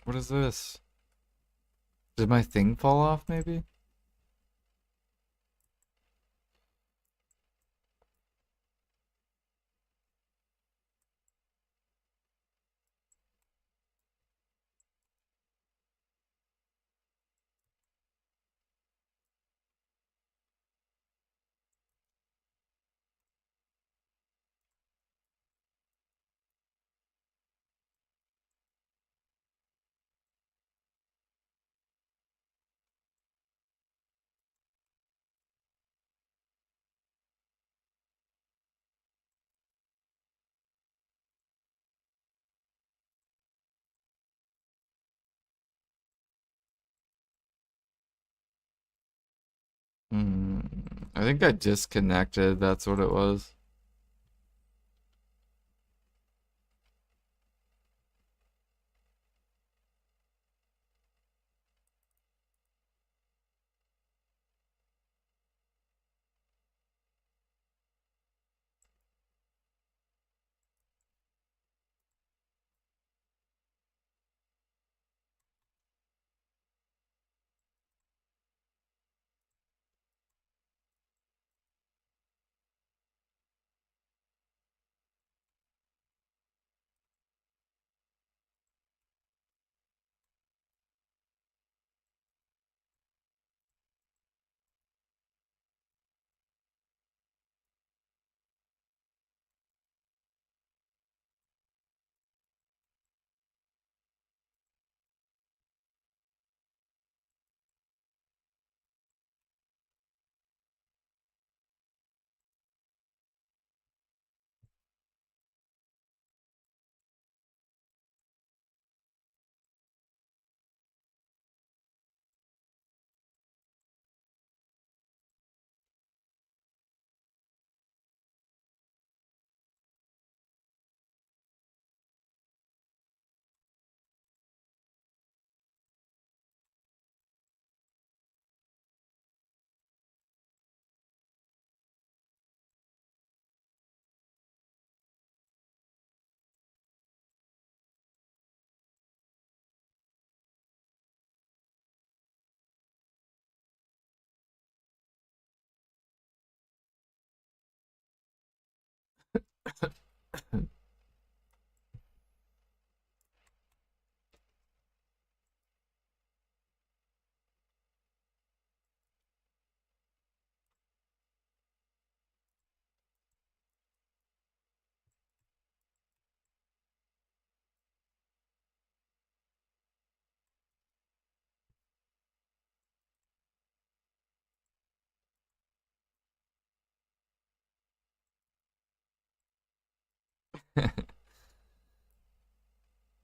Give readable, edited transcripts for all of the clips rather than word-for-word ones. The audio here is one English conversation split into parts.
What is this? Did my thing fall off, maybe? Hmm. I think I disconnected. That's what it was.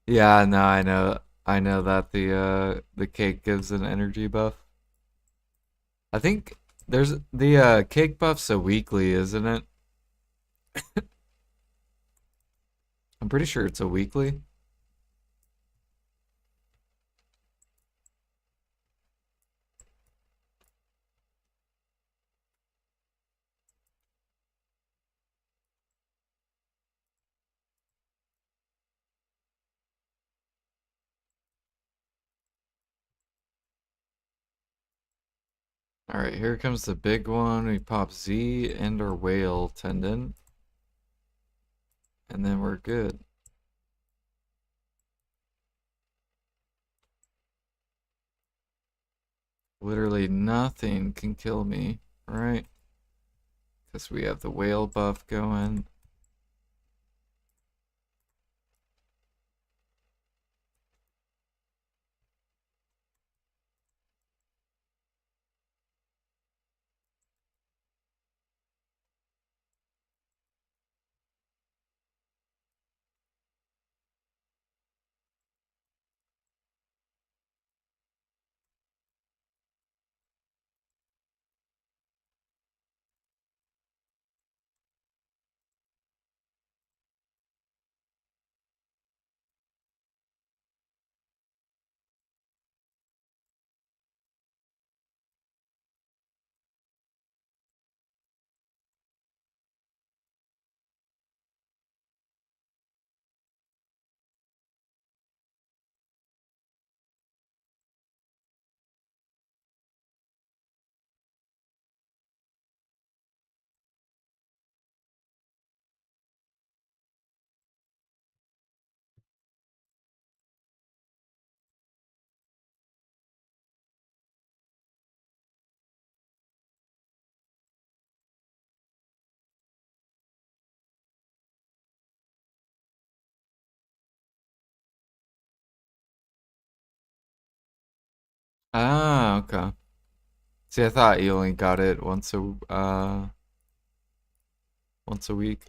Yeah, no, I know. I know that the cake gives an energy buff. I think there's the cake buff's a weekly, isn't it? I'm pretty sure it's a weekly. All right, here comes the big one. We pop Z and our whale tendon, and then we're good. Literally nothing can kill me, right? Because we have the whale buff going. Ah, okay. See, I thought you only got it once a week.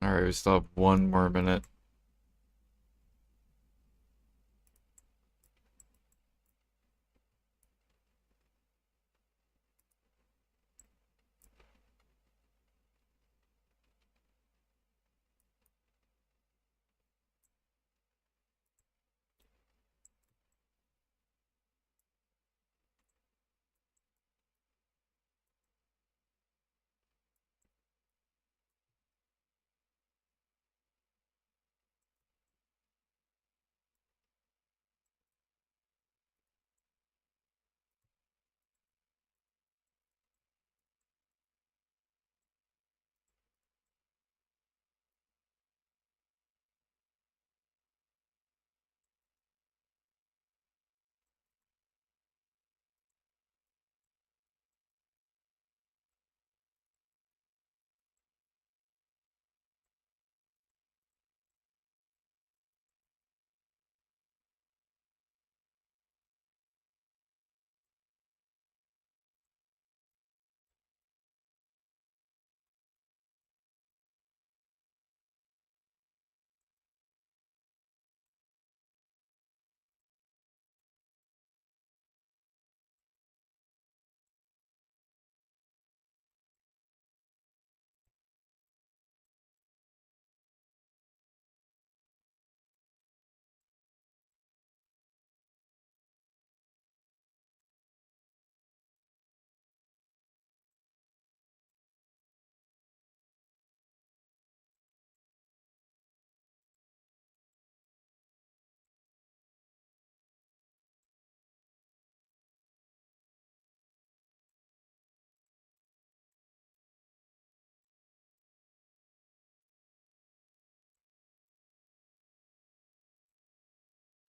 All right, we still have 1 more minute.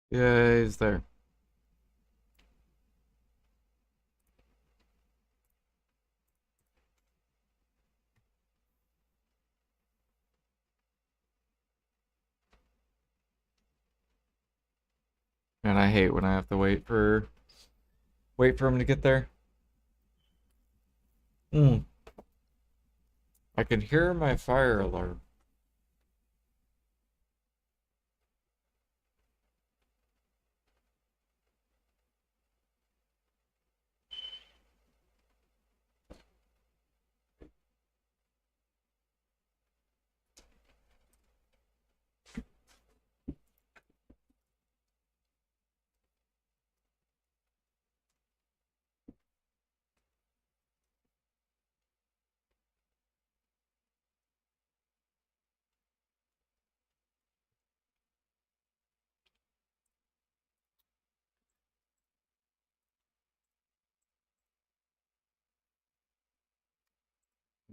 Yeah, he's there. And I hate when I have to wait for him to get there. Mm. I can hear my fire alarm.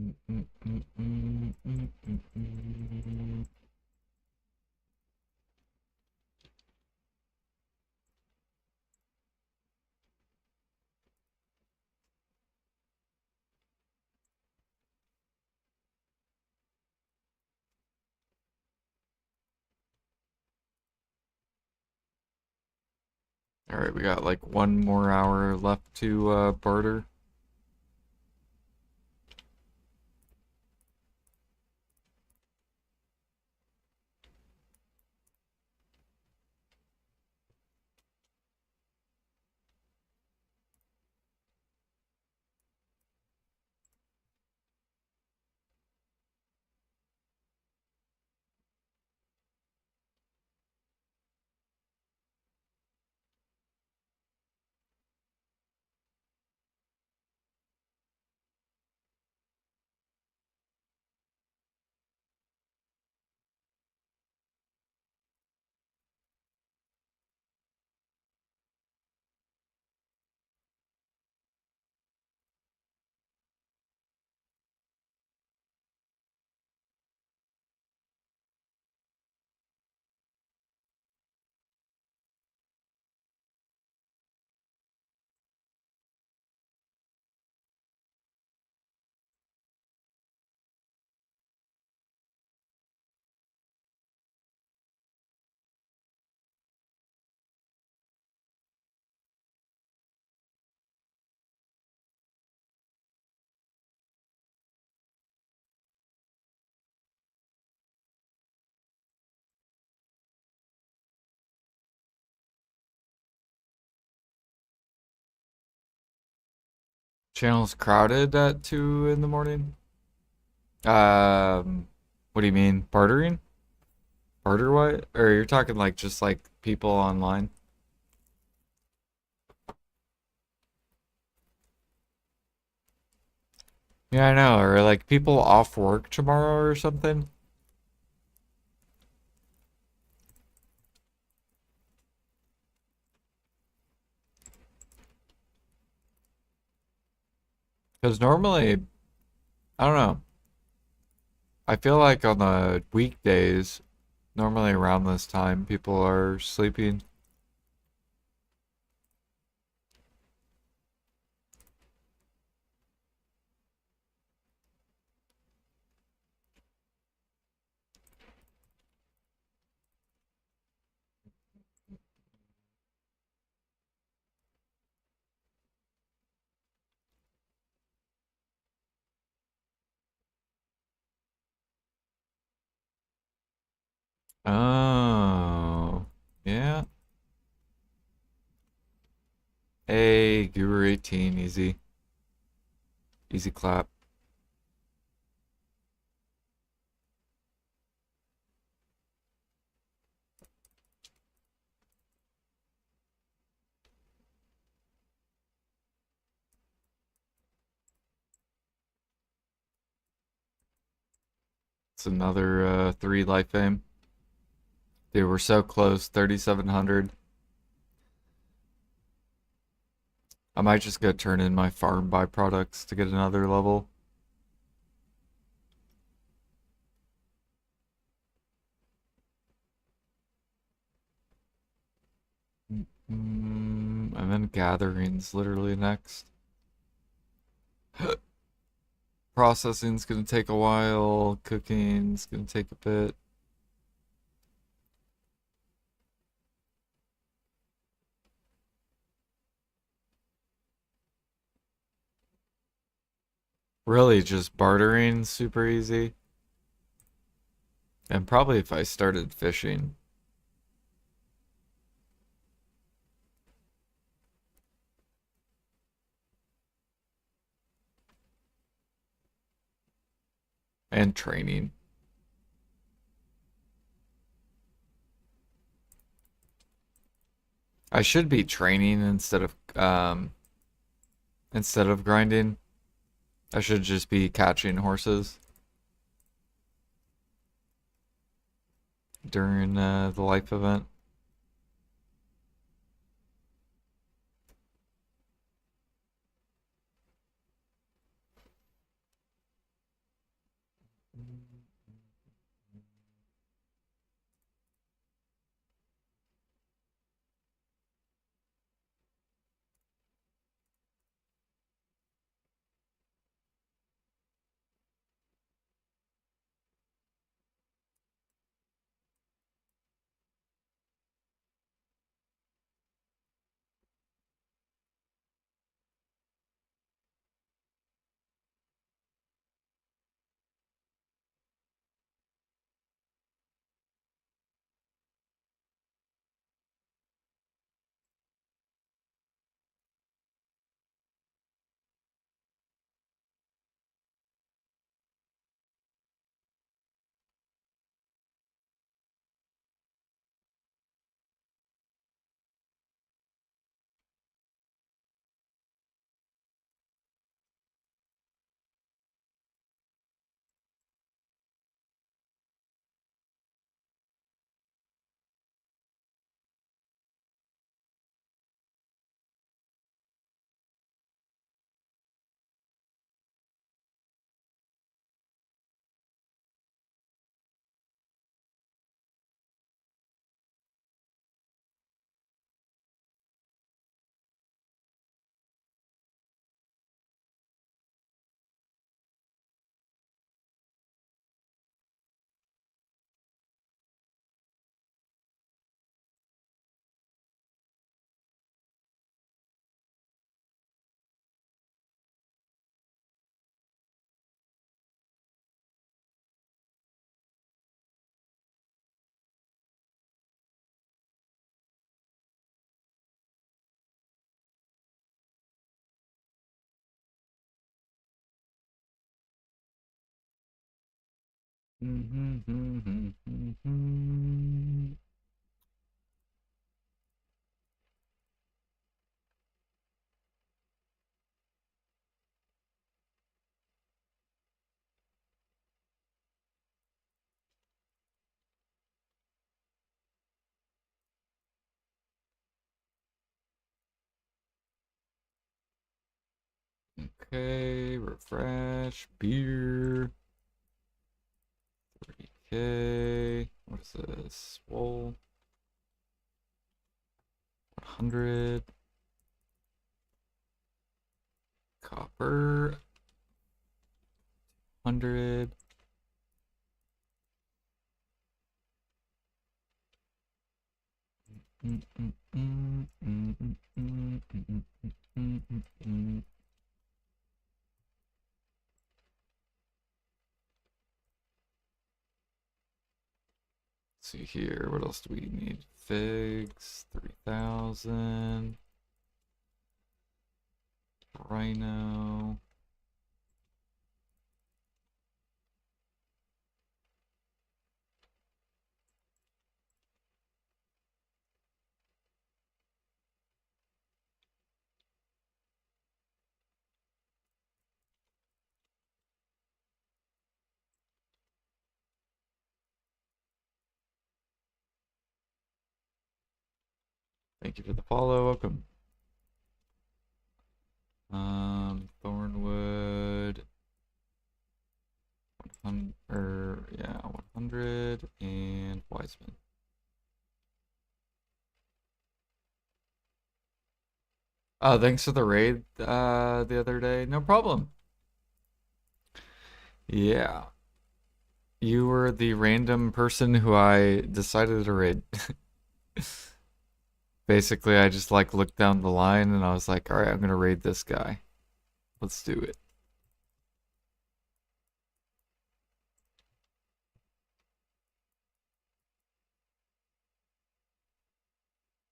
Mm, mm, mm, mm, mm, mm, mm. All right, we got like 1 more hour left to barter. Channel's crowded at 2 in the morning. Um, what do you mean? Bartering? Barter what? Or you're talking like just like people online? Yeah, I know. Or like people off work tomorrow or something. Because normally, I don't know. I feel like on the weekdays, normally around this time, people are sleeping. Oh, yeah. Hey, Guru 18, easy. Easy clap. It's another 3 life aim. Dude, we're so close. 3,700. I might just go turn in my farm byproducts to get another level. And then gatherings literally next. Processing's gonna take a while. Cooking's gonna take a bit. Really, just bartering super easy. And probably if I started fishing and training. I should be training instead of grinding. I should just be catching horses during the life event. Okay, refresh, beer, 30K. What is this? Swole, 100. Copper, 100. See here, what else do we need? Figs, 3,000. Rhino. Thank you for the follow. Welcome. Thornwood. 100, yeah, 100 and Wiseman. Oh, thanks for the raid the other day. No problem. Yeah. You were the random person who I decided to raid. Basically, I just like looked down the line and I was like, all right, I'm gonna raid this guy. Let's do it.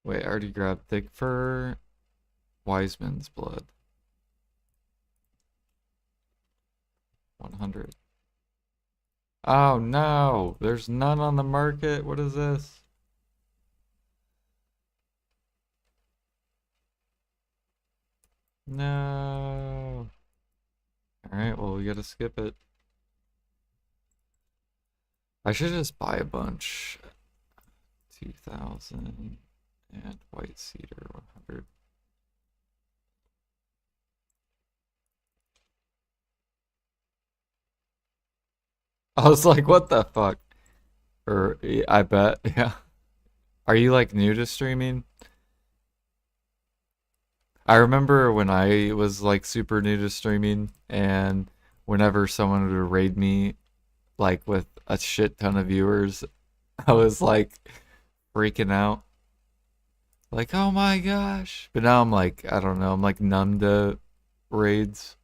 Wait, I already grabbed Thick Fur, Wiseman's Blood. 100. Oh no, there's none on the market. What is this? No. Alright, well, we gotta skip it. I should just buy a bunch. 2,000 and white cedar 100. I was like, what the fuck? Or I bet, yeah. Are you like new to streaming? I remember when I was like super new to streaming and whenever someone would raid me like with a shit ton of viewers, I was like freaking out. Like, oh my gosh. But now I'm like, I don't know, I'm like numb to raids.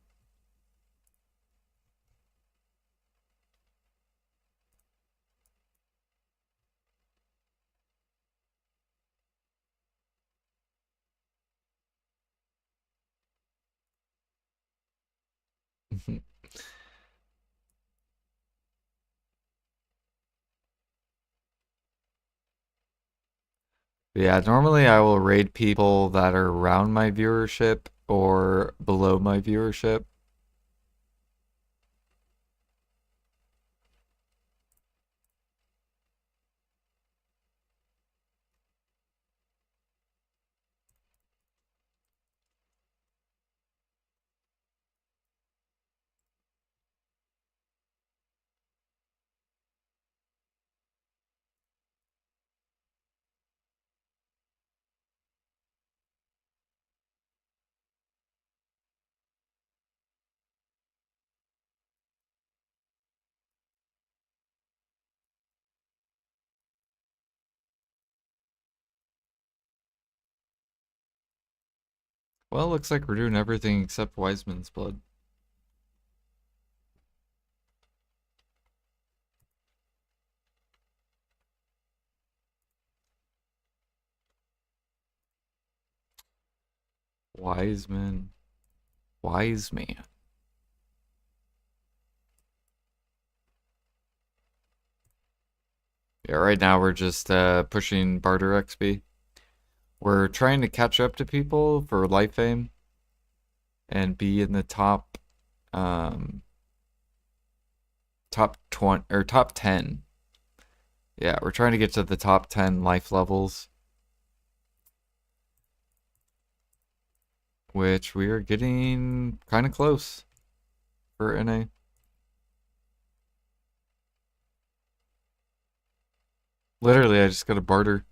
Yeah, normally I will raid people that are around my viewership or below my viewership. Well, looks like we're doing everything except Wiseman's Blood. Wiseman. Wise man. Yeah, right now we're just pushing barter XP. We're trying to catch up to people for life fame and be in the um top 20 or top 10. Yeah, we're trying to get to the top 10 life levels, which we are getting kind of close for NA. Literally, I just got a barter.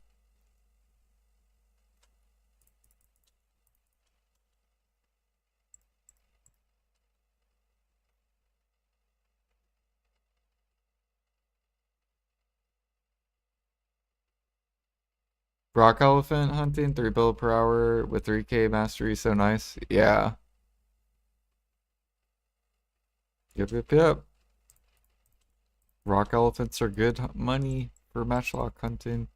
Rock elephant hunting, 3 bill per hour with 3k mastery, so nice. Yeah. Yep, yep, yep. Rock elephants are good money for matchlock hunting.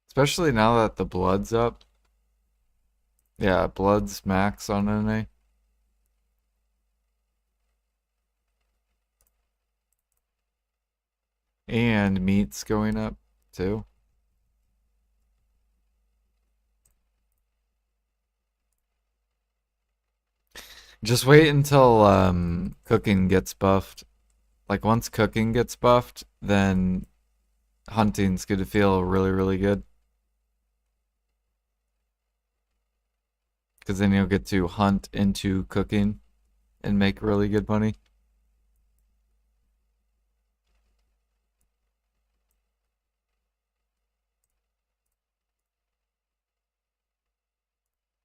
Especially now that the blood's up. Yeah, blood's max on NA. And meat's going up too. Just wait until cooking gets buffed. Like once cooking gets buffed, then hunting's gonna feel really, really good. Because then you'll get to hunt into cooking and make really good money.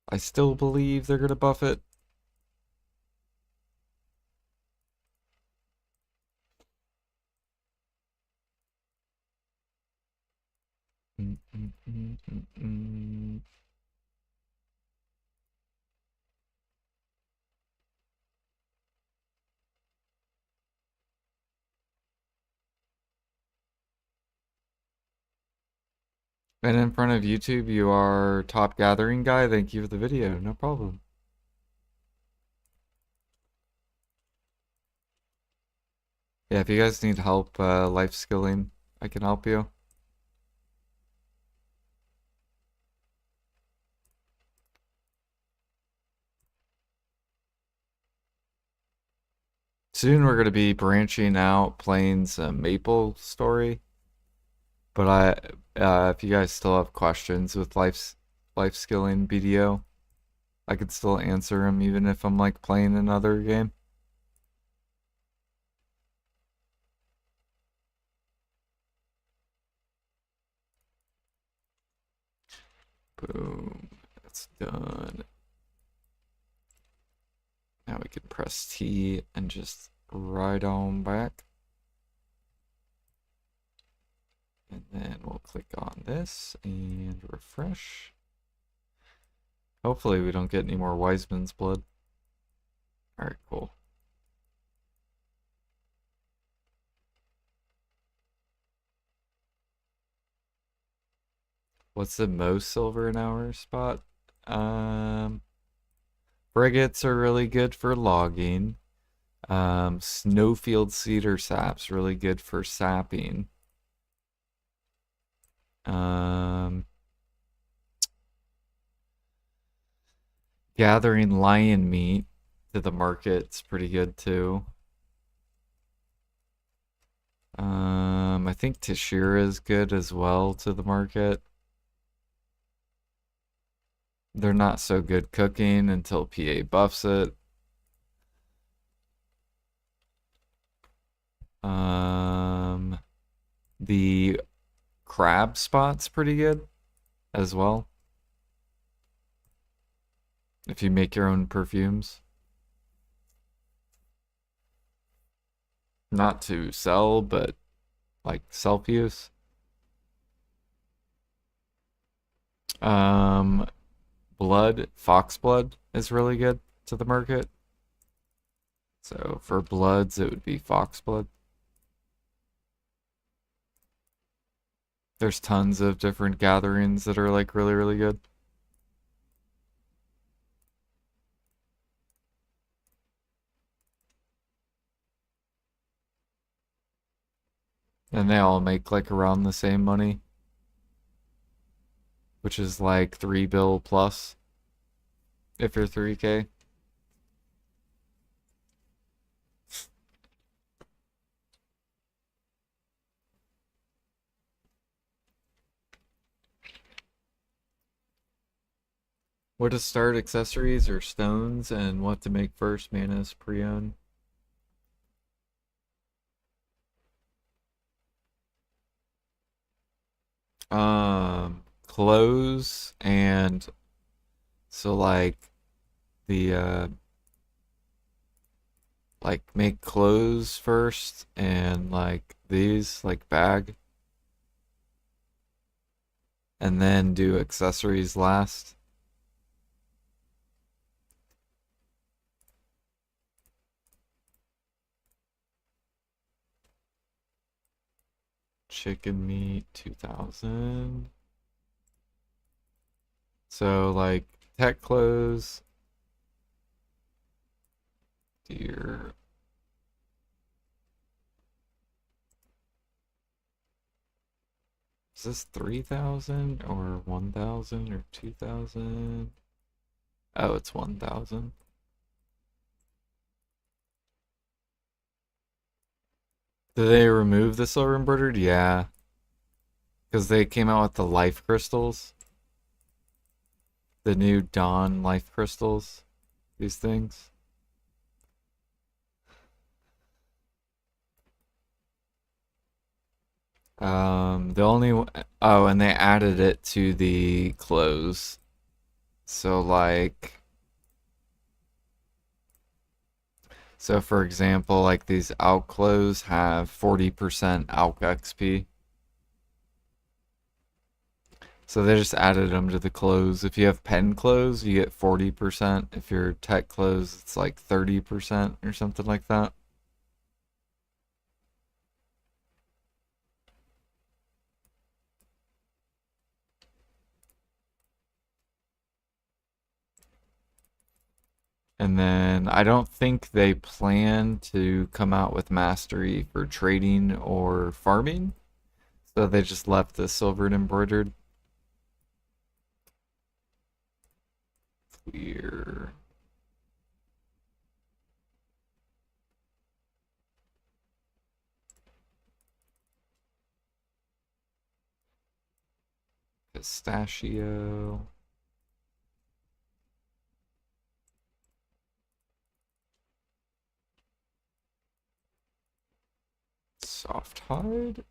I still believe they're gonna buff it. Mm, mm, mm, mm, mm. And in front of YouTube, you are top gathering guy. Thank you for the video. No problem. Yeah, if you guys need help life skilling, I can help you. Soon we're going to be branching out, playing some Maple story. But if you guys still have questions with life skilling BDO, I could still answer them even if I'm like playing another game. Boom, that's done. Now we can press T and just ride on back. And then we'll click on this and refresh. Hopefully we don't get any more Wiseman's blood. Alright, cool. What's the most silver an hour spot? Frigates are really good for logging. Snowfield cedar sap's really good for sapping. Gathering lion meat to the market's pretty good too. I think Tashira is good as well to the market. They're not so good cooking until PA buffs it. The crab spot's pretty good as well. If you make your own perfumes. Not to sell, but like self-use. Um, fox blood is really good to the market. So for bloods, it would be fox blood. There's tons of different gatherings that are like really, really good. And they all make like around the same money, which is like 3 bill plus if you're 3K. What to start accessories or stones and what to make first, Manus, preonne. Clothes and so like the like make clothes first and like these like bag and then do accessories last. Chicken meat 2000. So like tech clothes, deer. Is this 3000 or 1000 or 2000? Oh, it's 1000. Did they remove the silver embroidered? Yeah, because they came out with the life crystals, the new Dawn life crystals. These things. The only oh, and they added it to the clothes. So like, so for example, like these alk clothes have 40% alk XP. So they just added them to the clothes. If you have pen clothes, you get 40%. If you're tech clothes, it's like 30% or something like that. And then I don't think they plan to come out with mastery for trading or farming. So they just left the silvered embroidered. Clear. Pistachio. Soft hide.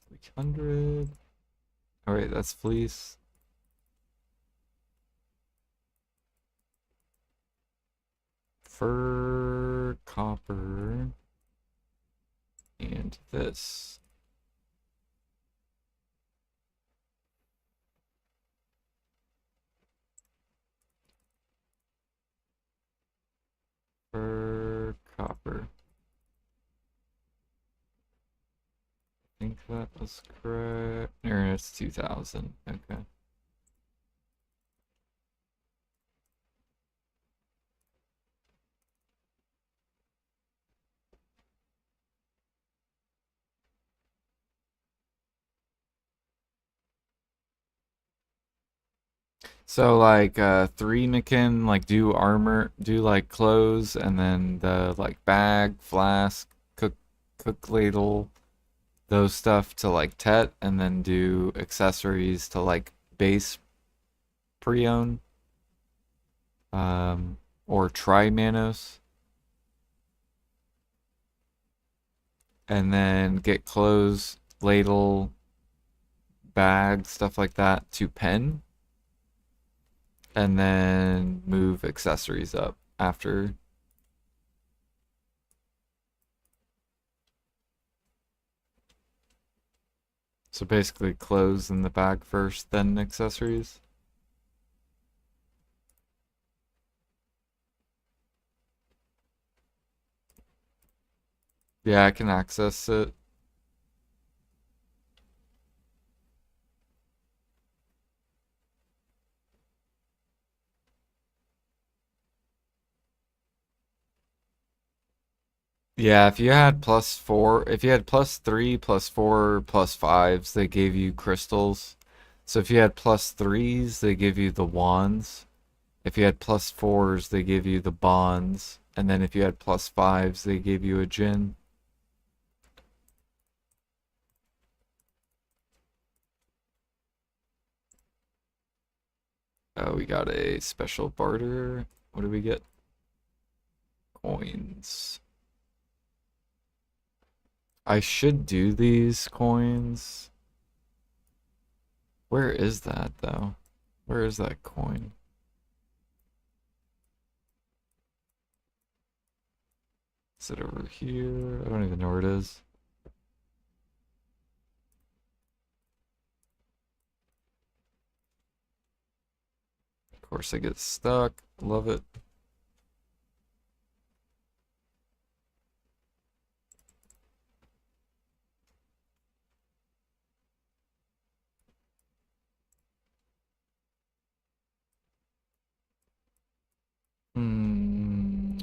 300. Alright, that's fleece. Fur, copper, and this. Fur, copper. I think that was correct. Or it's 2000. Okay. So like 3 like do armor, do like clothes, and then the like bag, flask, cook ladle, those stuff to like Tet, and then do accessories to like base preonne, um, or try Manos, and then get clothes, ladle, bag, stuff like that to pen, and then move accessories up after. So basically clothes in the bag first, then accessories. Yeah, I can access it. Yeah, if you had plus four, if you had plus three, plus four, plus fives, they gave you crystals. So if you had plus threes, they give you the wands. If you had plus fours, they give you the bonds. And then if you had plus fives, they gave you a gin. Oh, we got a special barter. What do we get? Coins. I should do these coins. Where is that though? Where is that coin? Is it over here? I don't even know where it is. Of course I get stuck. Love it.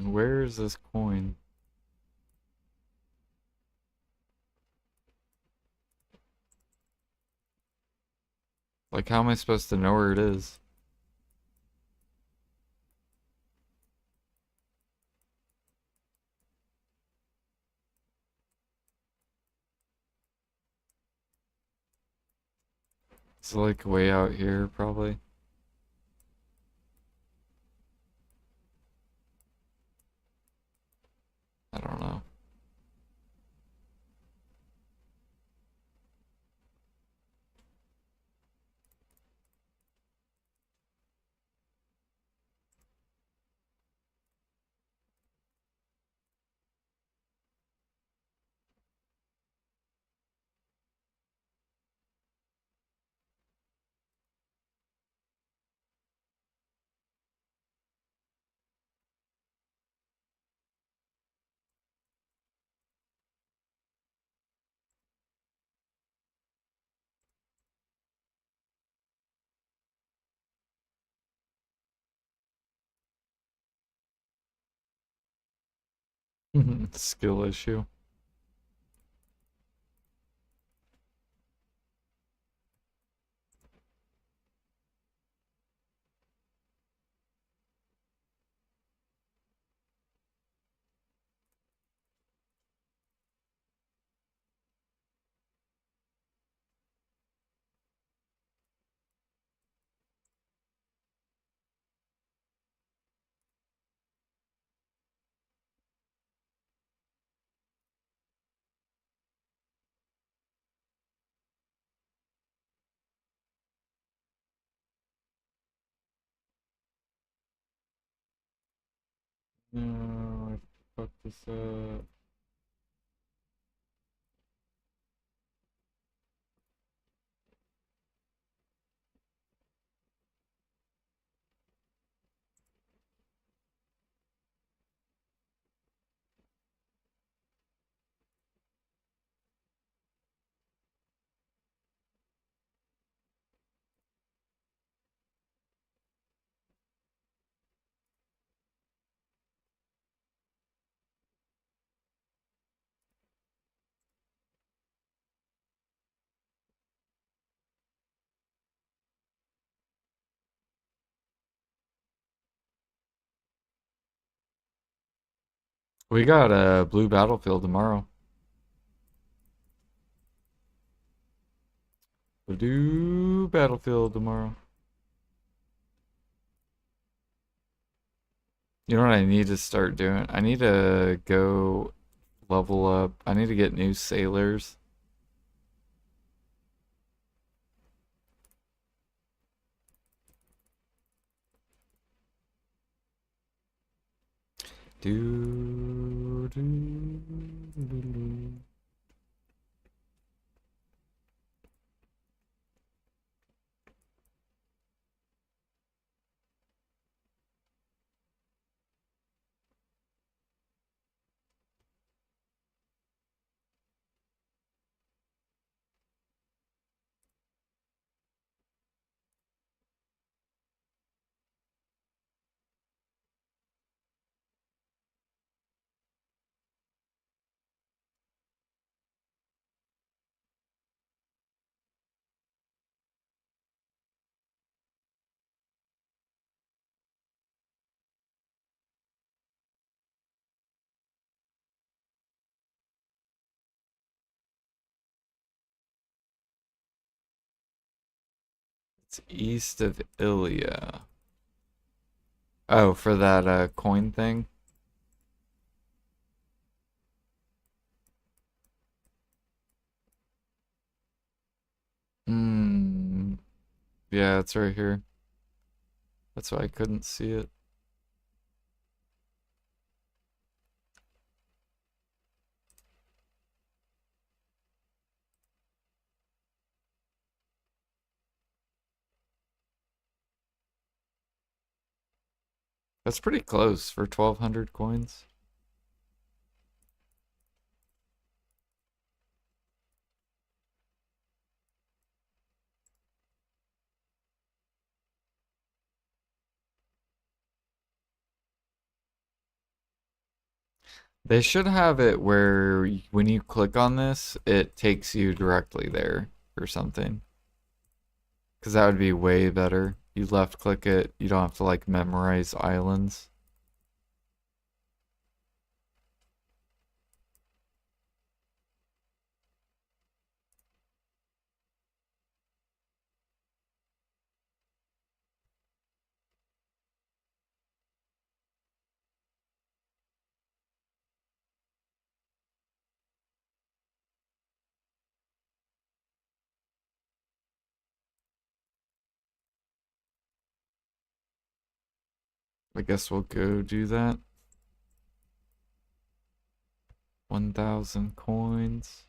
Where is this coin? Like, how am I supposed to know where it is? It's like way out here, probably. I don't know. Skill issue. No, I fucked this up. We got a blue battlefield tomorrow. Blue battlefield tomorrow. You know what I need to start doing? I need to go level up. I need to get new sailors. Do. It's east of Ilia. Oh, for that coin thing? Hmm. Yeah, it's right here. That's why I couldn't see it. That's pretty close for 1,200 coins. They should have it where when you click on this, it takes you directly there or something. Because that would be way better. You left click it, you don't have to like memorize islands. I guess we'll go do that. 1,000 coins.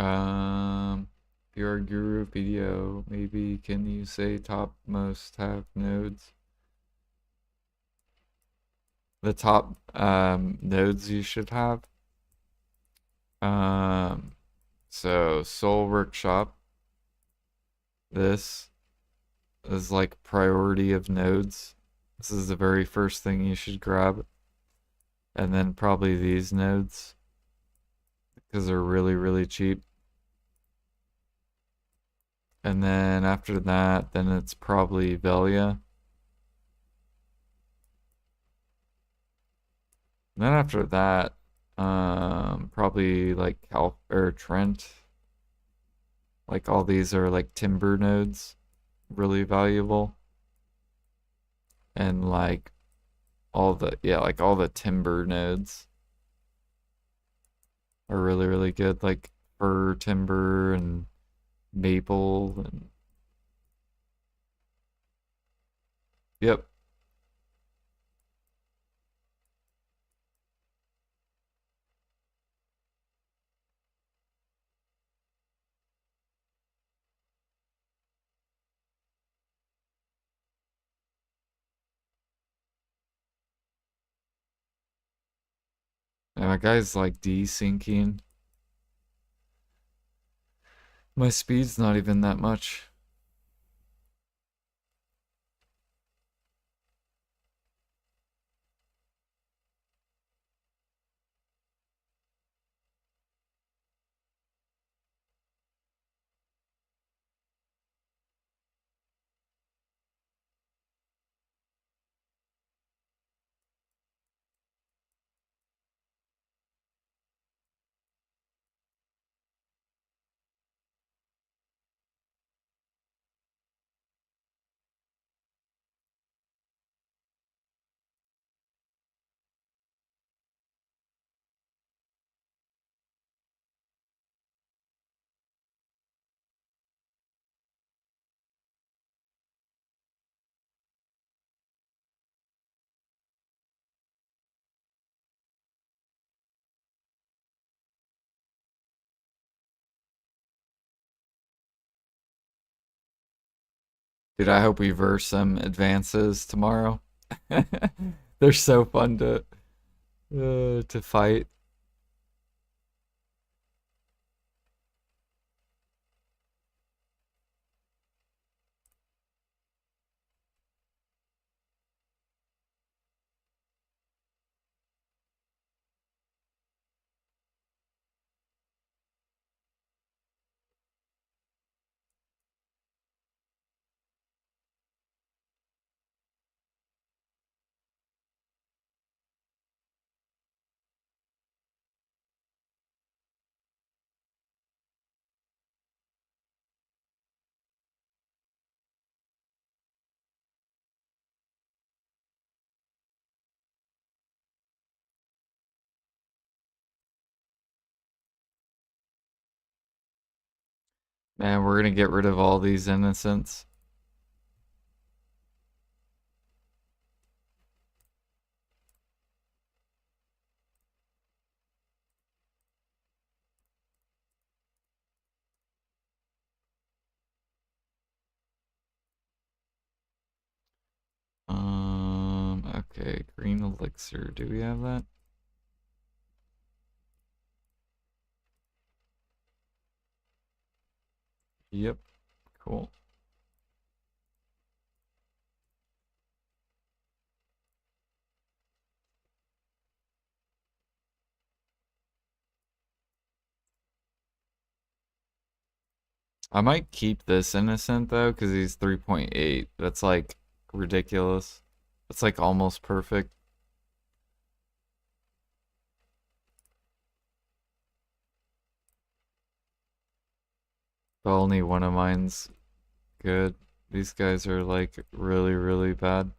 If you're a guru video, maybe can you say top most have nodes? The top nodes you should have. Um, so Soul Workshop. This is like priority of nodes. This is the very first thing you should grab. And then probably these nodes because they're really, really cheap. And then after that, then it's probably Velia. And then after that, probably like Cal or Trent. Like all these are like timber nodes, really valuable. And like all the yeah, like all the timber nodes are really, really good. Like fir timber and maple and yep. And my guy's like desyncing. My speed's not even that much. Dude, I hope we verse some advances tomorrow. They're so fun to fight. Man, we're gonna get rid of all these innocents. Okay, green elixir. Do we have that? Yep, cool. I might keep this innocent though, because he's 3.8. That's like ridiculous. That's like almost perfect. But only one of mine's good. These guys are like really, really bad.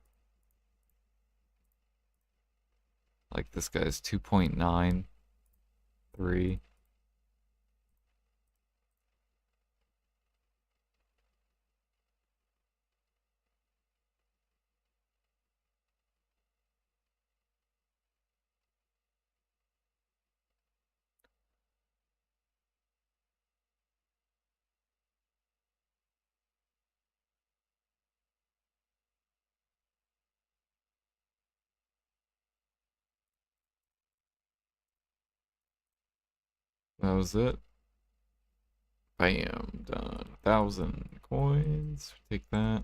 Like this guy's 2.93. That was it. Bam, done. 1,000 coins. Take that.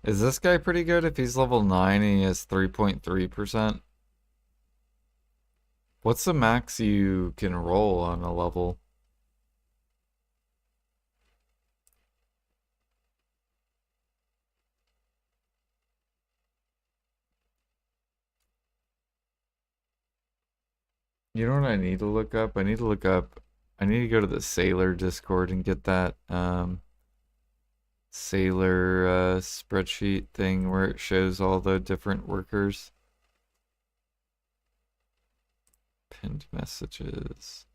Is this guy pretty good if he's level 9 and he has 3.3%? What's the max you can roll on a level? You know what I need to look up? I need to go to the Sailor Discord and get that Sailor spreadsheet thing where it shows all the different workers. Pinned messages.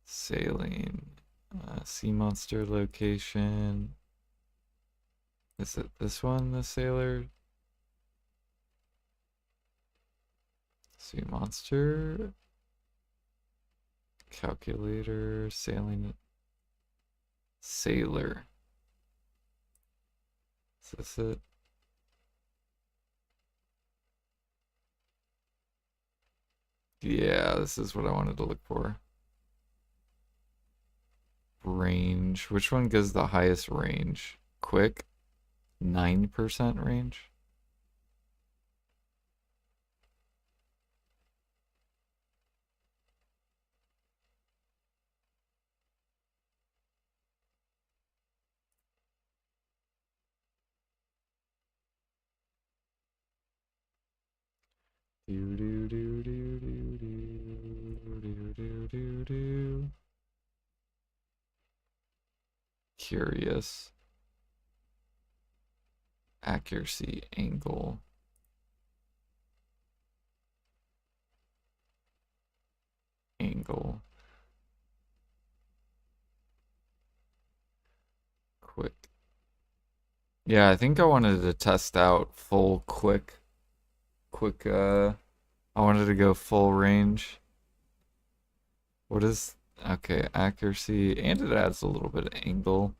Sailing. Sea monster location. Is it this one, the Sailor? Sea monster. Calculator. Sailing. Sailor. Is this it? Yeah, this is what I wanted to look for. Range. Which one gives the highest range? Quick? 9% range? Do do do do do do do do do do. Curious. Accuracy angle. angle. Quick. Yeah, I think I wanted to test out full quick, I wanted to go full range. What is, okay, accuracy, and it adds a little bit of angle.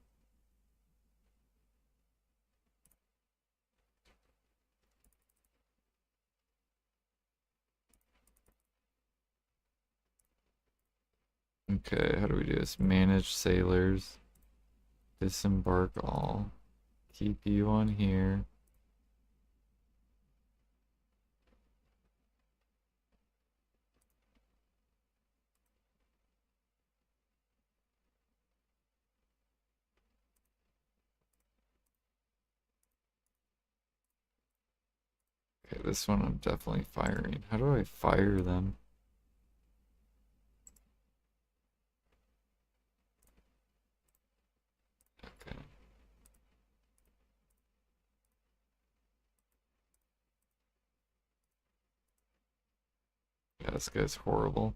Okay, how do we do this? Manage sailors. Disembark all. Keep you on here. Okay, this one I'm definitely firing. How do I fire them? Okay. Yeah, this guy's horrible.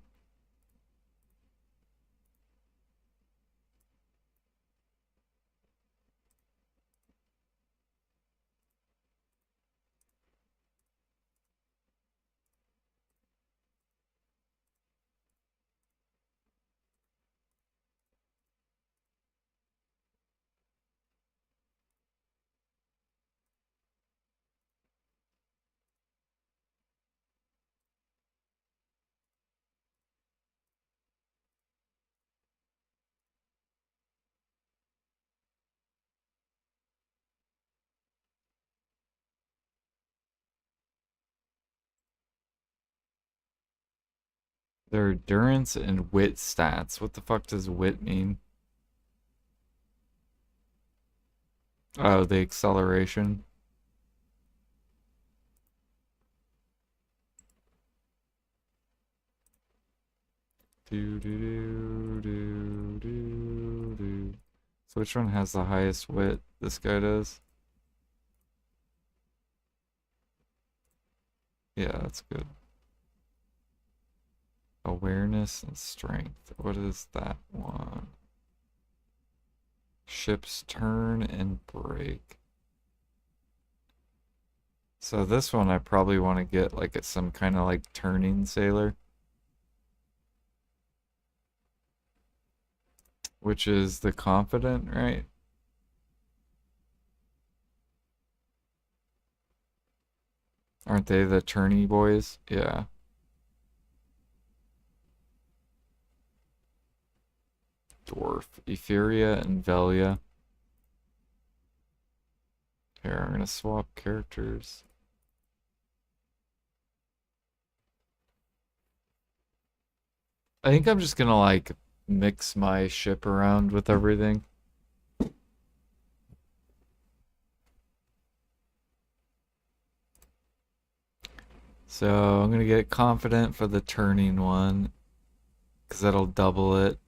Their endurance and wit stats. What the fuck does wit mean? Oh, the acceleration. Do do do do do do. So which one has the highest wit? This guy does. Yeah, that's good. Awareness and strength. What is that one? Ship's turn and break. So this one I probably want to get like some kind of like turning sailor, which is the confident, right? Aren't they the tourney boys? Yeah. Dwarf, Euphoria, and Velia. Here, I'm gonna swap characters. I think I'm just gonna like mix my ship around with everything. So I'm gonna get confident for the turning one, because that'll double it.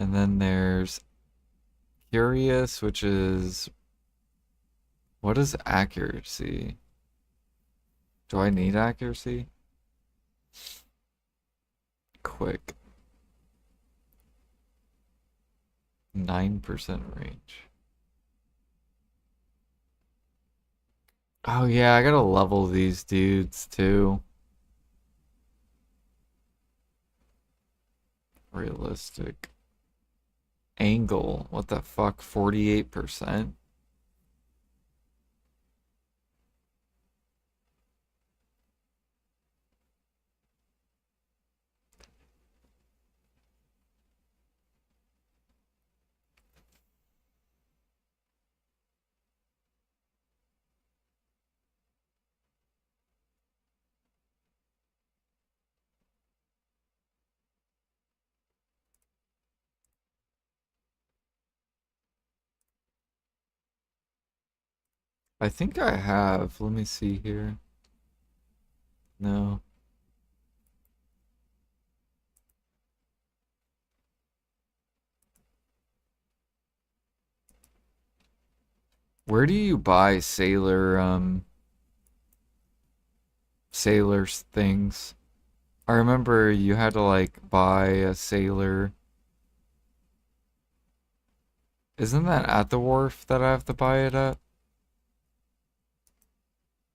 And then there's curious, which is, what is accuracy? Do I need accuracy? Quick. 9% range. Oh yeah, I gotta level these dudes too. Realistic. Angle. What the fuck? 48%? I think I have. Let me see here. No. Where do you buy sailor sailors things. I remember you had to like buy a sailor. Isn't that at the wharf that I have to buy it at?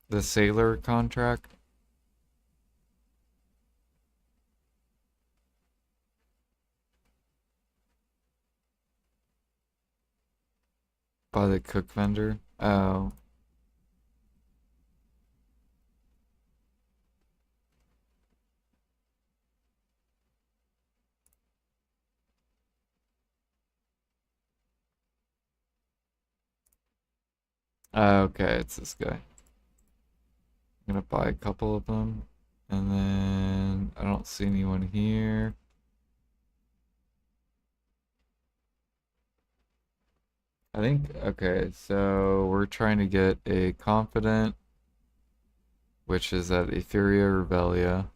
The sailor contract? By the cook vendor? Oh. Okay, it's this guy. I'm gonna buy a couple of them. And then I don't see anyone here. I think, okay, so we're trying to get a confident, which is at Etheria Revelia.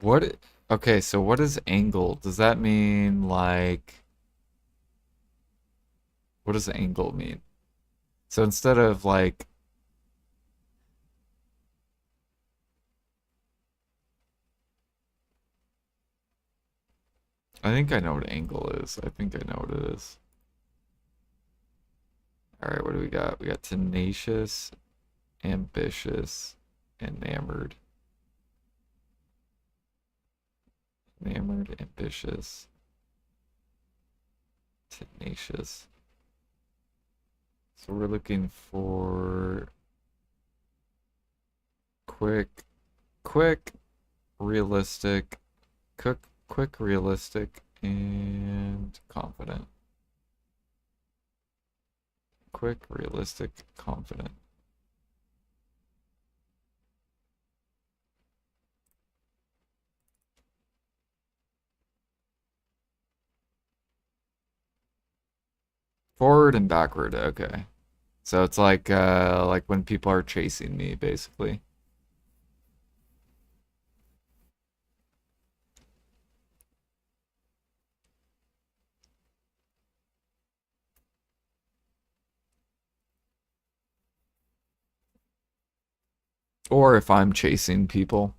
What, okay, so what is angle? Does that mean like, what does angle mean? So instead of like, I think I know what angle is. I think I know what it is. All right, what do we got? We got tenacious, ambitious, enamored. Enamored, ambitious, tenacious. So we're looking for quick, quick, realistic, quick, realistic, and confident. Quick, realistic, confident. Forward and backward, okay. So it's like when people are chasing me, basically. Or if I'm chasing people.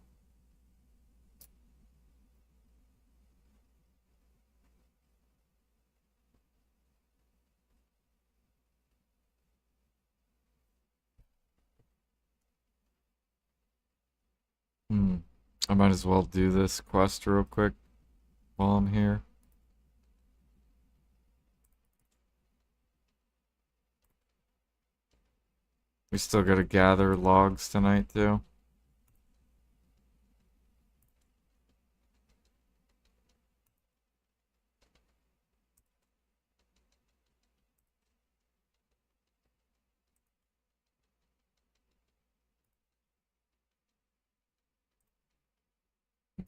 Hmm. I might as well do this quest real quick while I'm here. We still gotta gather logs tonight too.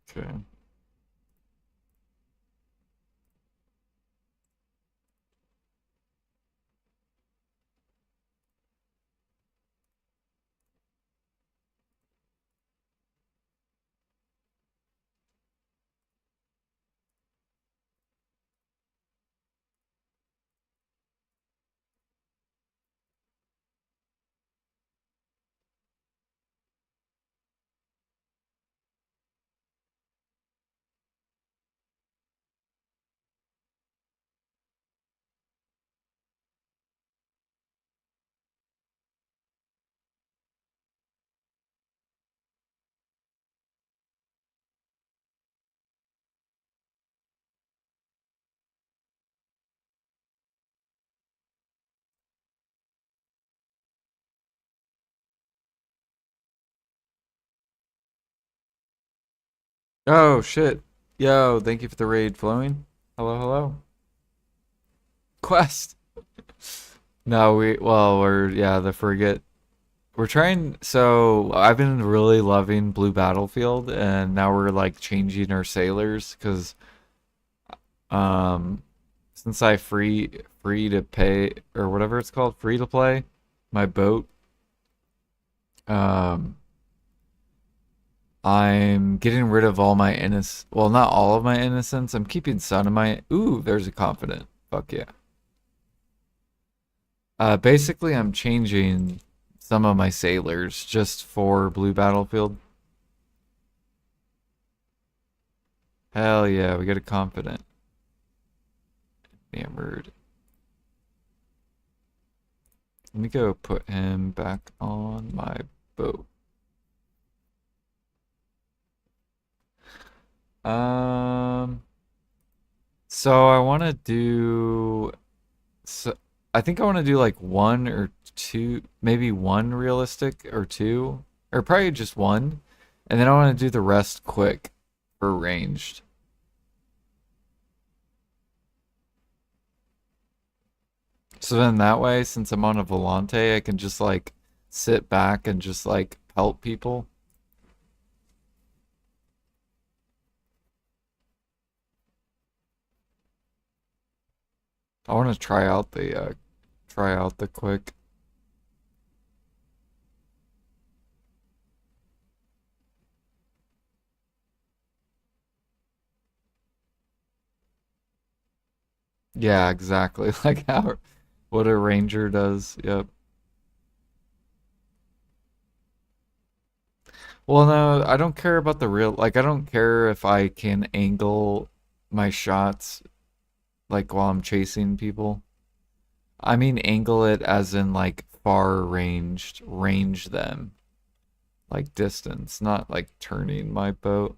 Okay. Oh shit. Yo, thank you for the raid flowing. Hello, hello. Quest. No, we're yeah, the frigate. We're trying, so I've been really loving Blue Battlefield and now we're like changing our sailors because um since I free to pay or whatever it's called, free to play my boat, um I'm getting rid of all my innocence. Well, not all of my innocence. I'm keeping some of my. Ooh, there's a confident. Fuck yeah. Basically, I'm changing some of my sailors just for blue battlefield. Hell yeah, we got a confident. Enamored. Let me go put him back on my boat. Um, so I want to do, so I think I want to do like one or two, maybe one realistic or two, or probably just one. And then I want to do the rest quick for ranged. So then that way, since I'm on a Volante, I can just like sit back and just like help people. I want to try out the quick. Yeah, exactly. Like how what a ranger does. Yep. Well, no, I don't care about the real, like I don't care if I can angle my shots like while I'm chasing people. I mean angle it as in like far ranged, range them, like distance, not like turning my boat.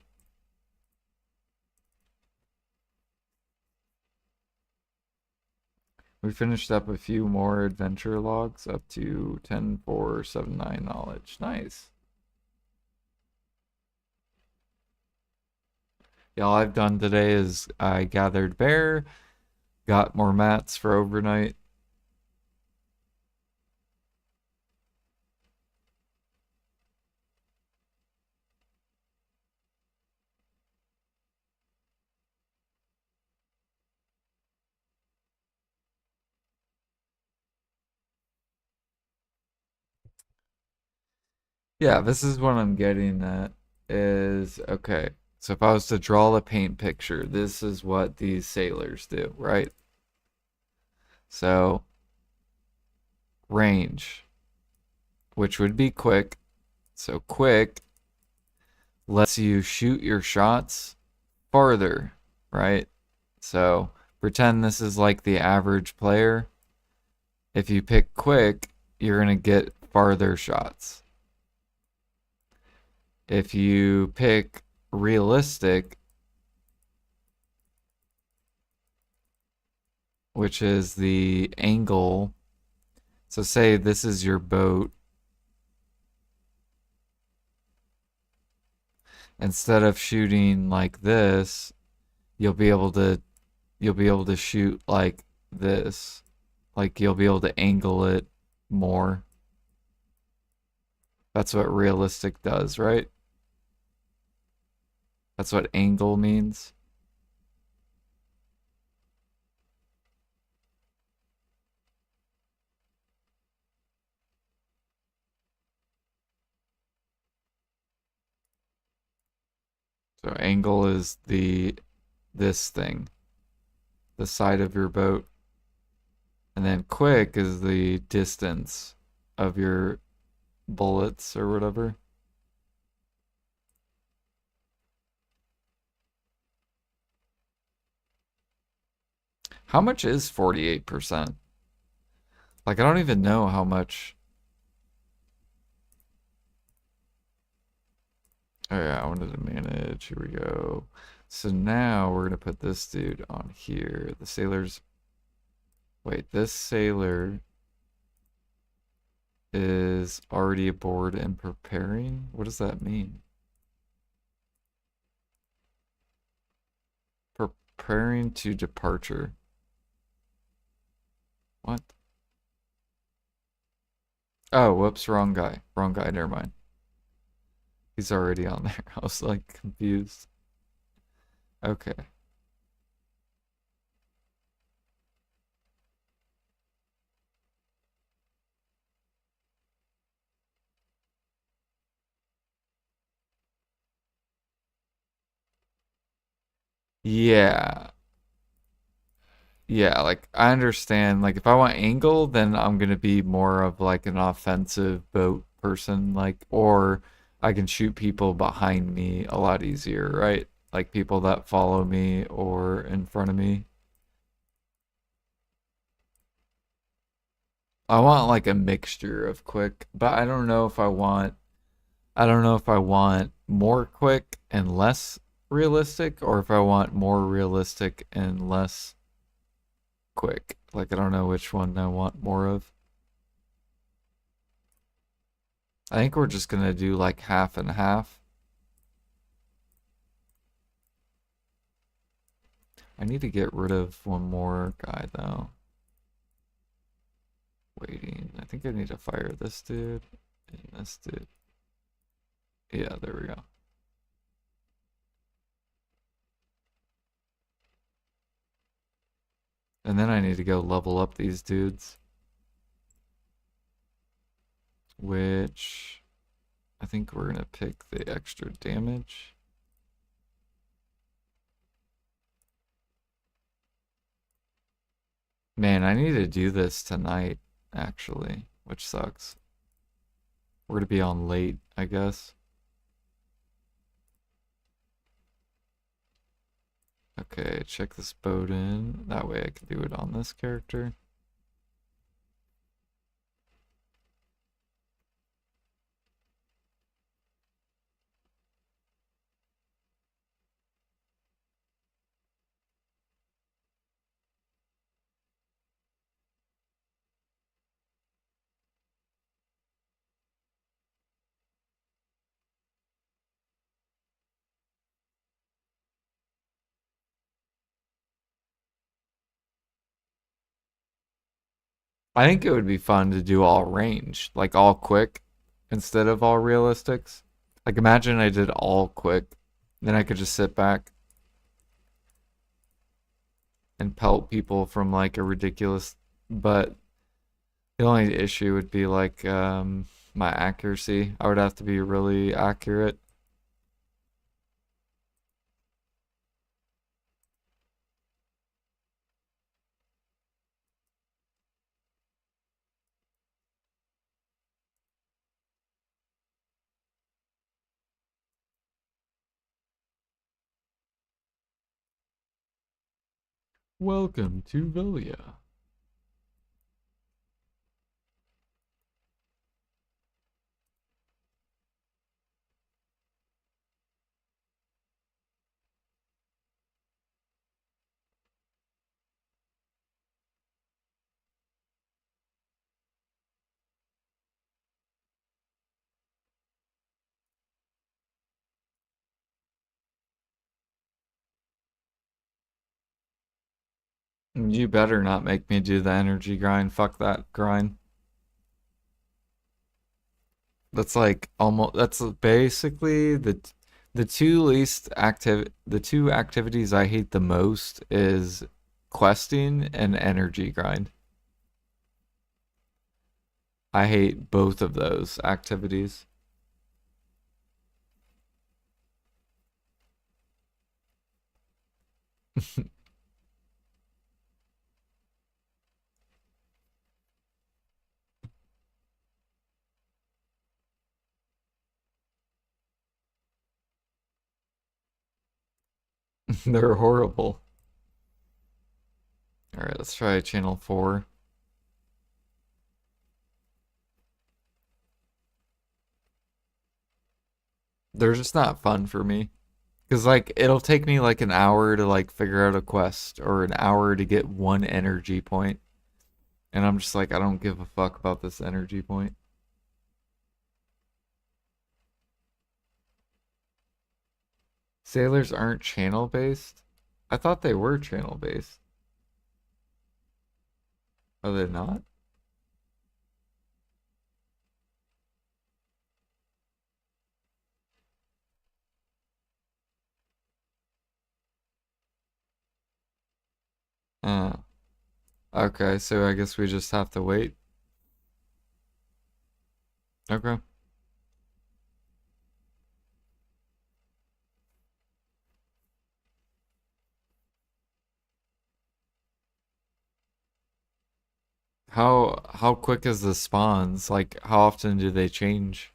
We finished up a few more adventure logs up to 10,479 knowledge. Nice. Yeah, all I've done today is I gathered bear, got more mats for overnight. Yeah, this is what I'm getting at is okay. So if I was to draw the paint picture, this is what these sailors do, right? So range, which would be quick. So quick lets you shoot your shots farther, right? So pretend this is like the average player. If you pick quick, you're going to get farther shots. If you pick realistic, which is the angle, so say this is your boat, instead of shooting like this, you'll be able to shoot like this. Like you'll be able to angle it more. That's what realistic does, right? That's what angle means. So angle is the this thing, the side of your boat. And then quick is the distance of your bullets or whatever. How much is 48%? Like I don't even know how much. Oh yeah, I wanted to manage. Here we go. So now we're gonna put this dude on here. The sailors. Wait, this sailor is already aboard and preparing? What does that mean? Preparing to departure. What? Oh, whoops, wrong guy. Wrong guy, never mind. He's already on there. I was like confused. Okay. Yeah. Yeah, like I understand. Like if I want angle, then I'm gonna be more of like an offensive boat person, like or I can shoot people behind me a lot easier, right? Like people that follow me or in front of me. I want like a mixture of quick, but I don't know if I want more quick and less realistic or if I want more realistic and less quick. Like I don't know which one I want more of. I think we're just gonna do like half and half. I need to get rid of one more guy though. Waiting. I think I need to fire this dude and this dude. Yeah, there we go. And then I need to go level up these dudes, which I think we're gonna pick the extra damage. Man, I need to do this tonight, actually, which sucks. We're gonna be on late, I guess. Okay, check this boat in. That way I can do it on this character. I think it would be fun to do all range, like all quick instead of all realistics. Like imagine I did all quick, then I could just sit back and pelt people from like a ridiculous, but the only issue would be like my accuracy. I would have to be really accurate. Welcome to Villia. You better not make me do the energy grind. Fuck that grind. That's like almost that's basically the two activities I hate the most is questing and energy grind. I hate both of those activities. They're horrible. All right, let's try channel 4. They're just not fun for me. Cause like it'll take me like an hour to like figure out a quest or an hour to get one energy point. And I'm just like I don't give a fuck about this energy point. Sailors aren't channel based? I thought they were channel based. Are they not? Uh, okay, so I guess we just have to wait. Okay. How quick is the spawns? Like how often do they change?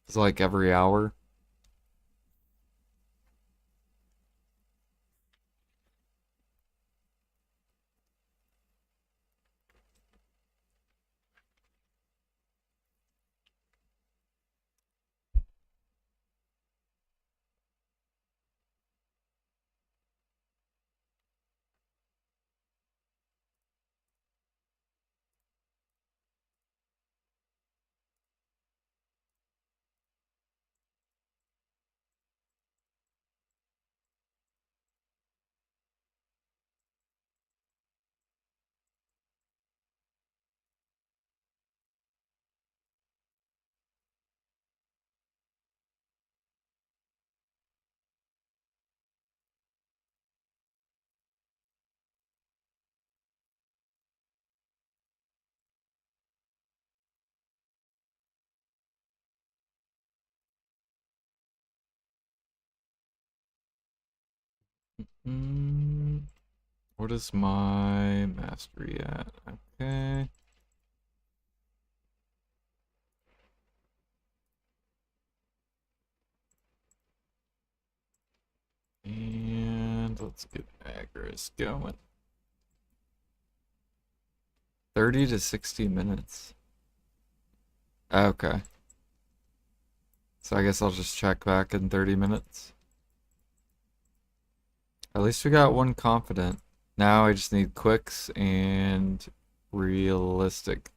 It's like every hour. Mm, what is my mastery at? Okay. And let's get Agris going. 30 to 60 minutes. Okay. So I guess I'll just check back in 30 minutes. At least we got one confident. Now I just need quicks and realistic.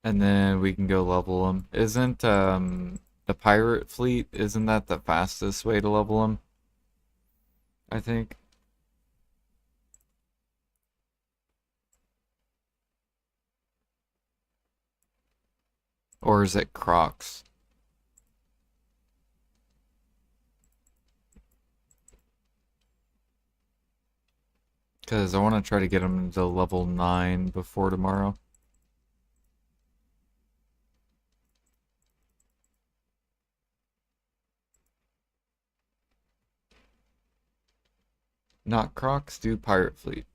And then we can go level them. Isn't the pirate fleet, isn't that the fastest way to level them? I think. Or is it Crocs? Because I want to try to get them to level 9 before tomorrow. Not Crocs, do pirate fleet.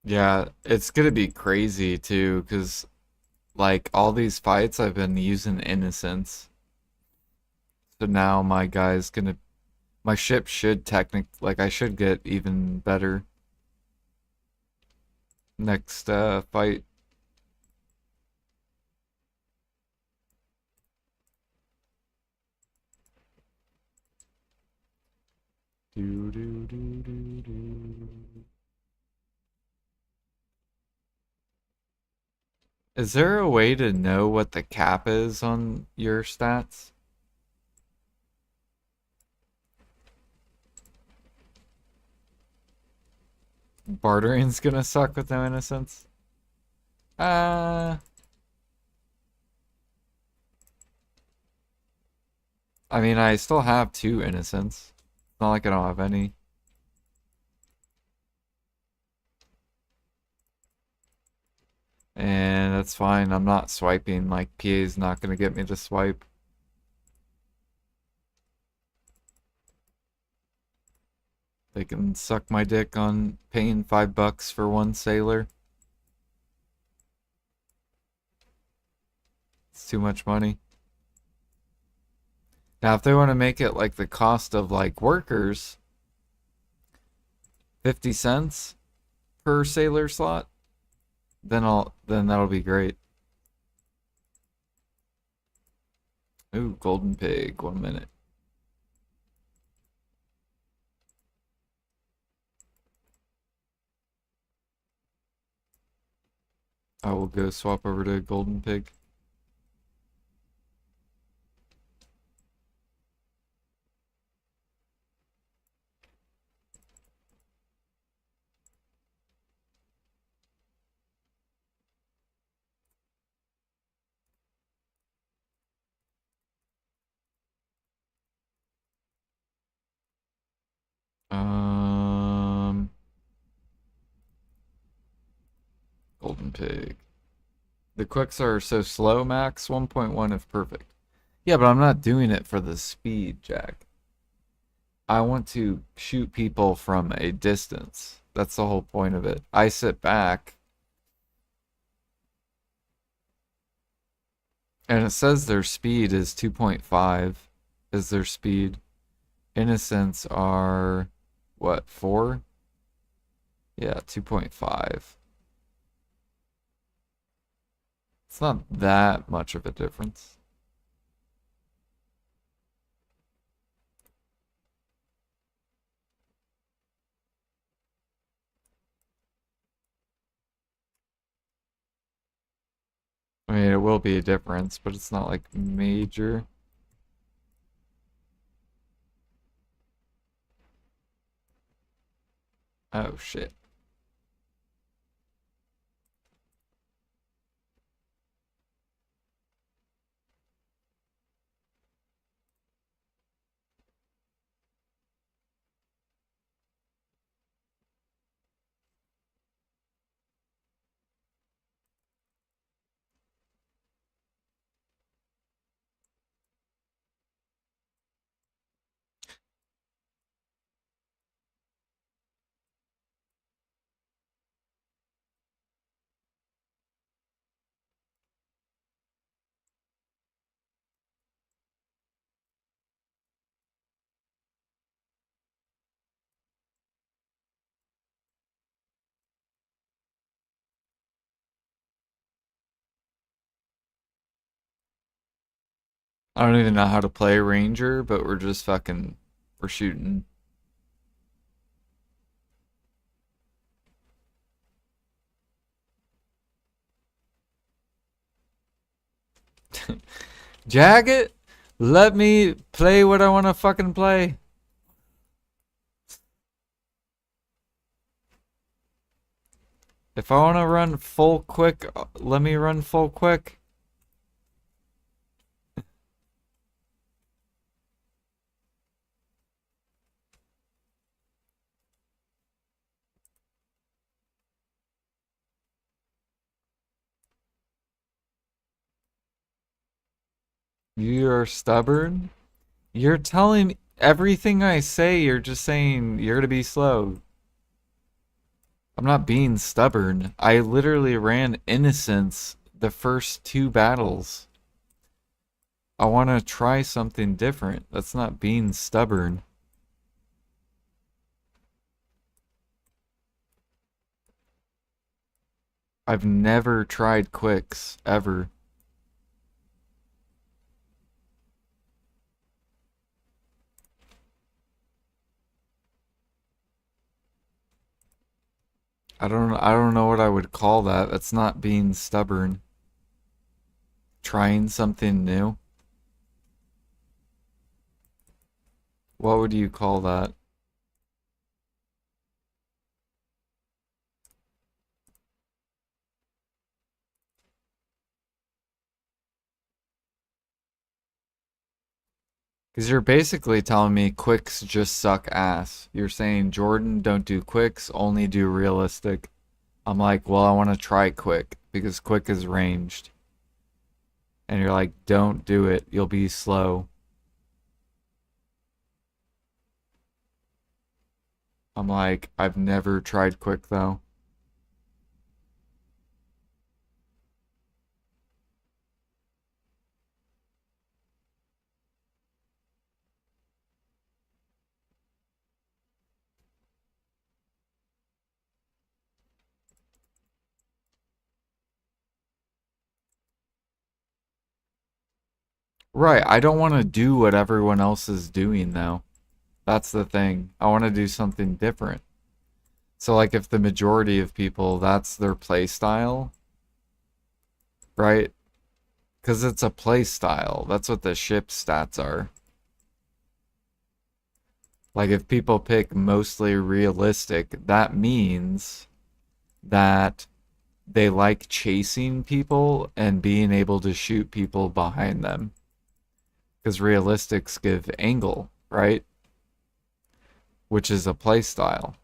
Yeah, it's gonna be crazy too, because like all these fights I've been using innocence. So now my guy's gonna my ship should like I should get even better next fight. Do do do do do. Is there a way to know what the cap is on your stats? Bartering's gonna suck with no innocence. Uh, I mean, I still have two innocents. It's not like I don't have any. And that's fine. I'm not swiping. Like, PA's not gonna get me to swipe. They can suck my dick on paying $5 for one sailor. It's too much money. Now, if they want to make it like the cost of like workers, 50 cents per sailor slot, then that'll be great. Ooh, golden pig, 1 minute. I will go swap over to golden pig. Pig. The quicks are so slow, max 1.1 if perfect. Yeah, but I'm not doing it for the speed, Jack. I want to shoot people from a distance. That's the whole point of it. I sit back, and it says their speed is 2.5 is their speed. Innocents are, what, 4? Yeah, 2.5. It's not that much of a difference. I mean, it will be a difference, but it's not like major. Oh shit. I don't even know how to play Ranger, but we're just fucking, we're shooting. Jagged, let me play what I want to fucking play. If I want to run full quick, let me run full quick. You are stubborn. You're telling me everything I say, you're just saying you're gonna be slow. I'm not being stubborn. I literally ran Innocence the first 2 battles. I want to try something different. That's not being stubborn. I've never tried quicks, ever. I don't know what I would call that. That's not being stubborn. Trying something new. What would you call that? Because you're basically telling me quicks just suck ass. You're saying, Jordan, don't do quicks, only do realistic. I'm like, well, I want to try quick because quick is ranged. And you're like, don't do it. You'll be slow. I'm like, I've never tried quick though. Right, I don't want to do what everyone else is doing though. That's the thing. I want to do something different. So like if the majority of people, that's their play style, right? Because it's a play style. That's what the ship stats are. Like if people pick mostly realistic, that means that they like chasing people and being able to shoot people behind them. Because realistics give angle, right? Which is a play style.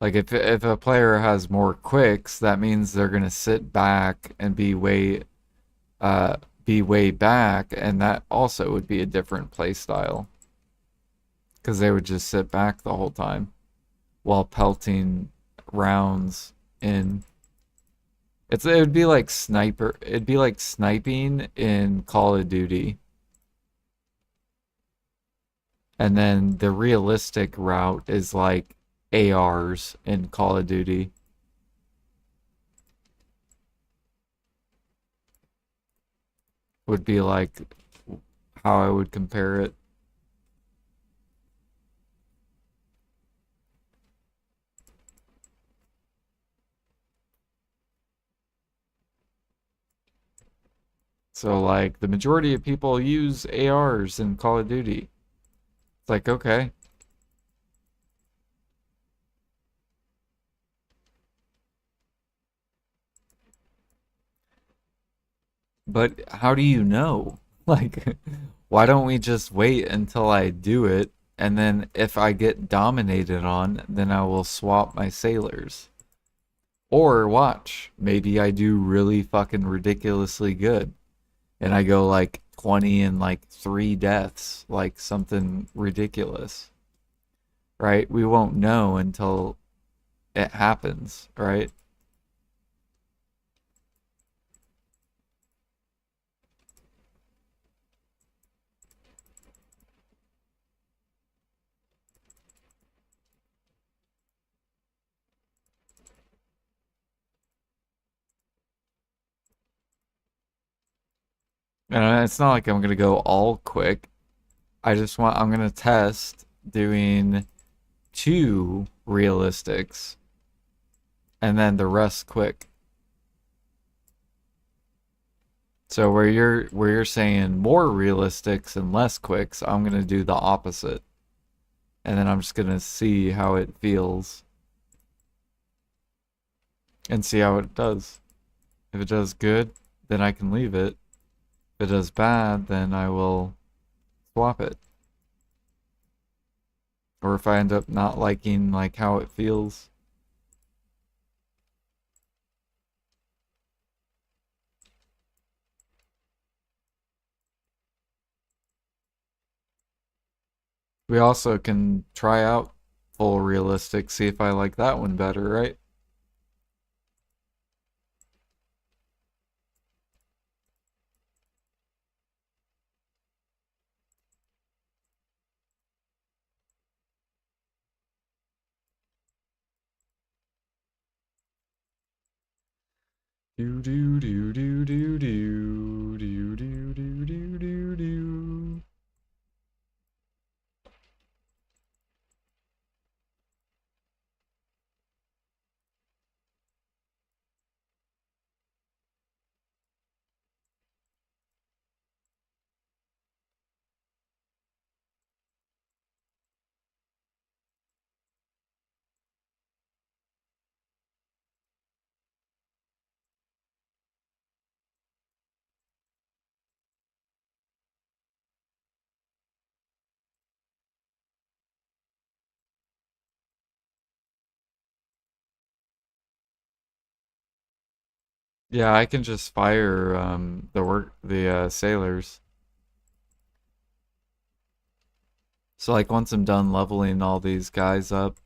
Like if a player has more quicks, that means they're gonna sit back and uh be way back, and that also would be a different play style because they would just sit back the whole time while pelting rounds in. It would be like sniper. It'd be like sniping in Call of Duty, and then the realistic route is like ARs in Call of Duty. Would be like how I would compare it. So like the majority of people use ARs in Call of Duty. It's like okay, but how do you know? Like, why don't we just wait until I do it, and then if I get dominated on, then I will swap my sailors. Or watch, maybe I do really fucking ridiculously good, and I go like 20 and like 3 deaths, like something ridiculous, right? We won't know until it happens, right? And it's not like I'm gonna go all quick. I'm gonna test doing two realistics and then the rest quick. So where you're saying more realistics and less quicks, I'm gonna do the opposite. And then I'm just gonna see how it feels and see how it does. If it does good, then I can leave it. If it does bad, then I will swap it. Or if I end up not liking like how it feels. We also can try out full realistic, see if I like that one better, right? Do do do do do do do do do do do do. Yeah, I can just fire the sailors. So like once I'm done leveling all these guys up,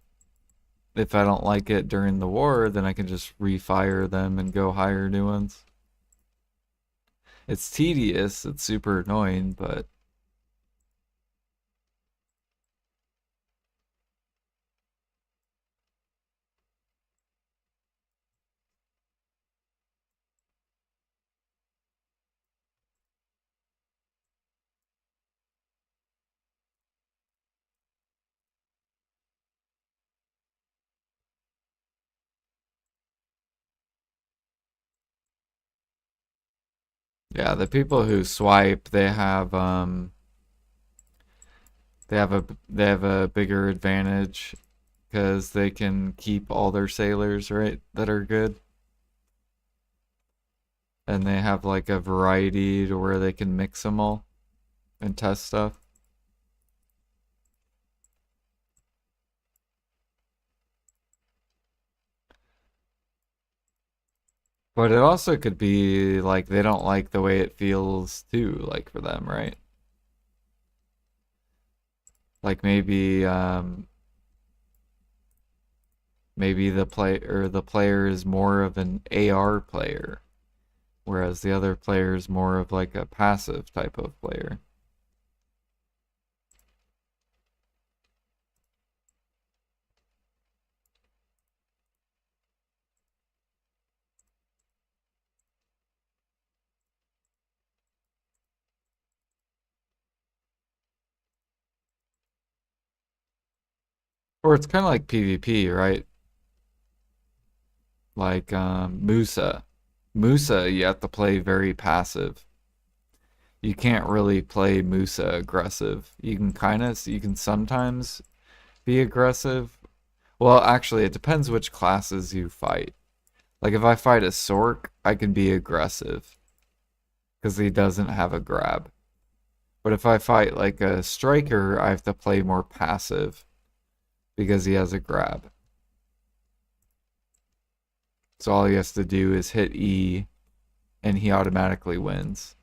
if I don't like it during the war, then I can just refire them and go hire new ones. It's tedious, it's super annoying, but yeah, the people who swipe, they have a bigger advantage because they can keep all their sailors, right, that are good. And they have like a variety to where they can mix them all and test stuff. But it also could be like they don't like the way it feels too, like for them, right? Like maybe the player is more of an AR player, whereas the other player is more of like a passive type of player. Or it's kind of like PvP, right? Like Musa. Musa, you have to play very passive. You can't really play Musa aggressive. You can sometimes be aggressive. Well, actually, it depends which classes you fight. Like if I fight a Sork, I can be aggressive because he doesn't have a grab. But if I fight like a Striker, I have to play more passive because he has a grab. So all he has to do is hit E and he automatically wins.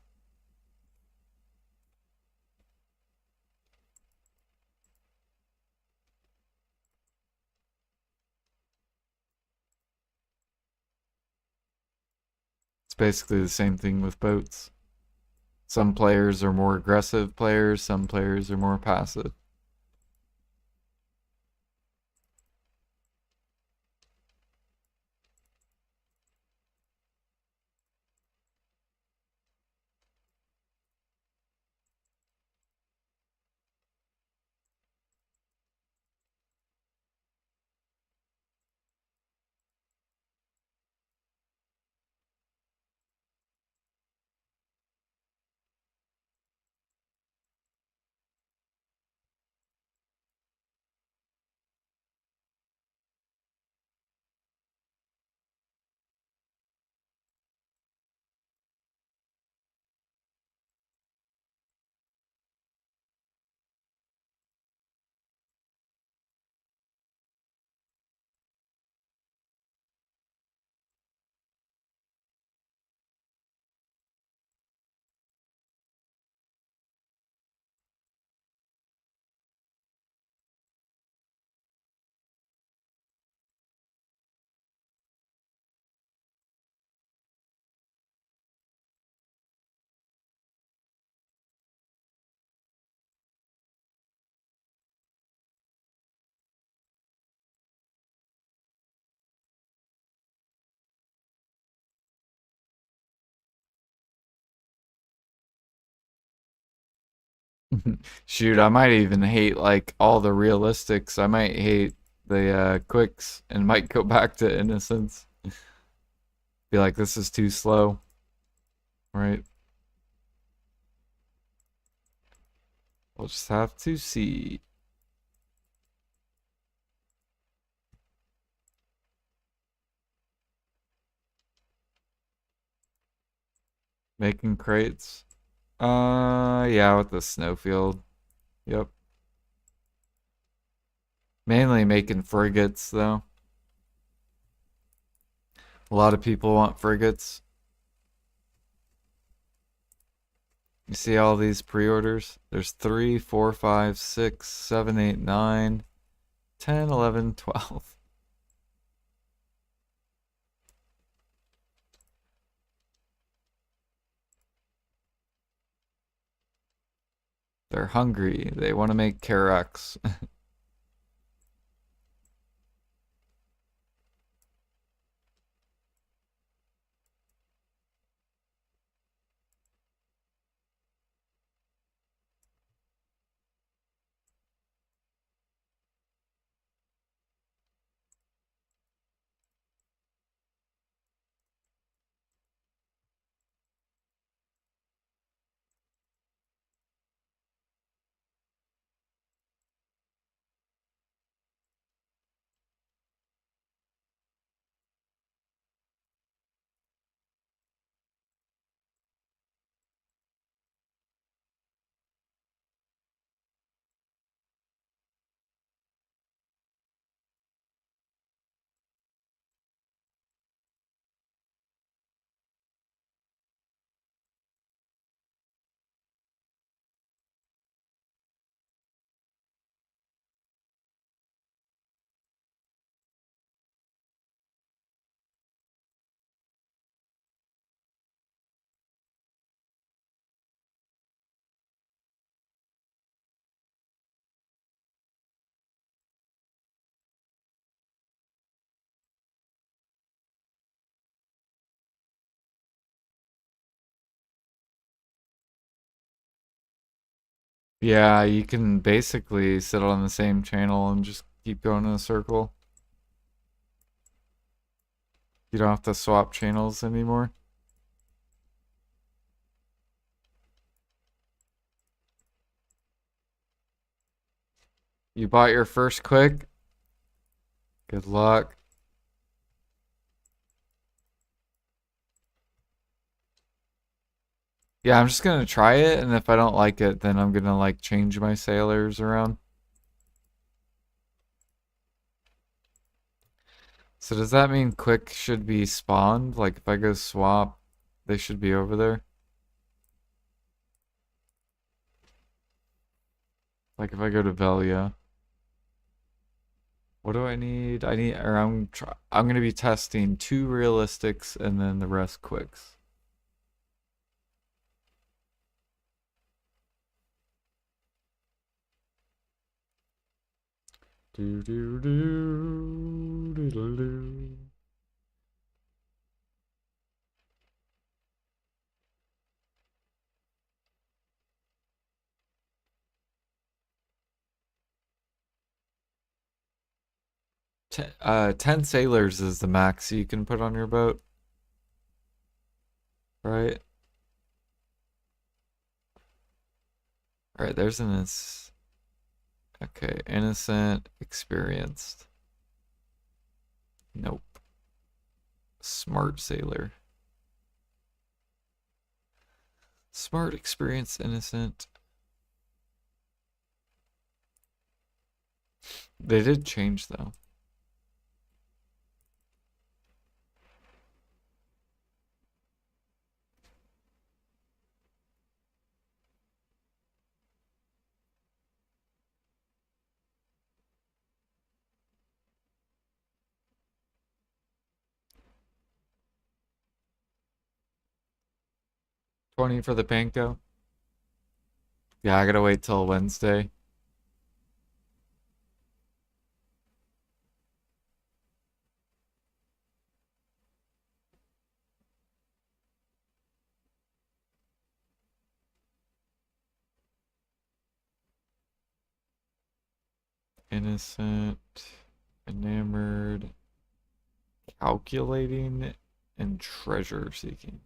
It's basically the same thing with boats. Some players are more aggressive players, some players are more passive. Shoot, I might even hate like all the realistics. I might hate the quicks and might go back to innocence. Be like, this is too slow, right? We'll just have to see. Making crates. Yeah, with the snowfield. Yep. Mainly making frigates, though. A lot of people want frigates. You see all these pre-orders? There's 3, 4, 5, 6, 7, 8, 9, 10, 11, 12. They're hungry. They want to make Karax. Yeah, you can basically sit on the same channel and just keep going in a circle. You don't have to swap channels anymore. You bought your first quick? Good luck. Yeah, I'm just gonna try it, and if I don't like it, then I'm gonna like change my sailors around. So does that mean quick should be spawned? Like if I go swap, they should be over there? Like if I go to Velia, what do I need? I'm gonna be testing two realistics and then the rest quicks. Do do do do do do. 10 sailors is the max you can put on your boat, right? Alright, there's an okay, innocent, experienced. Nope. Smart sailor. Smart, experienced, innocent. They did change though. 20 for the panko. Yeah, I gotta wait till Wednesday. Innocent, enamored, calculating, and treasure seeking.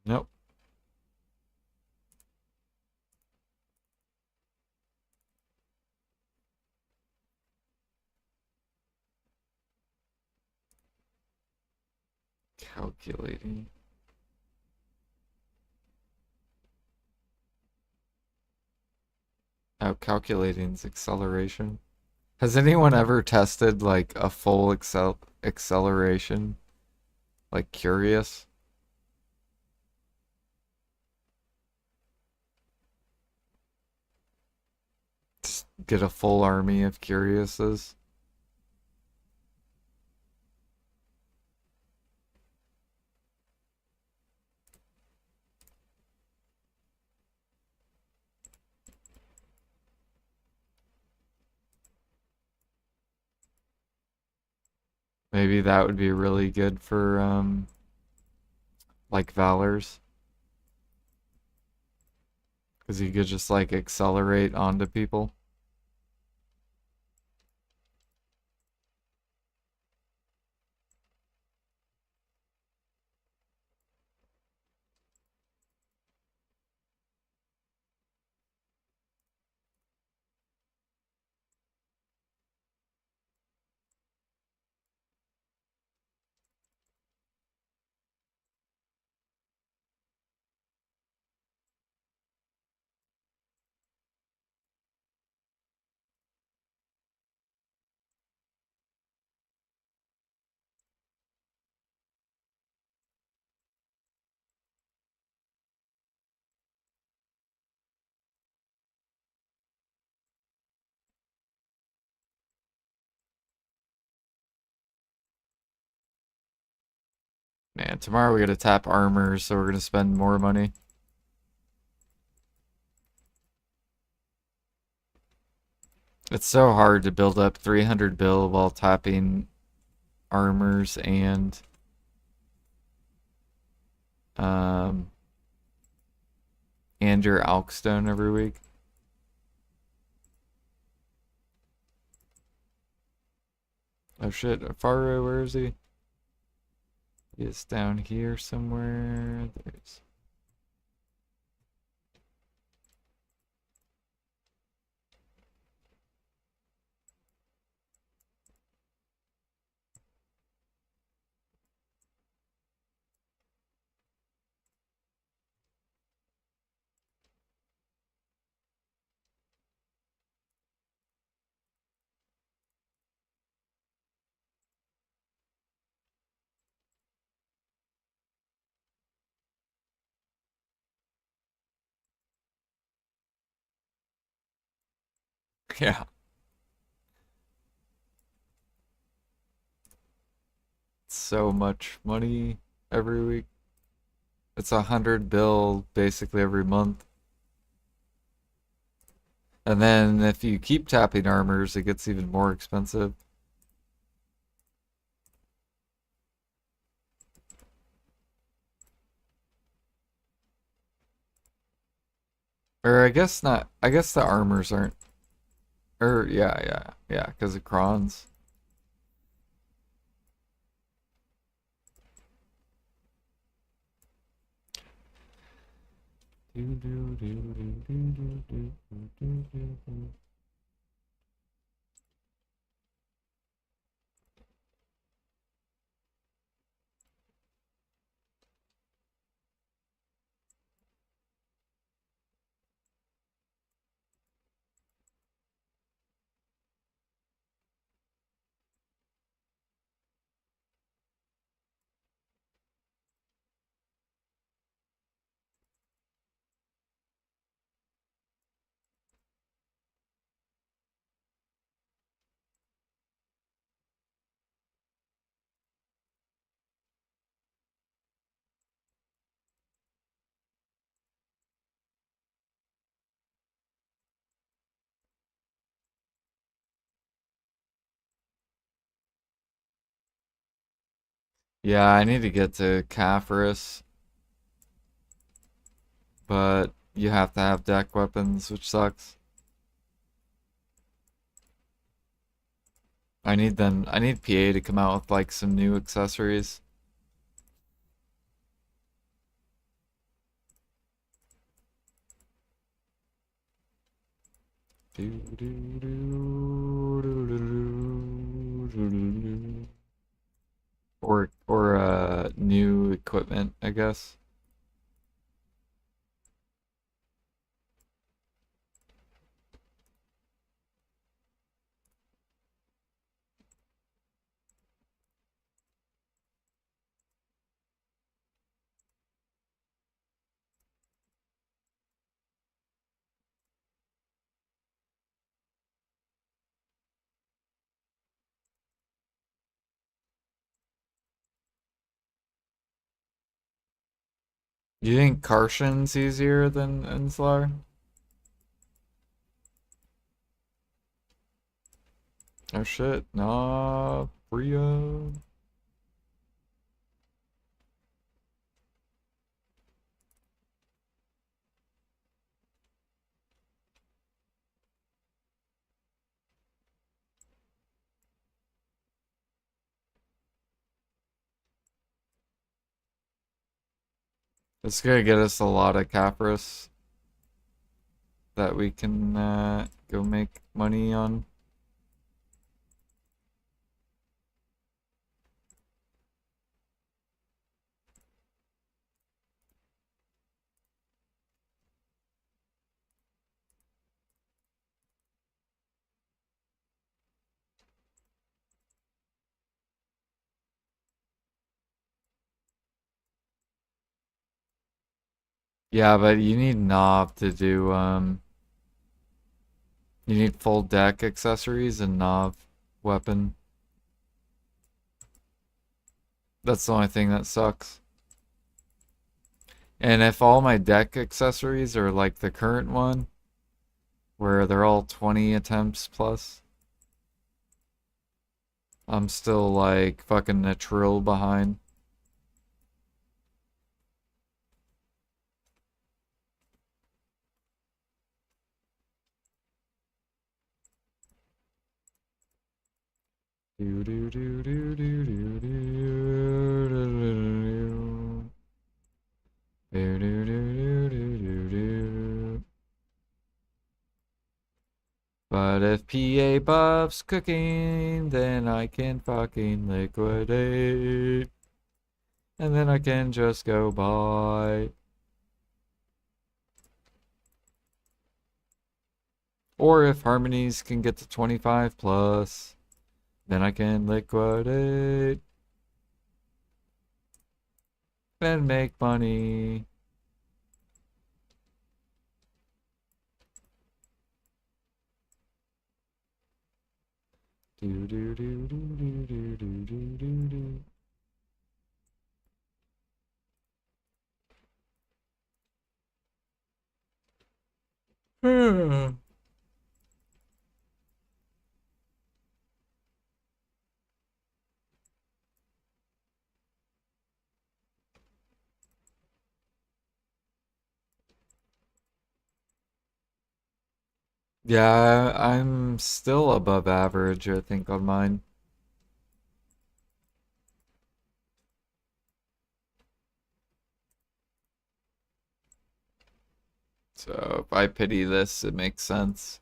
Nope. Calculating. Oh, calculating's acceleration. Has anyone ever tested like a full acceleration? Like curious? Just get a full army of curiouses? Maybe that would be really good for like Valors. Because you could just like accelerate onto people. Man, tomorrow we gotta tap armor, so we're gonna spend more money. It's so hard to build up 300 bill while tapping armors and Um, and your Alkstone every week. Oh shit, Faro, where is he? He is down here somewhere. There's. Yeah, so much money every week. It's 100 bill basically every month. And then if you keep tapping armors, it gets even more expensive. Or I guess not. I guess the armors aren't. Or yeah, because of crons. Yeah, I need to get to Caphras, but you have to have deck weapons, which sucks. I need PA to come out with like some new accessories. Or new equipment, I guess. You think Karshan's easier than Enslar? Oh shit, nah, preonne. It's gonna get us a lot of Capris that we can go make money on. Yeah, but you need Knob to do you need full deck accessories and Knob weapon. That's the only thing that sucks. And if all my deck accessories are like the current one, where they're all 20 attempts plus, I'm still like fucking a trill behind. But if PA buffs cooking, then I can fucking liquidate. And then I can just go buy. Or if harmonies can get to 25 plus, then I can liquidate and make money. Do do do do do do do do do do. Yeah, I'm still above average, I think, on mine. So if I pity this, it makes sense.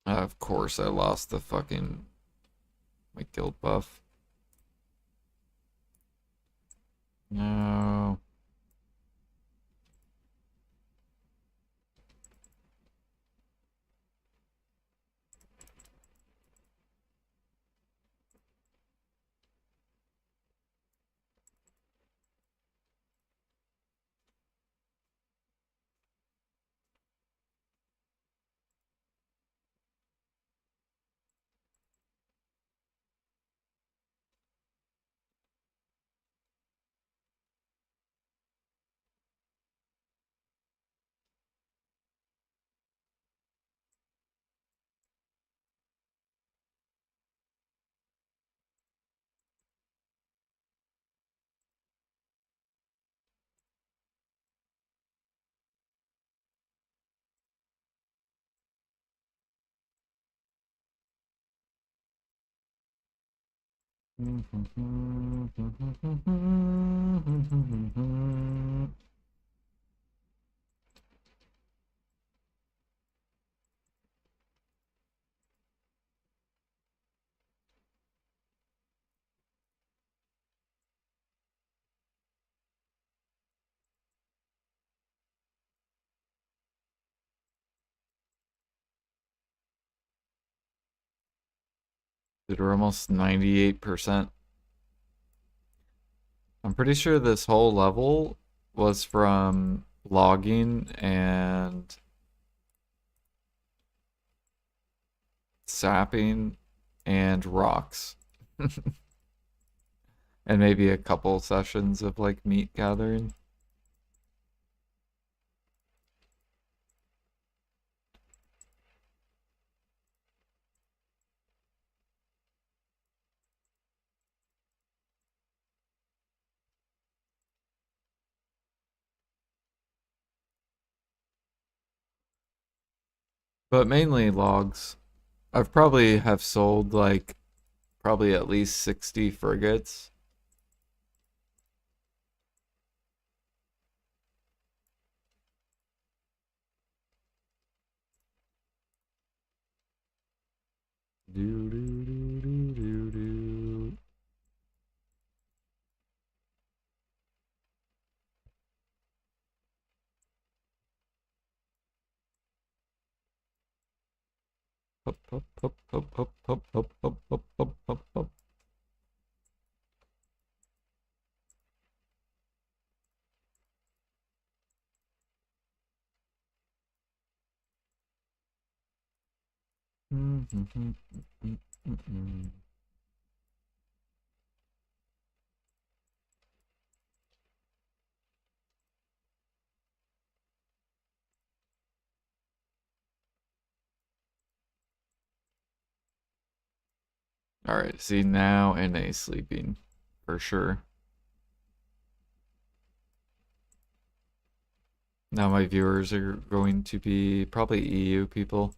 Of course, I lost the fucking my guild buff. No. Dude, we're almost 98%. I'm pretty sure this whole level was from logging and sapping and rocks. And maybe a couple sessions of like meat gathering. But mainly logs. I've probably have sold like probably at least 60 frigates. Do do do do do do. Hop hop hop hop hop hop hop hop hop hop hop hop. Mm-mm. All right, see now NA sleeping for sure. Now my viewers are going to be probably EU people.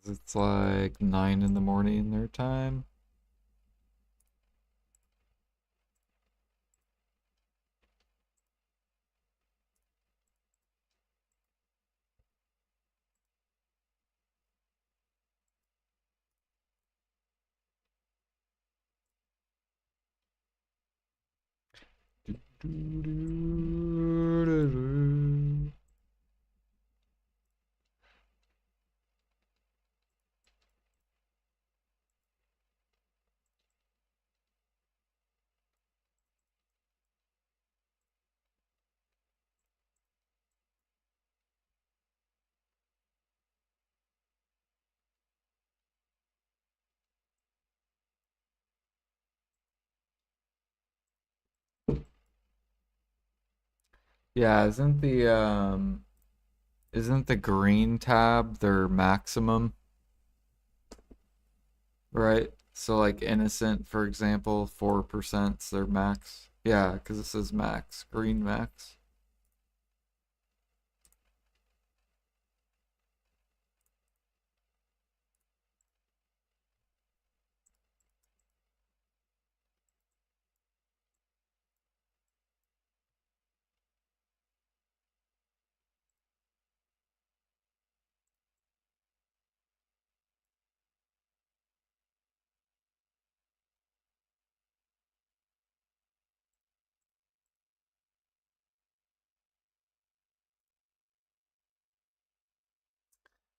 It's like 9 in the morning their time. Yeah, isn't the green tab their maximum, right? So like innocent, for example, 4%'s their max. Yeah, because it says max, green max.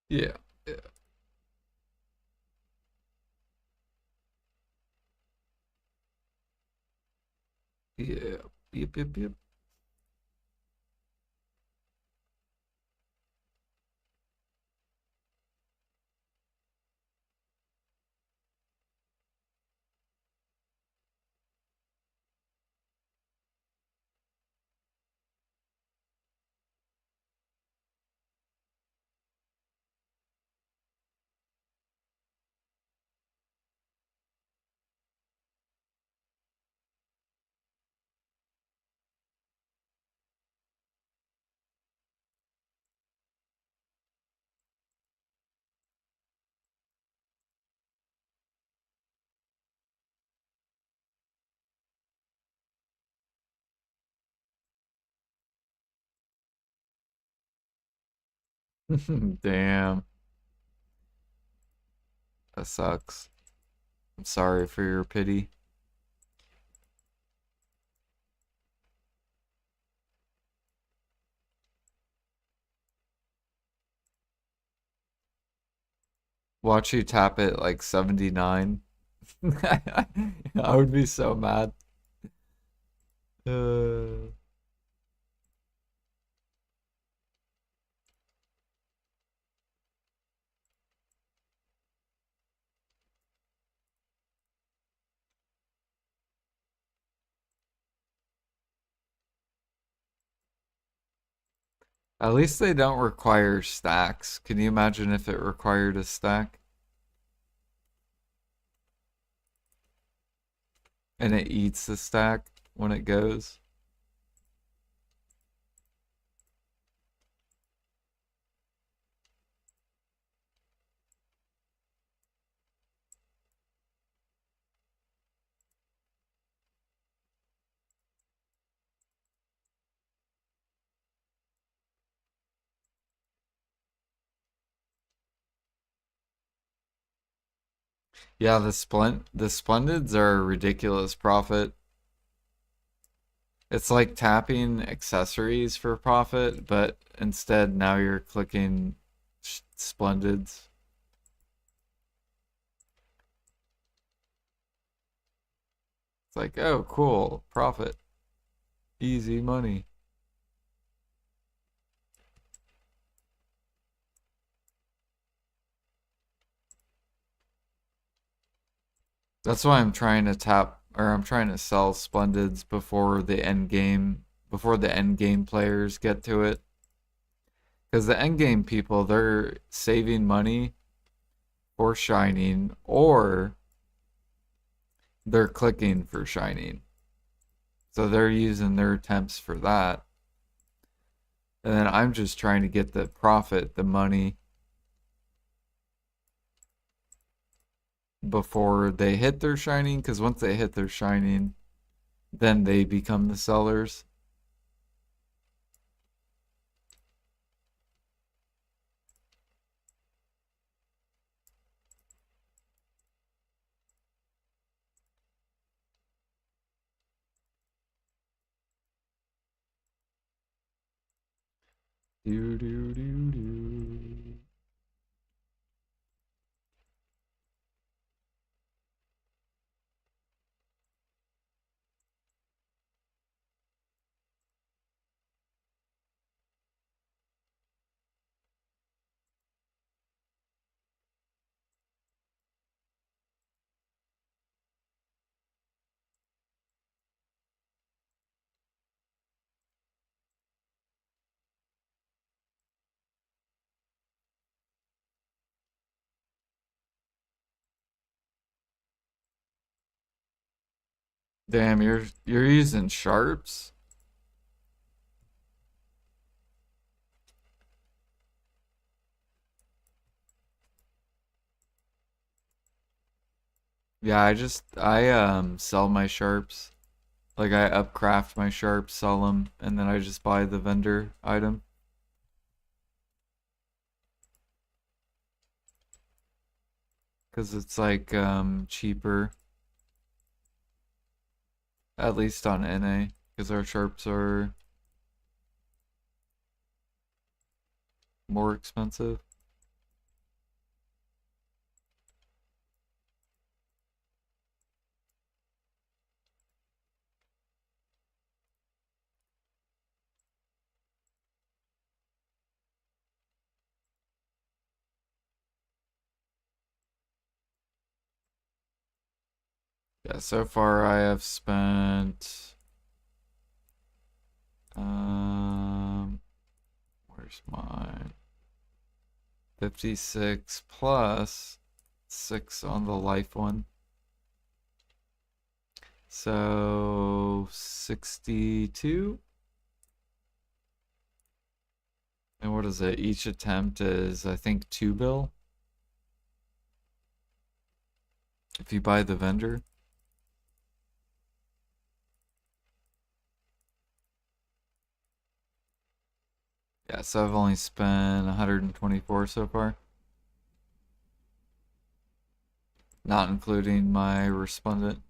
Yeah, yeah, yeah. Yep, yep, yep. Damn, that sucks. I'm sorry for your pity. Watch you tap it like 79. I would be so mad. Uh, at least they don't require stacks. Can you imagine if it required a stack and it eats the stack when it goes? Yeah, the Splendids are a ridiculous profit. It's like tapping accessories for profit, but instead now you're clicking Splendids. It's like, oh, cool, profit. Easy money. That's why I'm trying to tap, or I'm trying to sell Splendids before the end game players get to it. Because the end game people, they're saving money for shining, or they're clicking for shining. So they're using their attempts for that. And then I'm just trying to get the profit, the money, before they hit their shining. Because once they hit their shining, then they become the sellers. Do do do do. Damn, you're using sharps? Yeah, I sell my sharps. Like I upcraft my sharps, sell them, and then I just buy the vendor item because it's like cheaper, at least on NA, because our sharps are more expensive. Yeah, so far I have spent um where's mine? 56 plus 6 on the life one. So 62. And what is it? Each attempt is, I think, 2 bill if you buy the vendor. Yeah, so I've only spent 124 so far, not including my resplendent.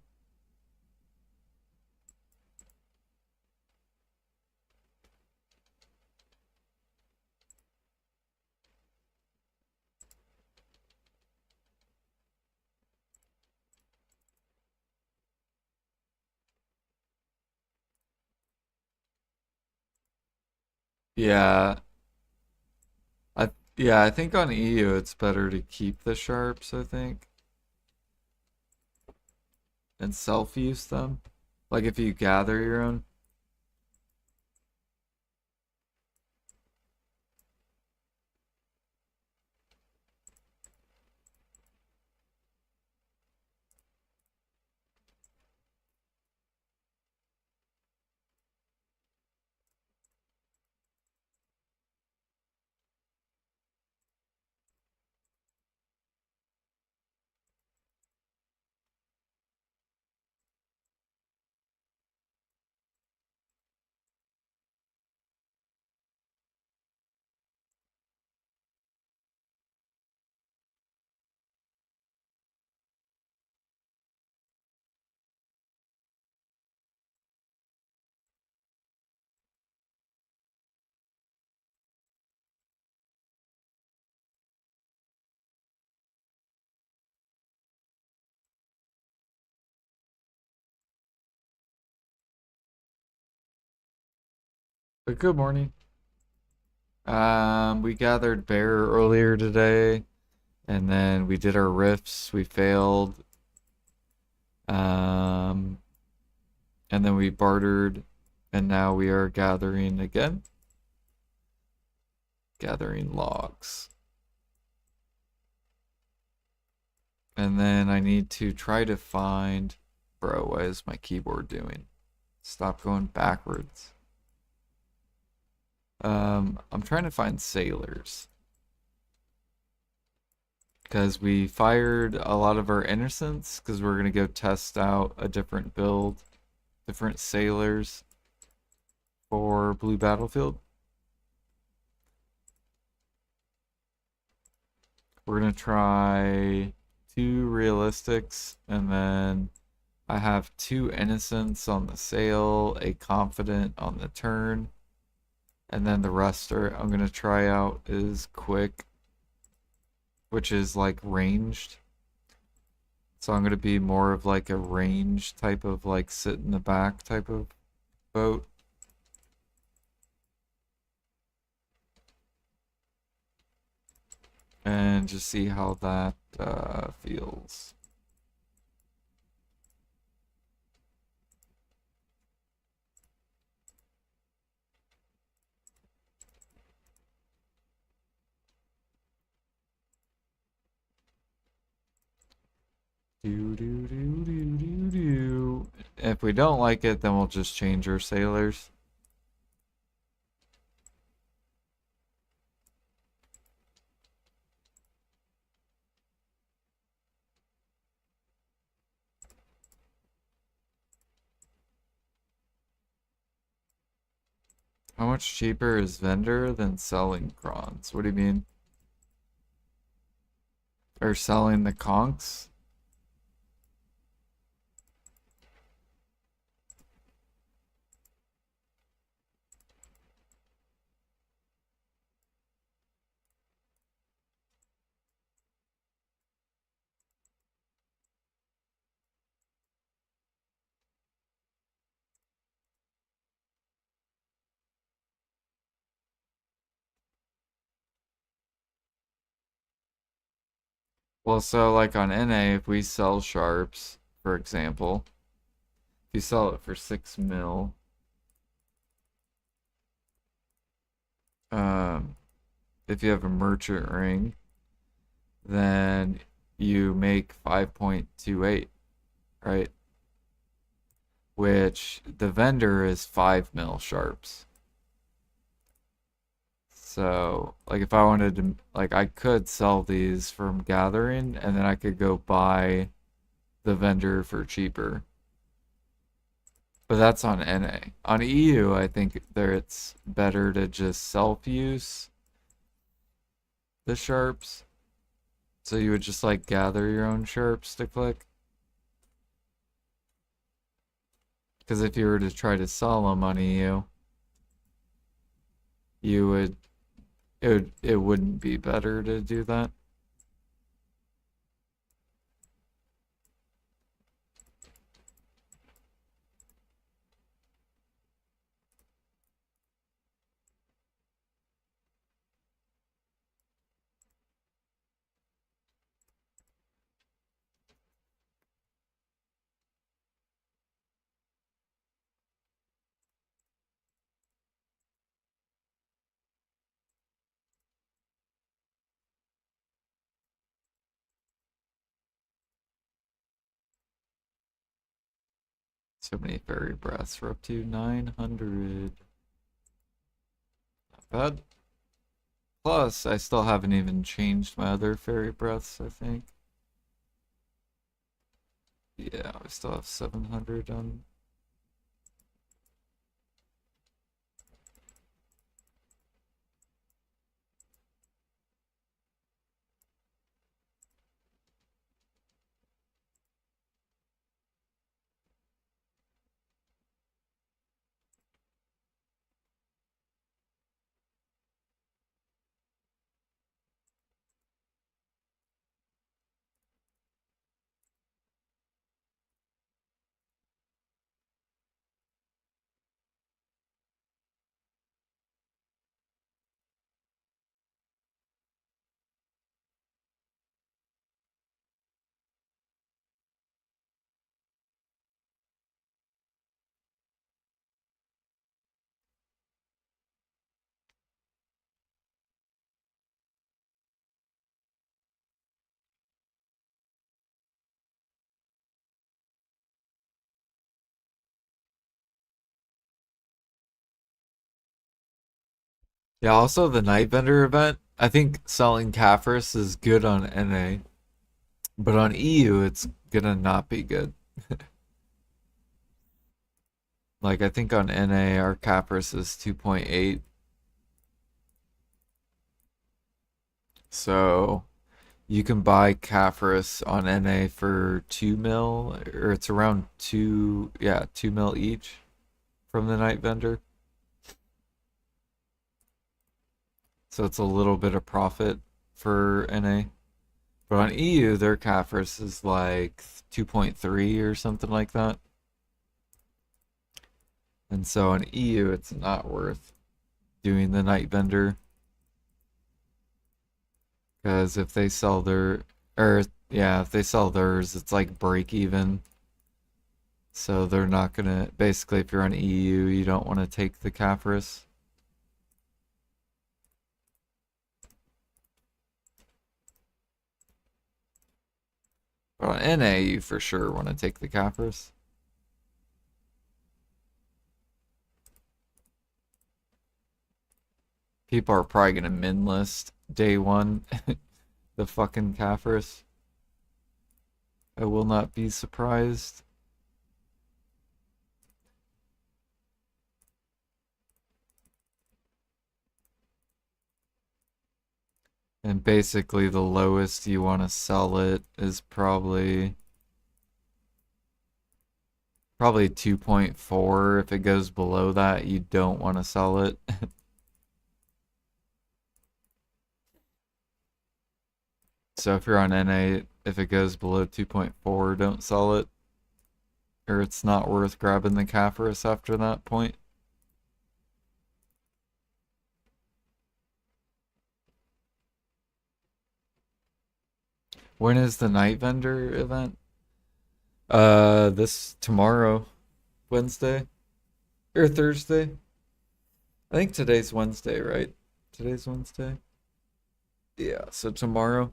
Yeah, I think on EU it's better to keep the sharps, I think, and self-use them. Like if you gather your own. But good morning. We gathered bear earlier today, and then we did our riffs. We failed. Um, and then we bartered, and now we are gathering again. Gathering logs. And then I need to try to find. Bro, what is my keyboard doing? Stop going backwards. I'm trying to find sailors. Because we fired a lot of our innocents because we're going to go test out a different build, different sailors for Blue Battlefield. We're going to try two realistics, and then I have two innocents on the sail, a confident on the turn, and then the rest are I'm going to try out is quick, which is like ranged. So I'm going to be more of like a range type of like sit in the back type of boat. And just see how that feels. Do do do do do do. If we don't like it, then we'll just change our sailors. How much cheaper is vendor than selling crons? What do you mean? Or selling the conks? Well, so like on NA, if we sell sharps, for example, if you sell it for 6 mil, um, if you have a merchant ring, then you make 5.28, right? Which the vendor is 5 mil sharps. So, like, if I wanted to, like, I could sell these from gathering and then I could go buy the vendor for cheaper. But that's on NA. On EU, I think there it's better to just self-use the sharps. So you would just like gather your own sharps to click. Because if you were to try to sell them on EU, you would it wouldn't be better to do that. So many fairy breaths. We're up to 900. Not bad. Plus, I still haven't even changed my other fairy breaths, I think. Yeah, I still have 700 on. Yeah, also the Night Vendor event. I think selling Caphras is good on NA, but on EU it's gonna not be good. Like I think on NA our Caphras is 2.8. So you can buy Caphras on NA for 2 mil, or it's around 2, yeah, 2 mil each from the Night Vendor. So it's a little bit of profit for NA. But on EU, their Caphras is like 2.3 or something like that. And so on EU, it's not worth doing the Night Vendor because if they sell their, or yeah, if they sell theirs, it's like break even. So they're not gonna, basically, if you're on EU, you don't want to take the Caphras. But on NA, you for sure want to take the Caphras. People are probably gonna min list day one the fucking Caphras. I will not be surprised. And basically, the lowest you want to sell it is probably 2.4. If it goes below that, you don't want to sell it. So if you're on NA, if it goes below 2.4, don't sell it, or it's not worth grabbing the Caphras after that point. When is the Night Vendor event? This tomorrow, Wednesday or Thursday. I think today's Wednesday, right? Today's Wednesday. Yeah, so tomorrow.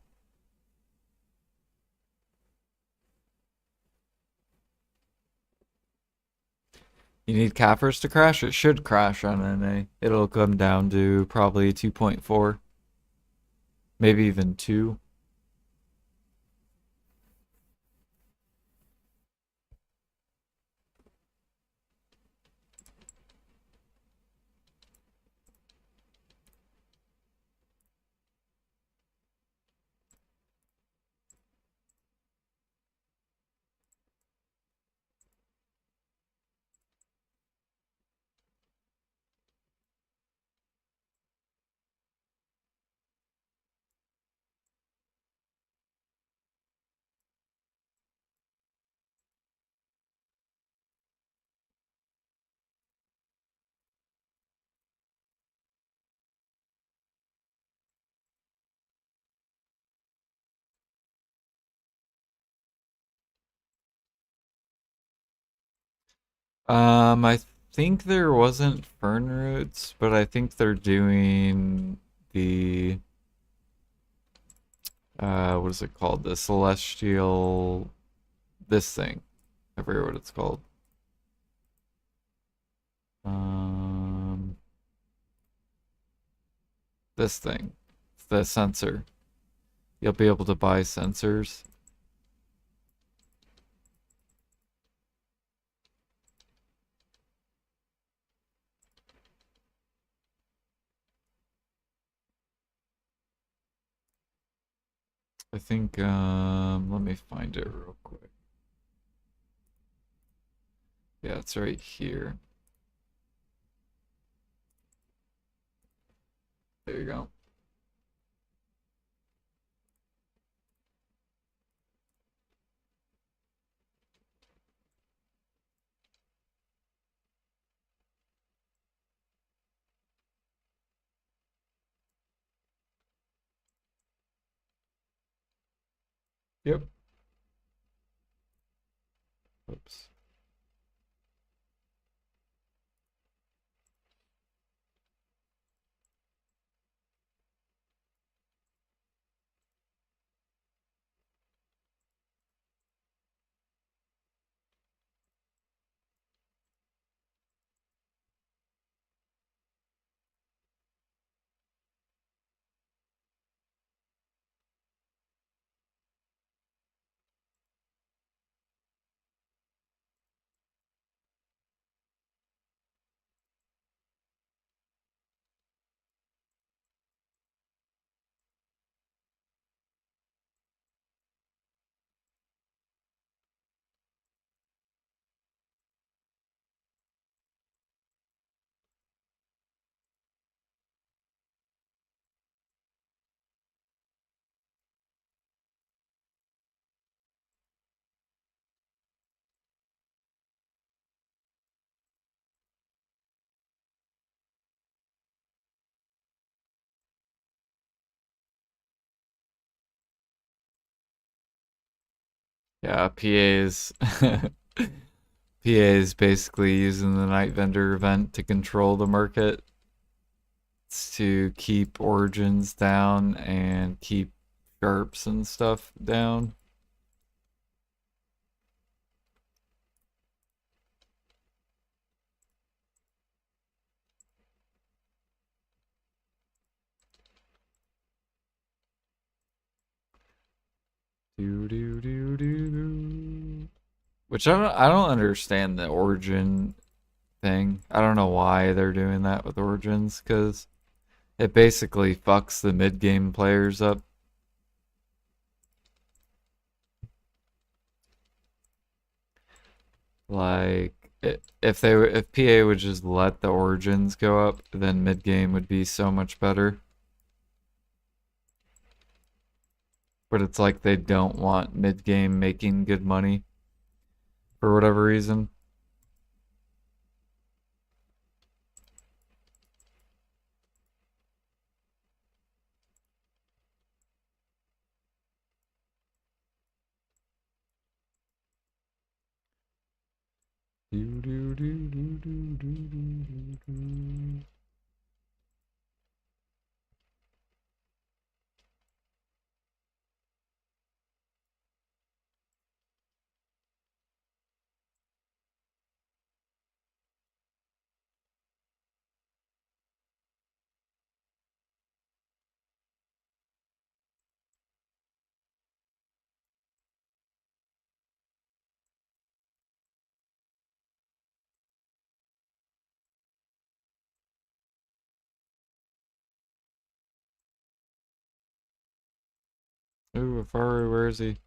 You need Cappers to crash? It should crash on NA. It'll come down to probably 2.4, maybe even 2. I think there wasn't Fern Roots, but I think they're doing the what is it called? The Celestial this thing. I forget what it's called. Um this thing. It's the sensor. You'll be able to buy sensors. I think let me find it real quick. Yeah, it's right here. There you go. Yep. Oops. Yeah, PA's PA is basically using the night vendor event to control the market, to keep origins down and keep sharps and stuff down. Do do do do do. Which I don't understand the origin thing. I don't know why they're doing that with origins, because it basically fucks the mid game players up. Like if PA would just let the origins go up, then mid game would be so much better. But it's like they don't want mid game making good money for whatever reason. Do do do do do do do do. Ooh, Afaru, where is he?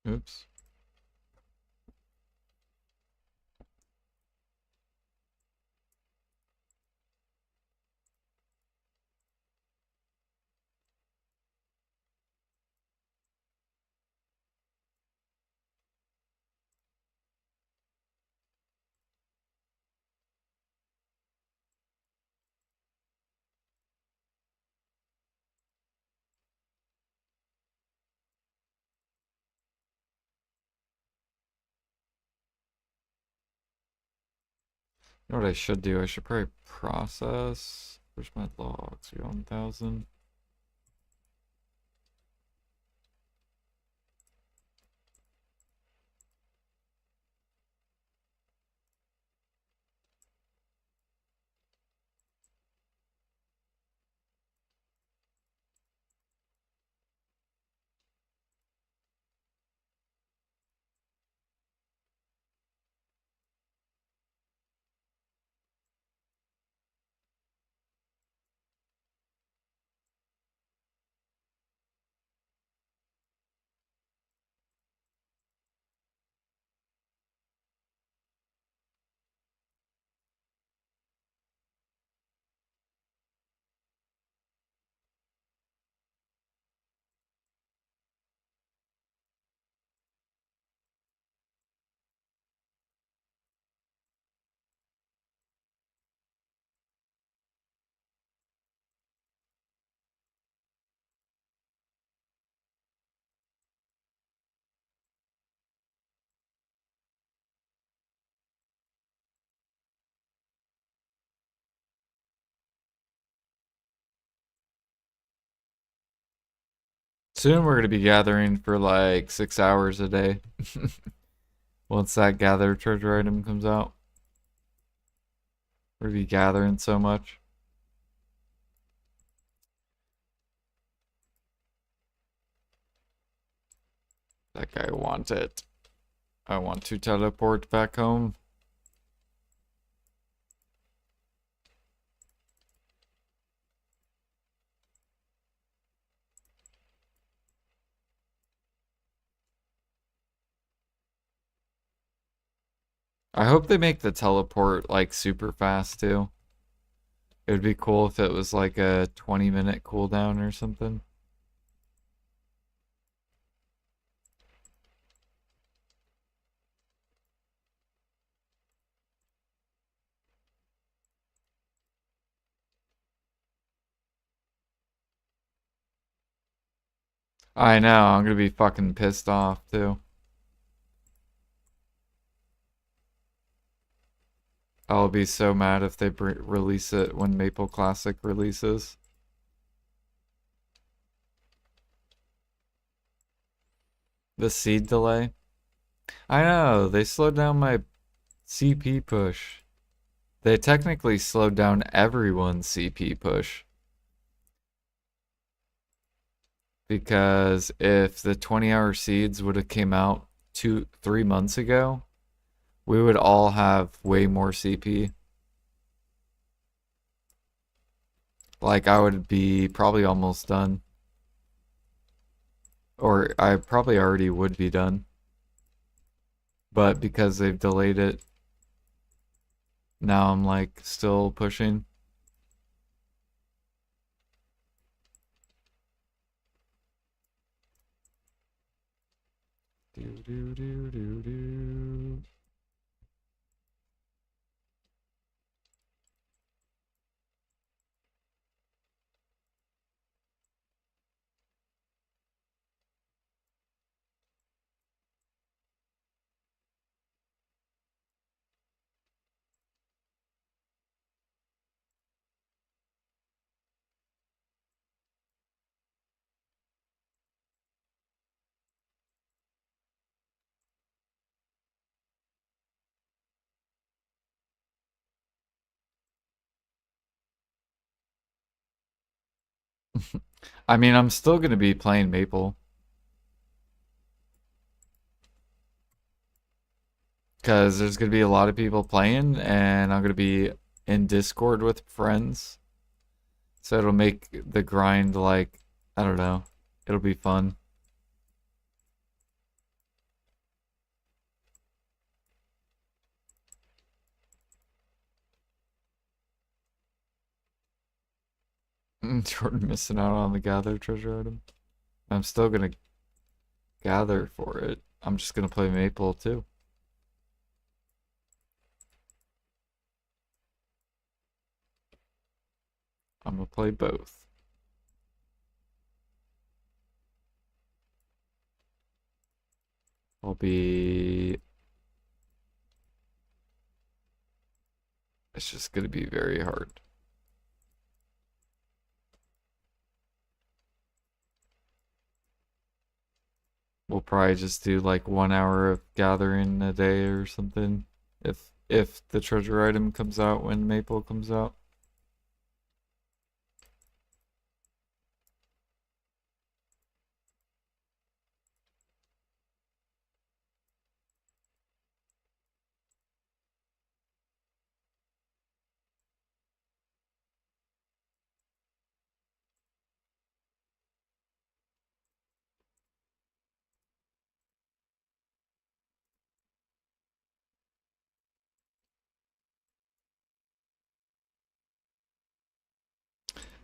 Oops. You know what I should do? I should probably process. Where's my logs? You're 1000. Soon we're gonna be gathering for like 6 hours a day. Once that gather treasure item comes out, we're gonna be gathering so much. Like I want it. I want to teleport back home. I hope they make the teleport like super fast too. It would be cool if it was like a 20-minute cooldown or something. I know, I'm gonna be fucking pissed off too. I'll be so mad if they release it when Maple Classic releases. The seed delay. I know, they slowed down my CP push. They technically slowed down everyone's CP push. Because if the 20-hour seeds would have came out 3 months ago, we would all have way more CP. Like I would be probably almost done. Or I probably already would be done. But because they've delayed it, now I'm like still pushing. Do do do do do. I mean, I'm still gonna be playing Maple because there's gonna be a lot of people playing, and I'm gonna be in Discord with friends, so it'll make the grind like I don't know, it'll be fun. Jordan missing out on the gather treasure item. I'm still gonna gather for it. I'm just gonna play Maple too. I'm gonna play both. I'll be. It's just gonna be very hard. We'll probably just do like 1 hour of gathering a day or something. If the treasure item comes out when Maple comes out.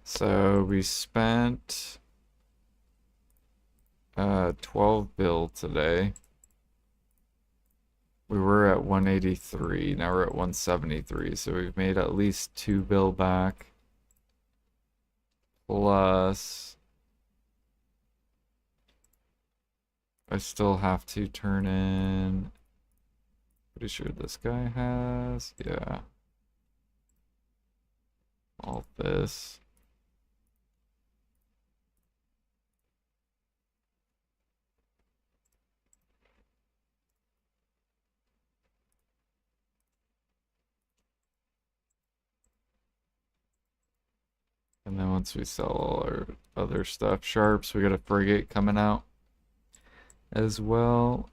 So we spent 12 bill today. We were at 183. Now we're at 173. So we've made at least 2 bill back. Plus, I still have to turn in. Pretty sure this guy has. Yeah. All this. And then once we sell all our other stuff, sharps, we got a frigate coming out as well.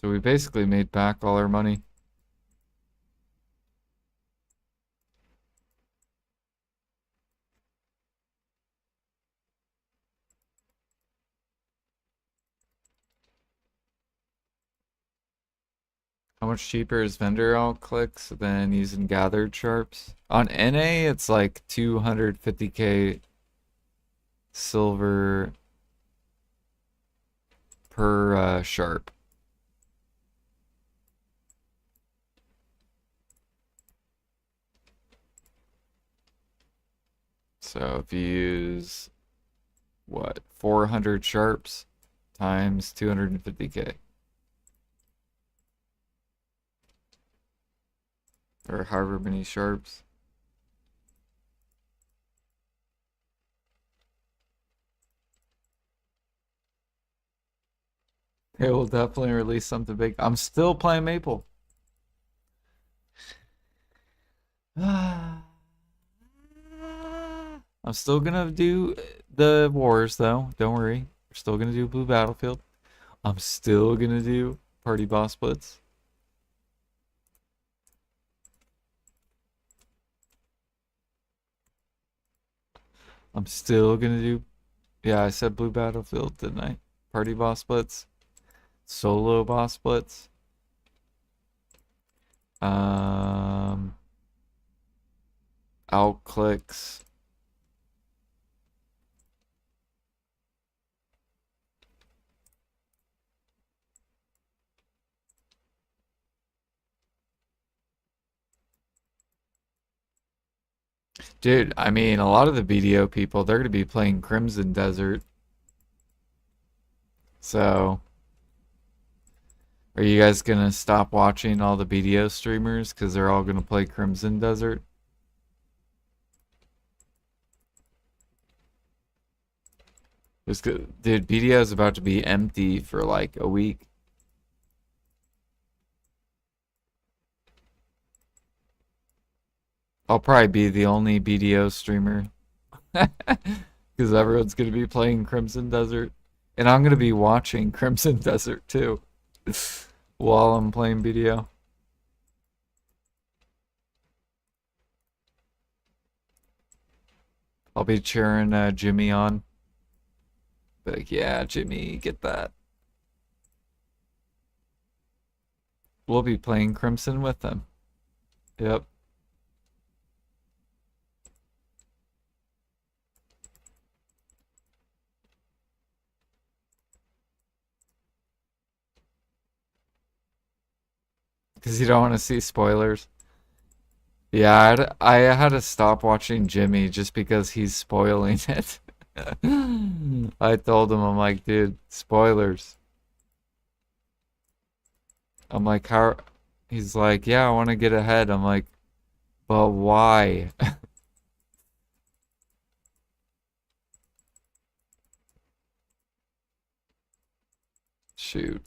So we basically made back all our money. How much cheaper is vendor out clicks than using gathered sharps? On NA, it's like 250k silver per sharp. So if you use, what, 400 sharps times 250k. Or however many sharps. They will definitely release something big. I'm still playing Maple. I'm still gonna do the wars though. Don't worry. We're still gonna do Blue Battlefield. I'm still gonna do Party Boss Splits. I'm still gonna do. Yeah, I said Blue Battlefield, didn't I? Party Boss Splits. Solo Boss Splits. Um. Outclicks. Dude, I mean, a lot of the BDO people, they're going to be playing Crimson Desert. So, are you guys going to stop watching all the BDO streamers because they're all going to play Crimson Desert? Dude, BDO is about to be empty for like a week. I'll probably be the only BDO streamer because everyone's going to be playing Crimson Desert. And I'm going to be watching Crimson Desert too while I'm playing BDO. I'll be cheering Jimmy on. Be like, yeah, Jimmy, get that. We'll be playing Crimson with them. Yep. Because you don't want to see spoilers. Yeah, I had to stop watching Jimmy just because he's spoiling it. I told him, I'm like, dude, spoilers. I'm like, how? He's like, yeah, I want to get ahead. I'm like, but why? Shoot.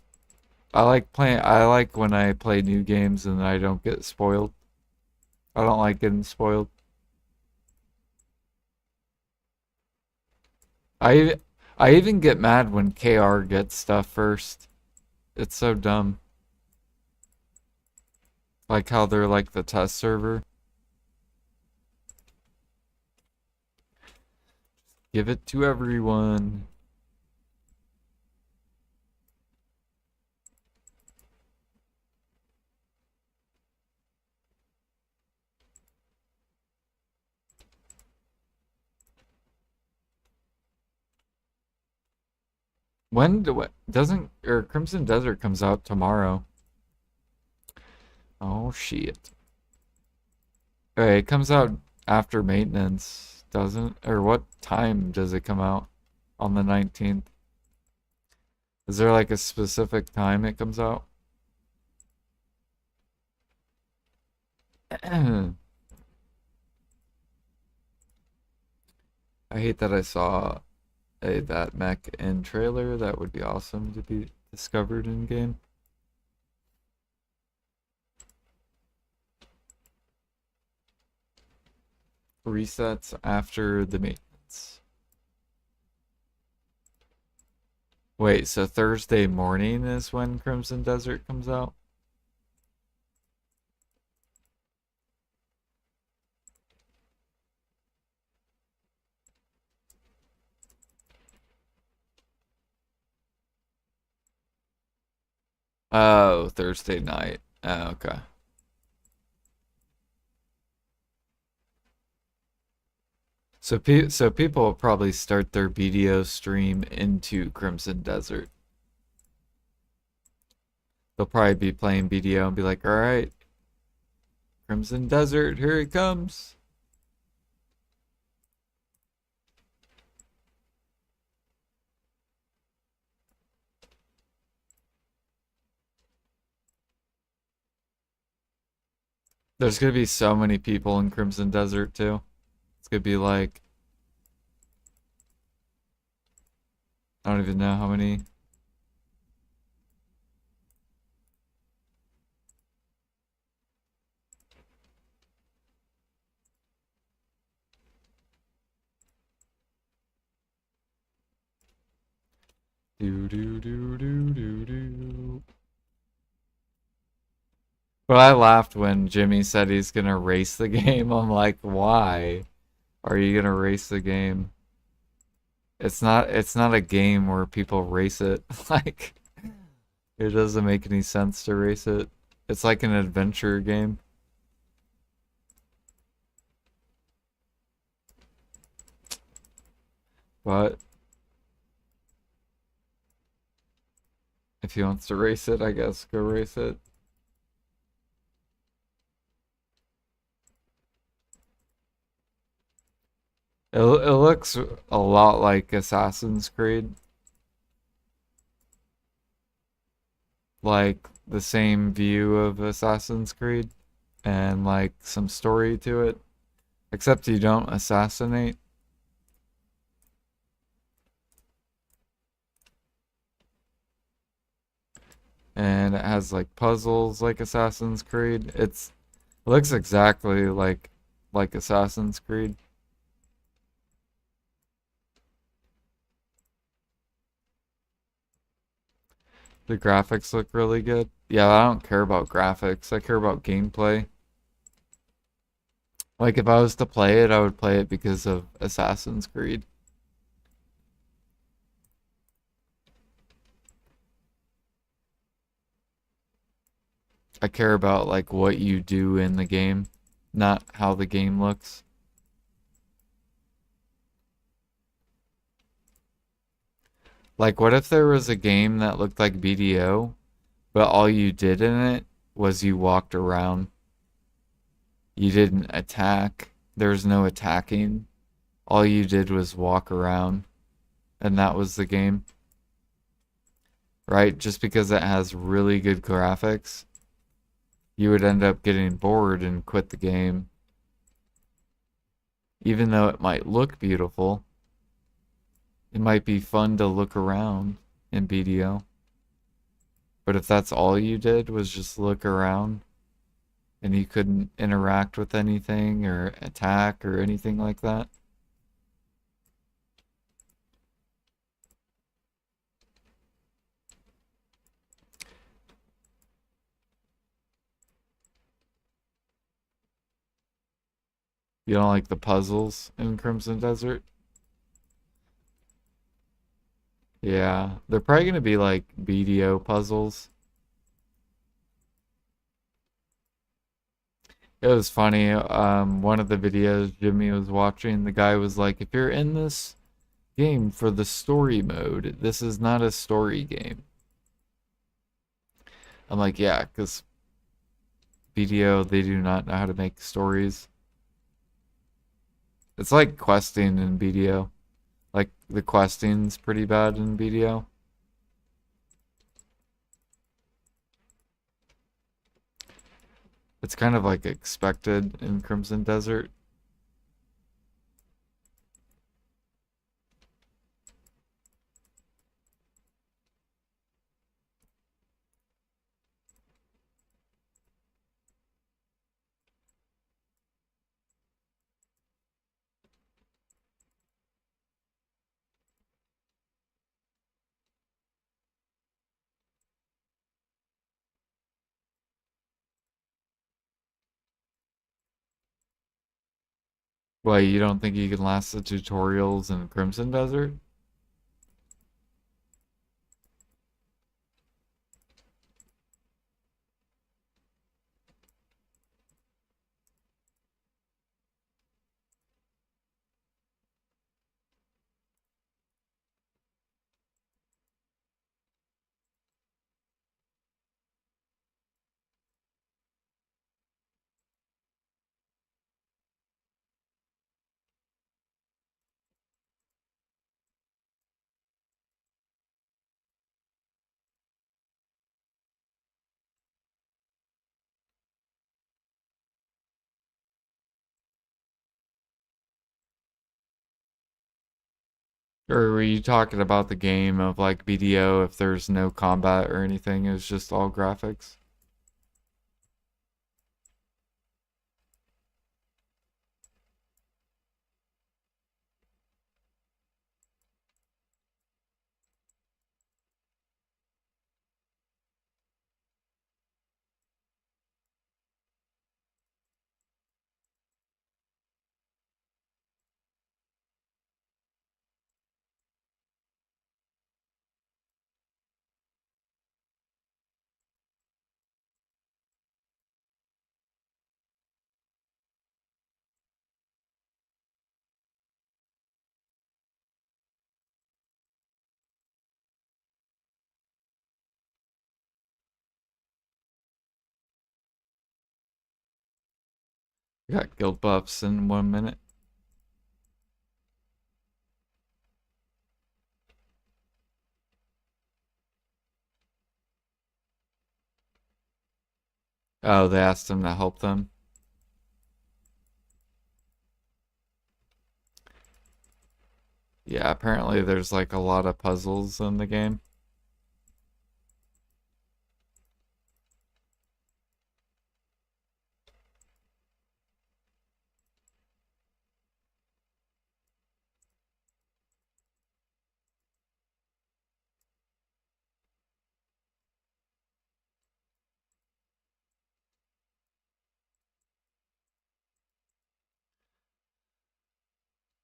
I like when I play new games and I don't get spoiled. I don't like getting spoiled. I I even get mad when KR gets stuff first. It's so dumb. Like how they're like the test server. Give it to everyone. When do what doesn't or Crimson Desert comes out tomorrow. Oh shit. Okay, it comes out after maintenance, doesn't? Or what time does it come out on the 19th? Is there like a specific time it comes out? I hate that I saw that mech in trailer. That would be awesome to be discovered in game. Resets after the maintenance. Wait, so Thursday morning is when Crimson Desert comes out? Oh, Thursday night. Oh, okay. So people will probably start their BDO stream into Crimson Desert. They'll probably be playing BDO and be like, "All right, Crimson Desert, here it comes." There's gonna be so many people in Crimson Desert too. It's gonna be like I don't even know how many. Do do do do do do. But I laughed when Jimmy said he's gonna race the game. I'm like, why are you gonna race the game? It's not a game where people race it. Like it doesn't make any sense to race it. It's like an adventure game. But if he wants to race it, I guess go race it. It looks a lot like Assassin's Creed, like the same view of Assassin's Creed and like some story to it, except you don't assassinate. And it has like puzzles like Assassin's Creed. It looks exactly like Assassin's Creed. The graphics look really good. Yeah, I don't care about graphics. I care about gameplay. Like if I was to play it, I would play it because of Assassin's Creed. I care about like what you do in the game, not how the game looks. Like what if there was a game that looked like BDO, but all you did in it was you walked around. You didn't attack. There was no attacking. All you did was walk around, and that was the game, right? Just because it has really good graphics, you would end up getting bored and quit the game. Even though it might look beautiful, it might be fun to look around in BDO. But if that's all you did was just look around and you couldn't interact with anything or attack or anything like that, you don't like the puzzles in Crimson Desert? Yeah, they're probably gonna be like BDO puzzles. It was funny. One of the videos Jimmy was watching, the guy was like, "If you're in this game for the story mode, this is not a story game." I'm like, "Yeah, because BDO they do not know how to make stories. It's like questing in BDO. Like the questing's pretty bad in BDO. It's kind of like expected in Crimson Desert. Why, you don't think you can last the tutorials in Crimson Desert? Or were you talking about the game of like BDO if there's no combat or anything, it's just all graphics? We got guild buffs in 1 minute. Oh, they asked him to help them. Yeah, apparently there's like a lot of puzzles in the game.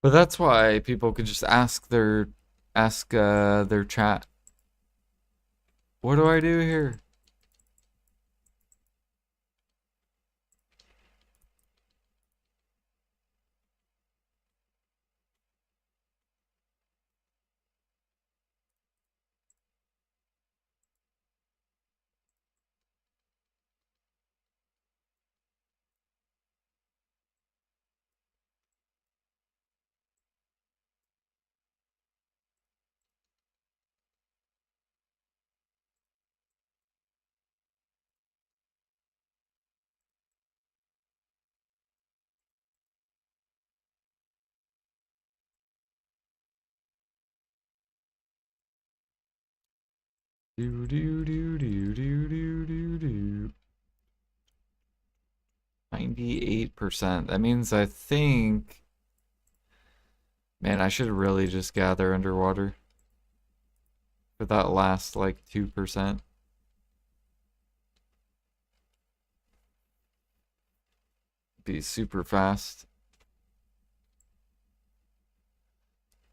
But that's why people could just ask their chat. What do I do here? Do do do do do do do do. 98%. That means I think, man, I should really just gather underwater for that last like 2%. Be super fast.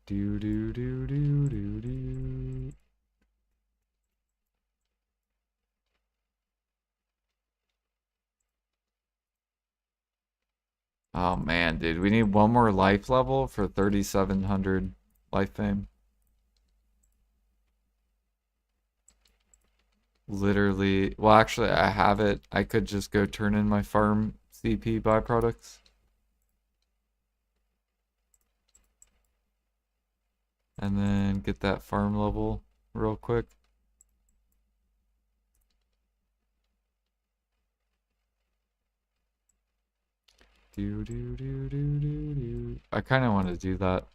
Do do do do do do. Oh man, dude, we need one more life level for 3,700 life fame. Literally, well, actually, I have it. I could just go turn in my farm CP byproducts and then get that farm level real quick. Do do do do do do. I kind of want to do that.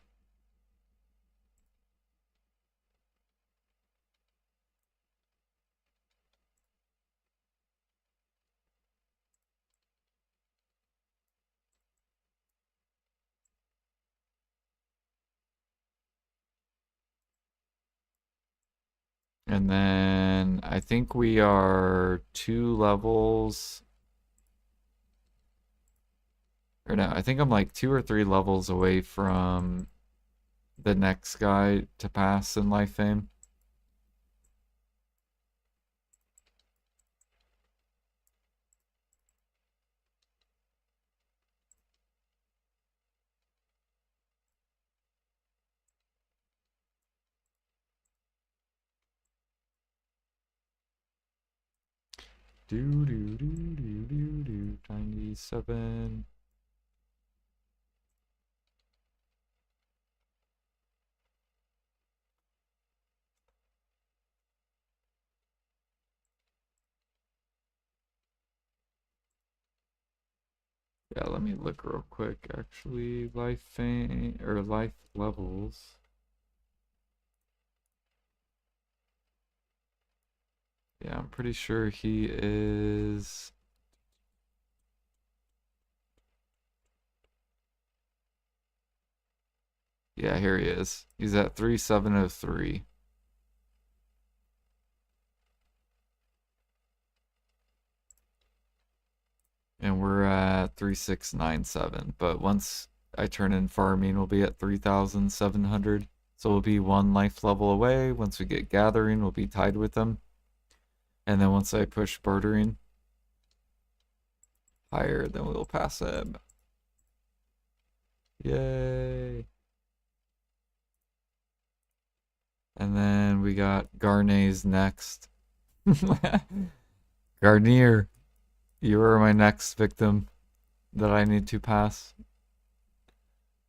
And then I think we are 2 levels, or no, I think I'm like 2 or 3 levels away from the next guy to pass in life fame. Do do do do do do. 97. Yeah, let me look real quick. Actually, life fame or life levels. Yeah, I'm pretty sure he is. Yeah, here he is. He's at 3703. And we're at 3697. But once I turn in farming, we'll be at 3700. So we'll be one life level away. Once we get gathering, we'll be tied with them. And then once I push bartering higher, then we'll pass them. Yay. And then we got Garnet's next. Garnier, you are my next victim that I need to pass.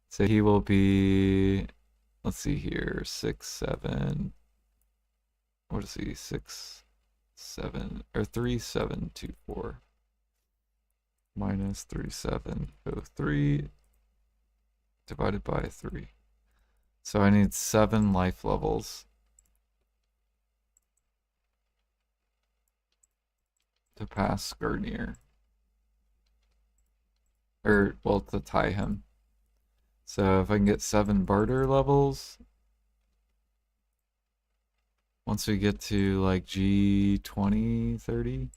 So he will be, let's see here, 6, 7. What is he? 6, 7, or 3724 minus 3703 divided by 3. So I need 7 life levels to pass Garnier. Or, well, to tie him. So if I can get 7 barter levels, once we get to like G20, 30.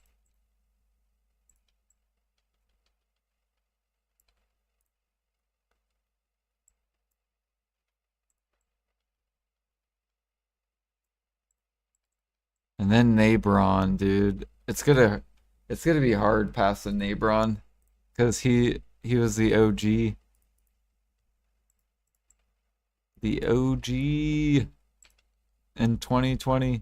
And then Nabron, dude. It's gonna be hard passing Nabron. Because he was the OG. The OG in 2020.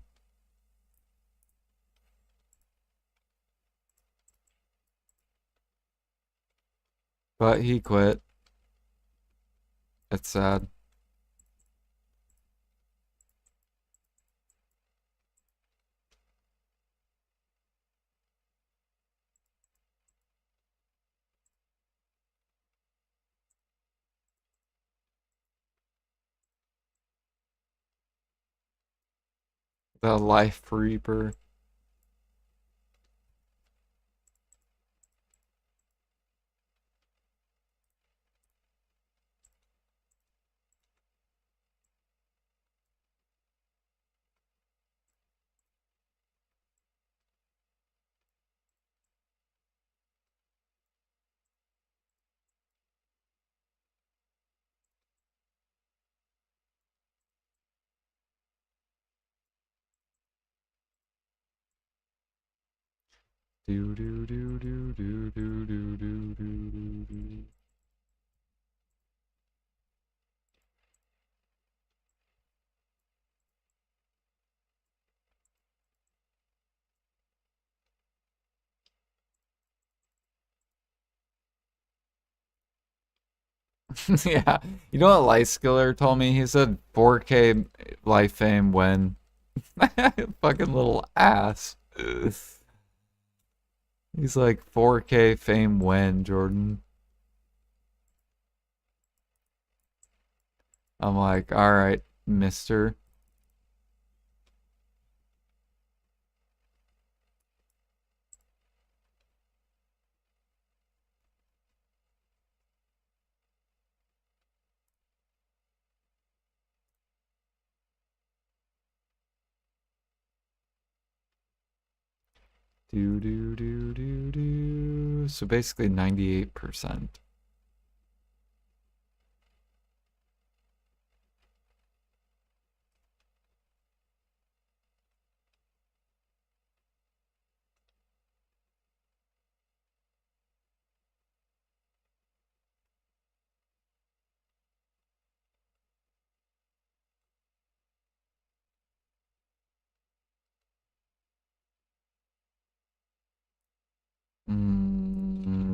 But he quit. It's sad. The Life Reaper. Do do do do do do do do do do. Yeah. You know what Light Skiller told me? He said 4K life fame when. Fucking little ass. He's like 4K fame when, Jordan. I'm like, alright, mister. Do do do do do. So basically 98%.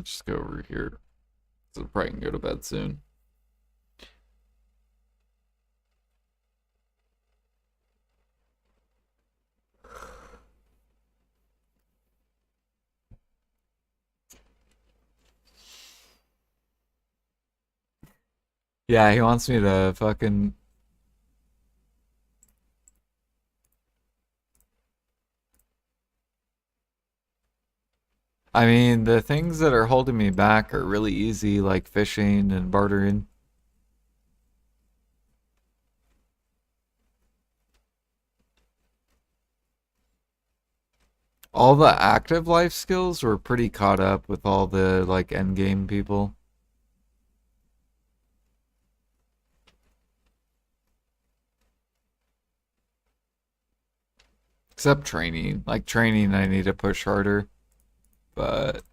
Just go over here. So probably can go to bed soon. Yeah, he wants me to fucking. I mean, the things that are holding me back are really easy, like fishing and bartering. All the active life skills were pretty caught up with all the like end game people. Except training. Like training I need to push harder. But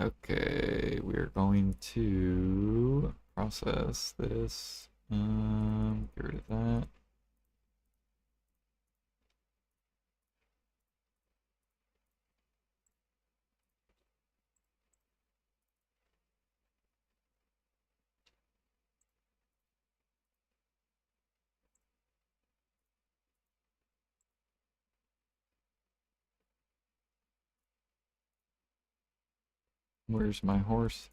okay, we're going to process this. Get rid of that. Where's my horse?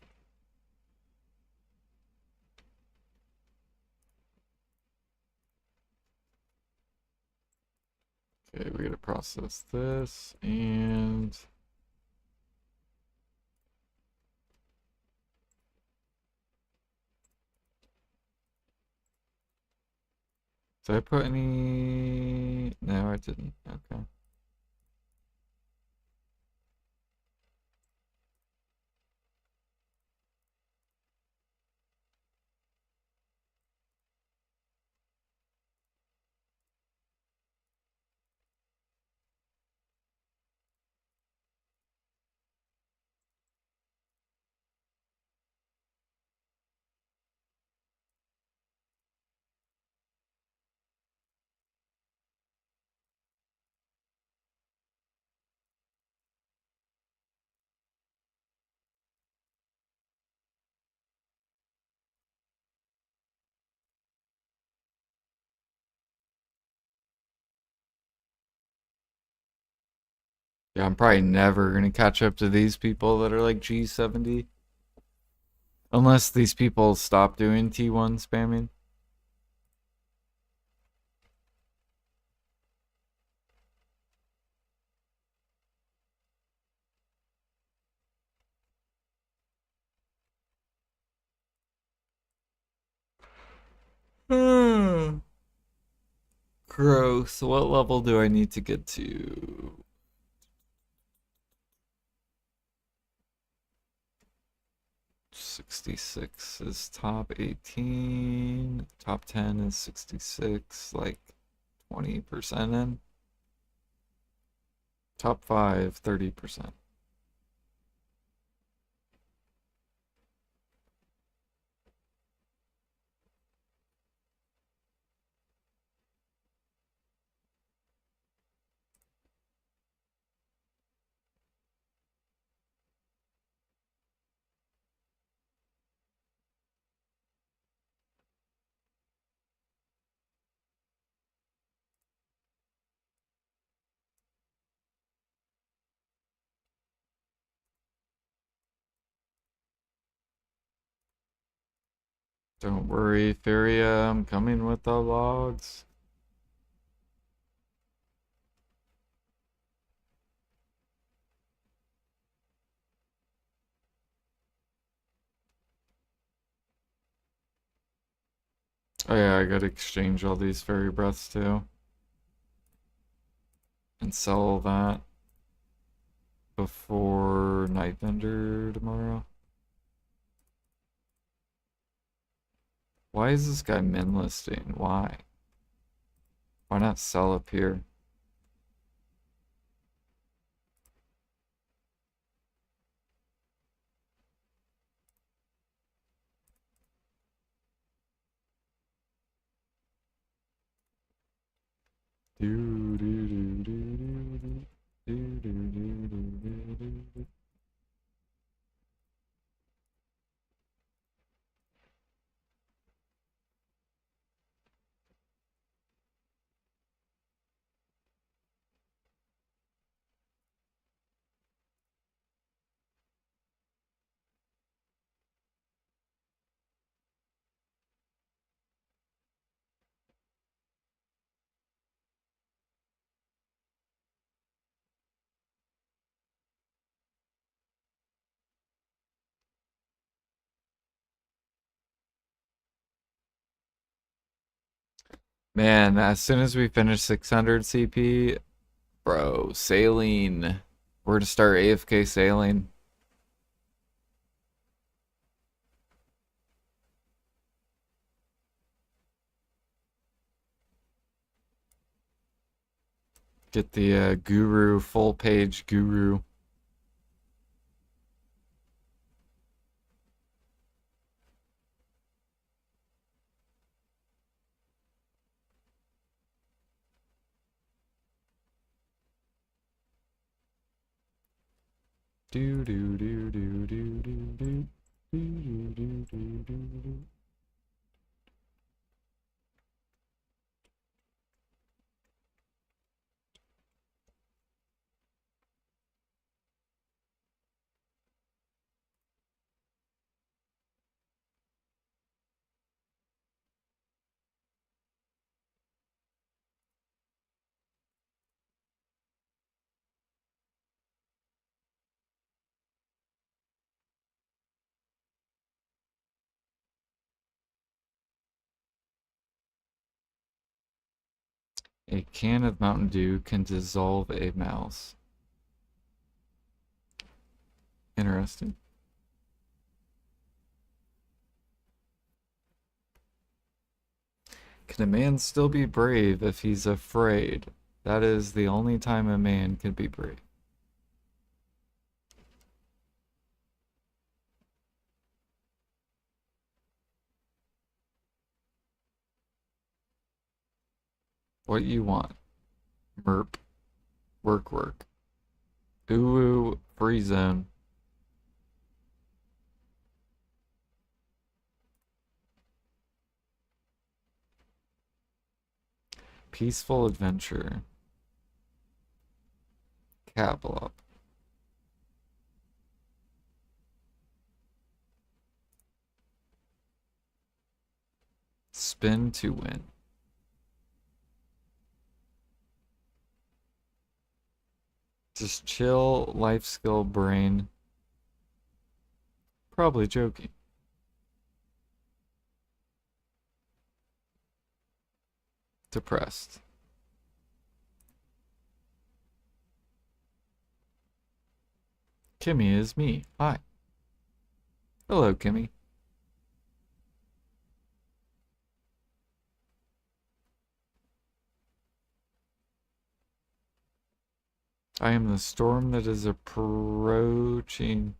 Okay, we gotta process this and did I put any? No, I didn't. Okay. Yeah, I'm probably never gonna catch up to these people that are like G70. Unless these people stop doing T1 spamming. Hmm. Gross. What level do I need to get to? 66 is top 18. Top 10 is 66, like 20% in. Top 5, 30%. Don't worry, Feria, I'm coming with the logs. Oh yeah, I gotta exchange all these fairy breaths too. And sell that before Night Vendor tomorrow. Why is this guy min listing? Why? Why not sell up here? Do, do, do, do, do, do, do, do, do, do, do. Man, as soon as we finish 600 CP, bro, sailing. We're to start AFK sailing. Get the guru, full page guru. Do do do do do do do do do do do do. A can of Mountain Dew can dissolve a mouse. Interesting. Can a man still be brave if he's afraid? That is the only time a man can be brave. What you want? Merp. Work, work. Ooh, free zone. Peaceful adventure. Capital up. Spin to win. Just chill, life skill, brain. Probably joking. Depressed. Kimmy is me. Hi. Hello, Kimmy. I am the storm that is approaching.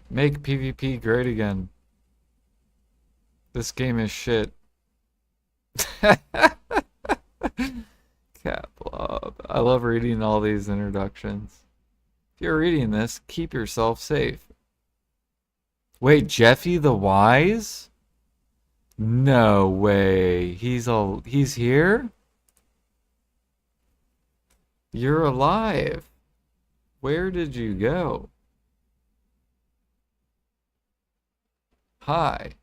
Make PvP great again. This game is shit. Cat blob. I love reading all these introductions. If you're reading this, keep yourself safe. Wait, Jeffy the Wise? No way. He's here? You're alive. Where did you go? Hi.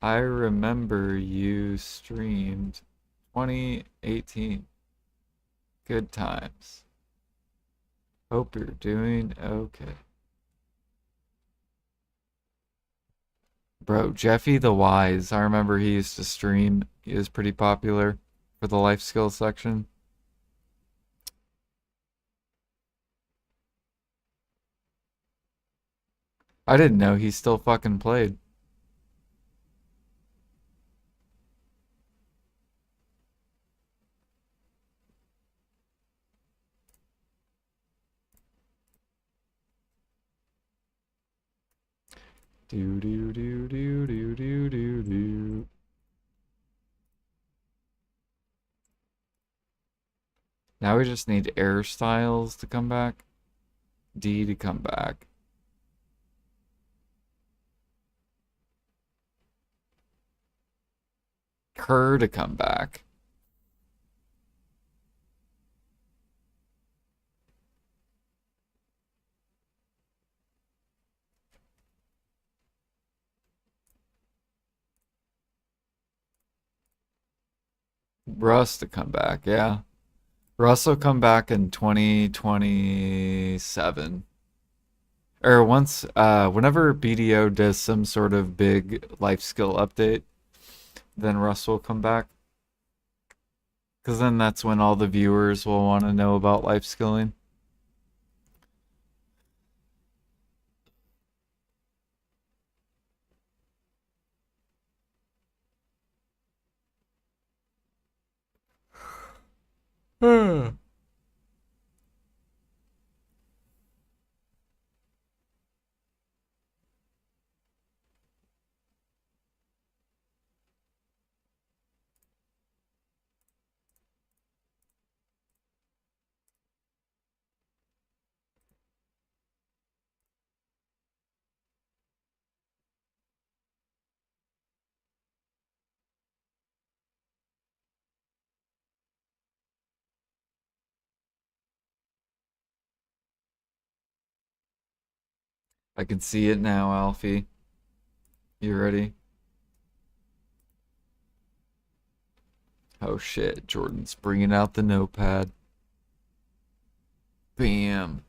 I remember you streamed 2018. Good times. Hope you're doing okay. Bro, Jeffy the Wise. I remember he used to stream. He was pretty popular for the life skills section. I didn't know he still fucking played. Do do do do do do do do. Now we just need air styles to come back. D to come back. Kerr to come back. Russ to come back, yeah. Russ will come back in 2027. Or once, whenever BDO does some sort of big life skill update, then Russ will come back. Because then that's when all the viewers will want to know about life skilling. Hmm. I can see it now, Alfie. You ready? Oh shit, Jordan's bringing out the notepad. Bam.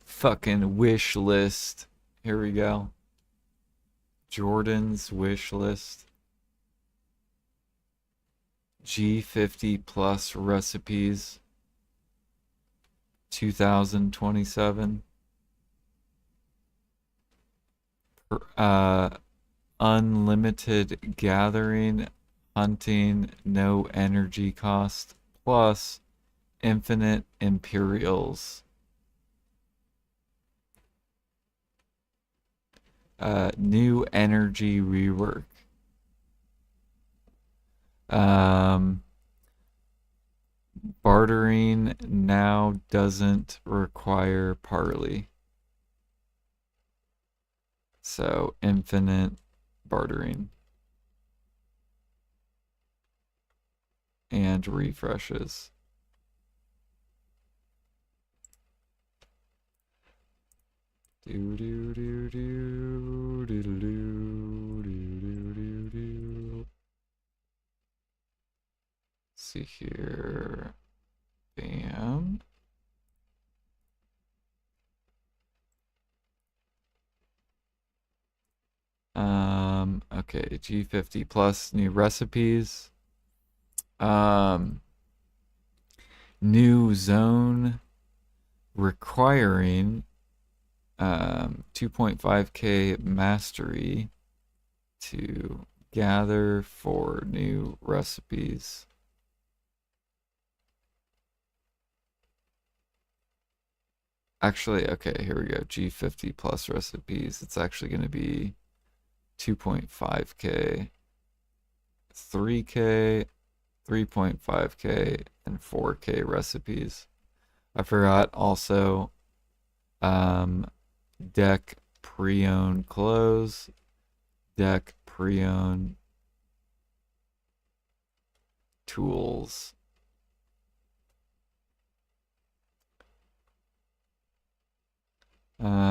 Fucking wish list. Here we go. Jordan's wish list. G50 plus recipes. 2027. Uh, unlimited gathering, hunting, no energy cost, plus infinite Imperials. New energy rework. Um, bartering now doesn't require parley. So infinite bartering and refreshes. Do do do do do do do do do do. See here. Bam. Okay, G50 plus new recipes. Um, new zone requiring 2.5k mastery to gather for new recipes. Actually, okay, here we go. G50 plus recipes. It's actually going to be 2.5k, 3k, 3.5k, and 4k recipes. I forgot also deck preonne clothes, deck preonne tools.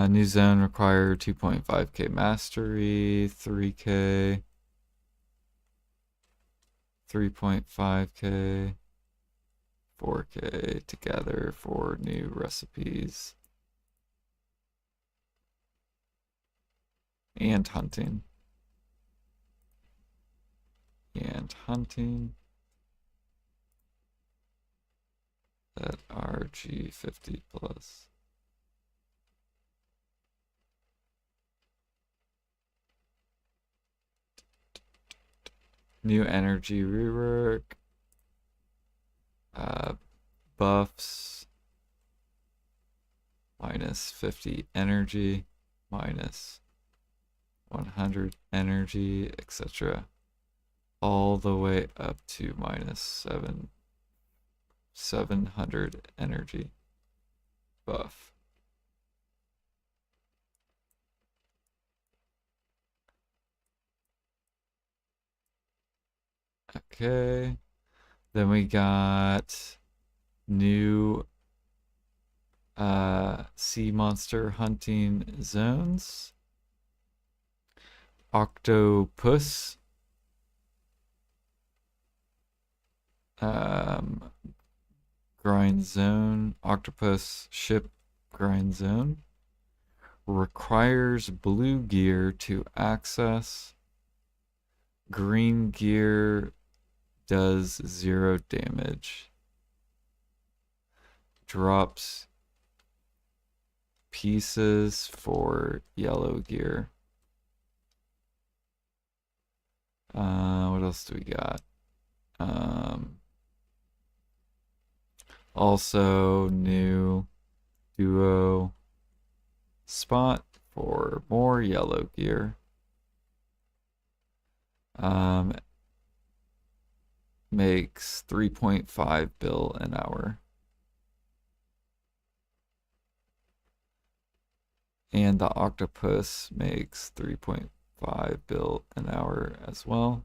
New zone require 2.5k mastery, 3k, 3.5k, 4k together for new recipes. And hunting. And hunting. That RG50 plus. New energy rework. Buffs. Minus 50 energy. Minus 100 energy, etc. All the way up to minus 700 energy buff. Okay. Then we got new sea monster hunting zones. Octopus. Um, grind zone, octopus ship grind zone. Requires blue gear to access. Green gear does 0 damage. Drops pieces for yellow gear. What else do we got? Also new duo spot for more yellow gear. Makes 3.5 bill an hour. And the octopus makes 3.5 bill an hour as well.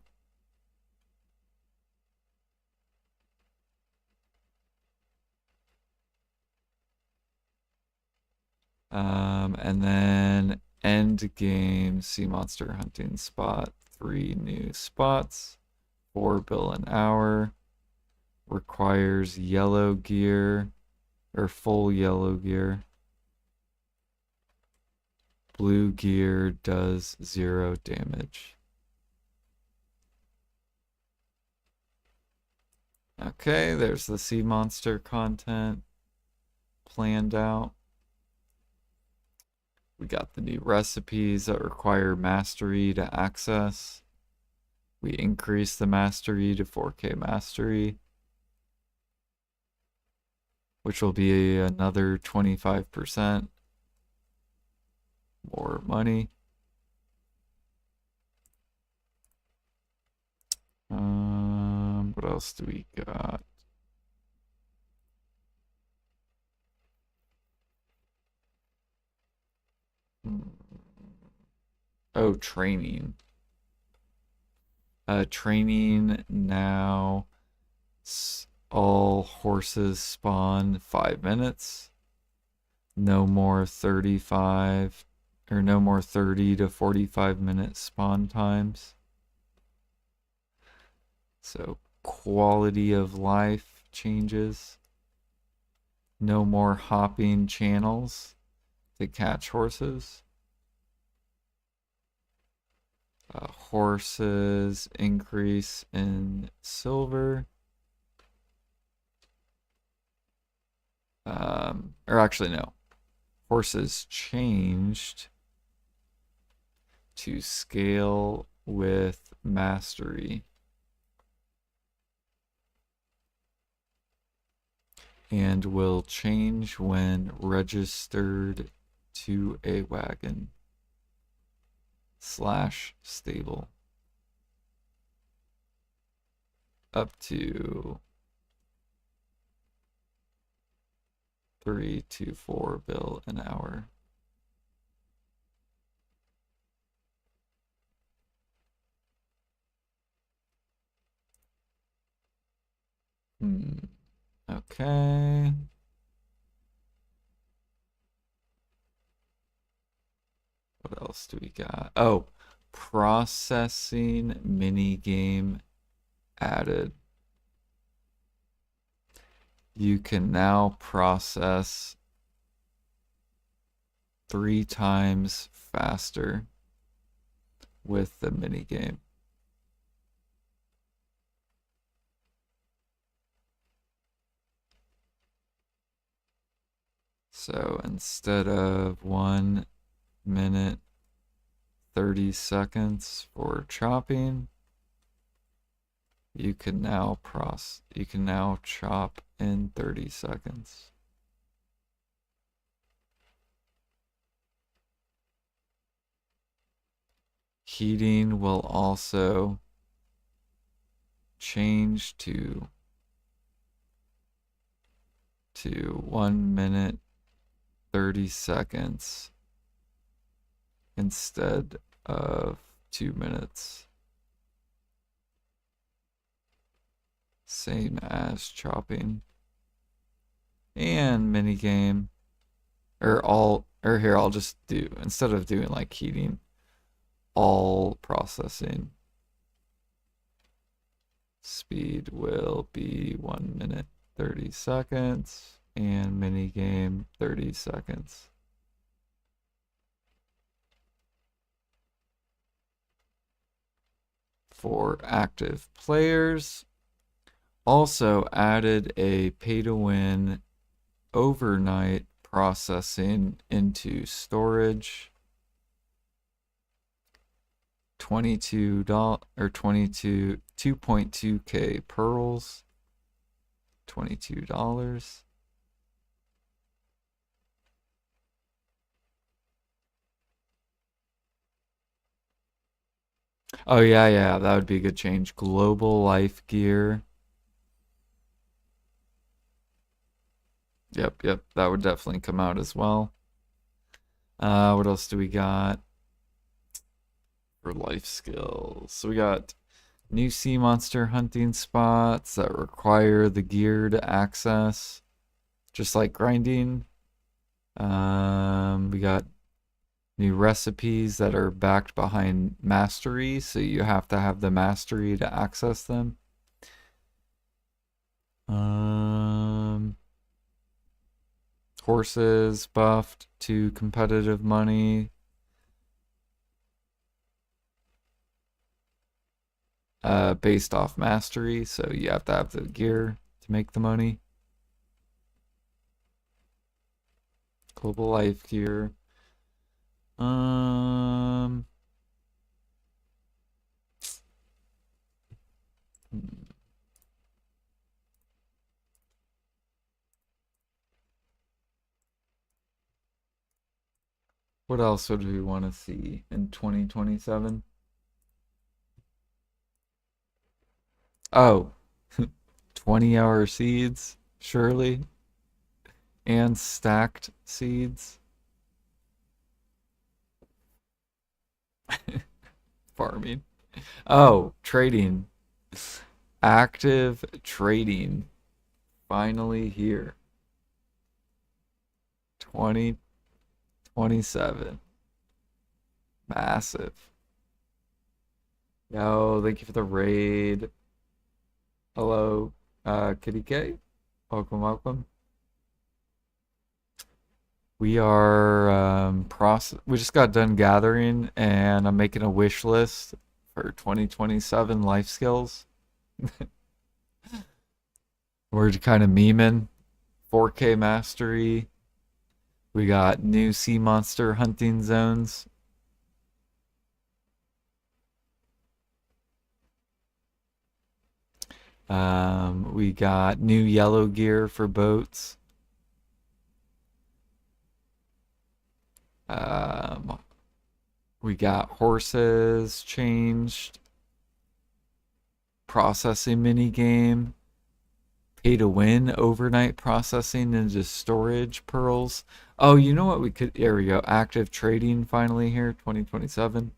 And then end game sea monster hunting spot, 3 new spots, 4 bill an hour. Requires yellow gear or full yellow gear. Blue gear does 0 damage. Okay, there's the sea monster content planned out. We got the new recipes that require mastery to access. We increase the mastery to 4K mastery, which will be another 25% more money. What else do we got? Oh, training. Training now. All horses spawn 5 minutes. No more 35 or no more 30 to 45 minute spawn times. So quality of life changes. No more hopping channels to catch horses. Horses increase in silver. Or actually, no. Horses changed to scale with mastery. And will change when registered to a wagon / stable. Up to 3 to 4 bill an hour. Okay. What else do we got? Oh, processing mini game added. You can now process 3 times faster with the mini game. So instead of 1 minute 30 seconds for chopping, you can now chop in 30 seconds. Heating will also change to 1 minute 30 seconds instead of 2 minutes. Same as chopping. And minigame. Or here, I'll just do, instead of doing like heating, all processing. Speed will be 1 minute 30 seconds and mini game 30 seconds. For active players, also added a pay to win overnight processing into storage. $22 or 22 2.2k pearls. $22. Oh yeah, yeah, that would be a good change. Global life gear. Yep, yep, that would definitely come out as well. What else do we got for life skills? So we got new sea monster hunting spots that require the gear to access, just like grinding. We got new recipes that are backed behind mastery, so you have to have the mastery to access them. Horses buffed to competitive money. Based off mastery, so you have to have the gear to make the money. Global life gear. Um, what else would we want to see in 2027? Oh, 20-hour seeds, surely, and stacked seeds. Farming. Oh, trading. Active trading. Finally here. 2027. Massive. Yo, thank you for the raid. Hello, Kitty K. Welcome, welcome. We are we just got done gathering and I'm making a wish list for 2027 life skills. We're kind of memeing 4K mastery. We got new sea monster hunting zones. We got new yellow gear for boats. We got horses changed. Processing mini game. Pay to win overnight processing into storage pearls. Oh, you know what we could, there we go. Active trading finally here, 2027.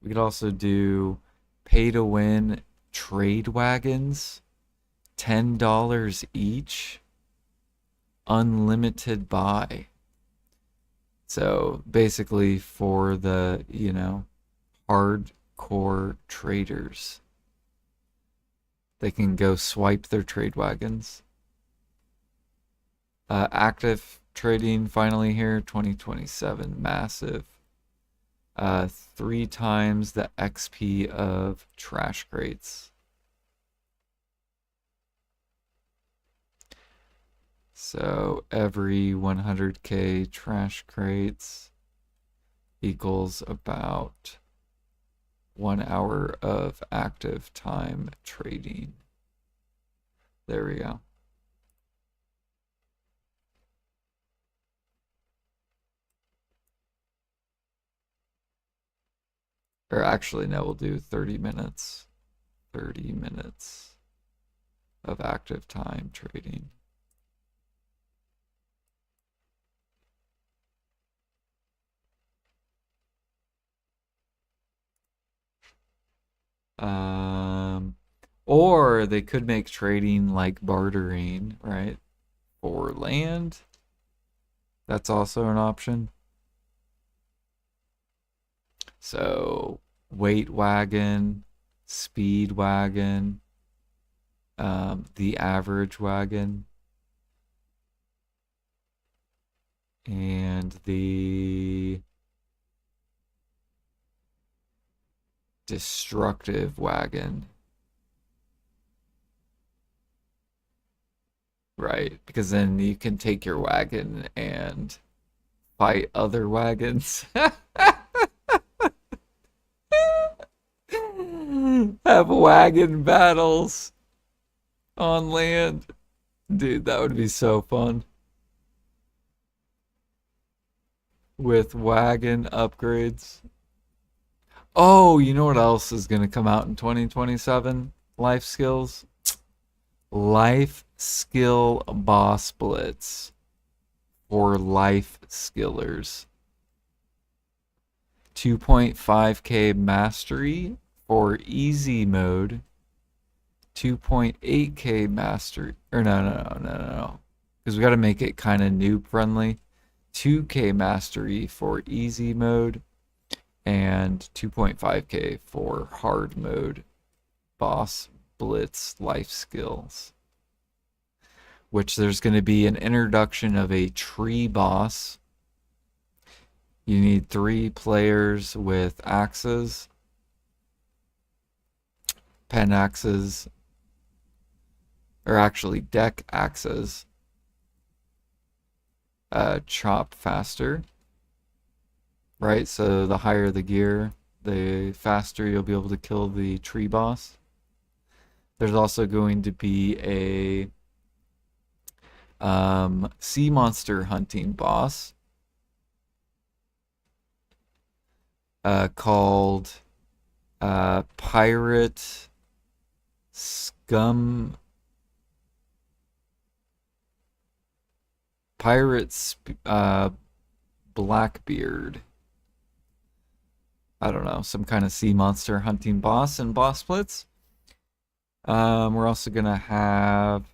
We could also do pay to win trade wagons, $10 each, unlimited buy. So basically for the, hardcore traders. They can go swipe their trade wagons. Active trading finally here, 2027, massive. 3 times the XP of trash crates. So every 100k trash crates equals about 1 hour of active time trading. There we go. Or actually, no, we'll do 30 minutes. 30 minutes of active time trading. Or they could make trading like bartering, right? For land. That's also an option. So weight wagon, speed wagon, the average wagon, and the destructive wagon. Right, because then you can take your wagon and fight other wagons. Have wagon battles on land. Dude, that would be so fun. With wagon upgrades. Oh, you know what else is going to come out in 2027? Life skills. Life skill boss blitz for life skillers. 2.5k mastery for easy mode. 2.8k mastery. Or no. Because we got to make it kind of noob friendly. 2k mastery for easy mode. And 2.5k for hard mode boss blitz life skills. Which there's going to be an introduction of a tree boss. You need 3 players with axes, pen axes, or actually deck axes. Chop faster, right? So the higher the gear, the faster you'll be able to kill the tree boss. There's also going to be a sea monster hunting boss called Pirate Scum. Blackbeard. I don't know, some kind of sea monster hunting boss and boss splits. We're also gonna have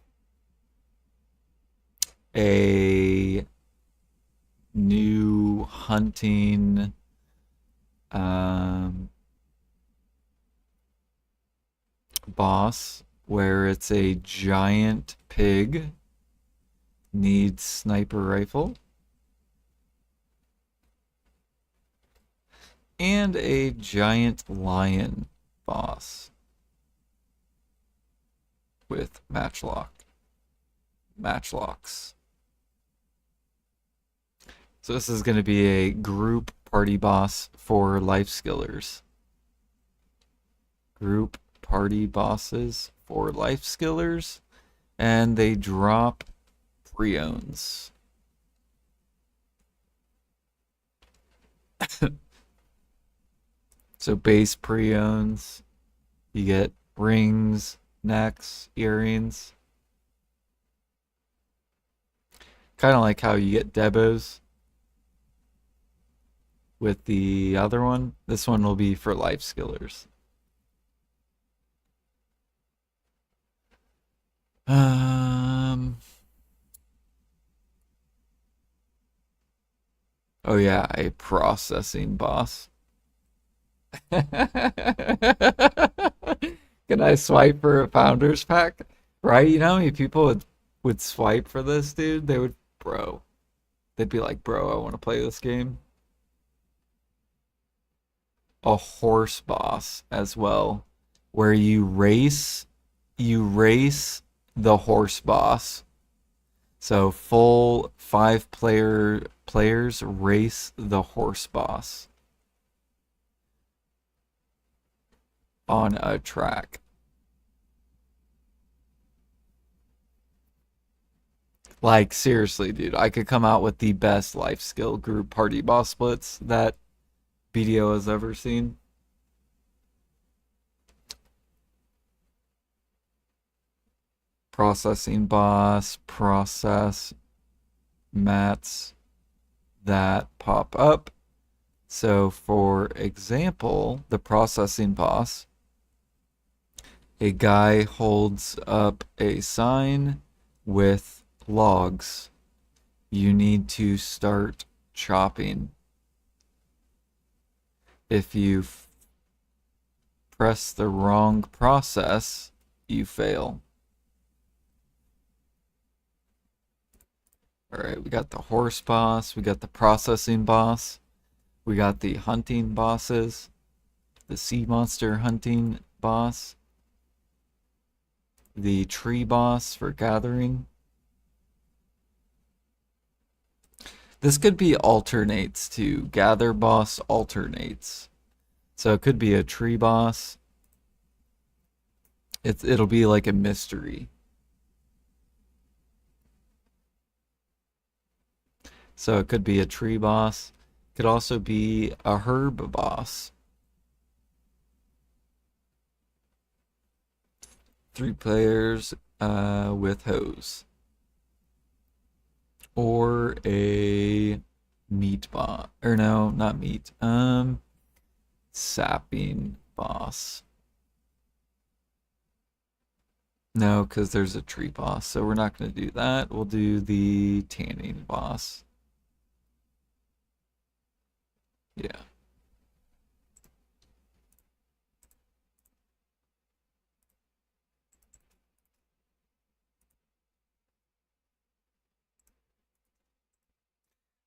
a new hunting boss where it's a giant pig needs sniper rifle and a giant lion boss with matchlocks. So this is going to be a group party boss for life skillers. Group party bosses for life skillers, and they drop preonnes. So base preonnes, you get rings, necks, earrings. Kind of like how you get debos with the other one. This one will be for life skillers. Oh yeah, a processing boss. Can I swipe for a founders pack? Right? You know how many people would swipe for this, dude? They would, bro. They'd be like, bro, I want to play this game. A horse boss as well, where you race the horse boss. So full 5 players race the horse boss on a track. Like seriously, dude, I could come out with the best life skill group party boss splits that BDO has ever seen. Processing boss, process mats that pop up. So for example, the processing boss, a guy holds up a sign with logs. You need to start chopping. If you press the wrong process, you fail. All right, we got the horse boss, we got the processing boss, we got the hunting bosses, the sea monster hunting boss, the tree boss for gathering. This could be alternates too. Gather boss alternates. So it could be a tree boss. It'll be like a mystery. So it could be a tree boss. Could also be a herb boss. 3 players with hose. Or a meat boss. Or no, not meat. Sapping boss. No, because there's a tree boss, so we're not going to do that. We'll do the tanning boss. Yeah.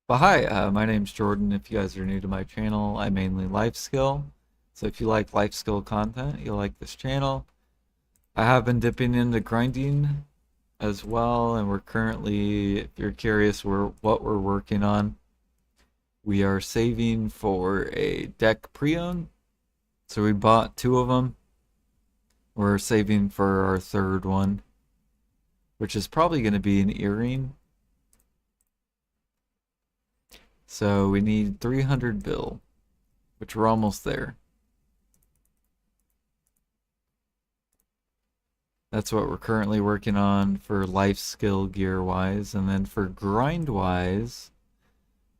But hi, my name's Jordan. If you guys are new to my channel, I mainly life skill. So if you like life skill content, you'll like this channel. I have been dipping into grinding as well, and we're currently, if you're curious what we're working on, we are saving for a deck preonne. So we bought 2 of them. We're saving for our 3rd one, which is probably going to be an earring. So we need 300 bill, which we're almost there. That's what we're currently working on for life skill gear wise. And then for grind wise,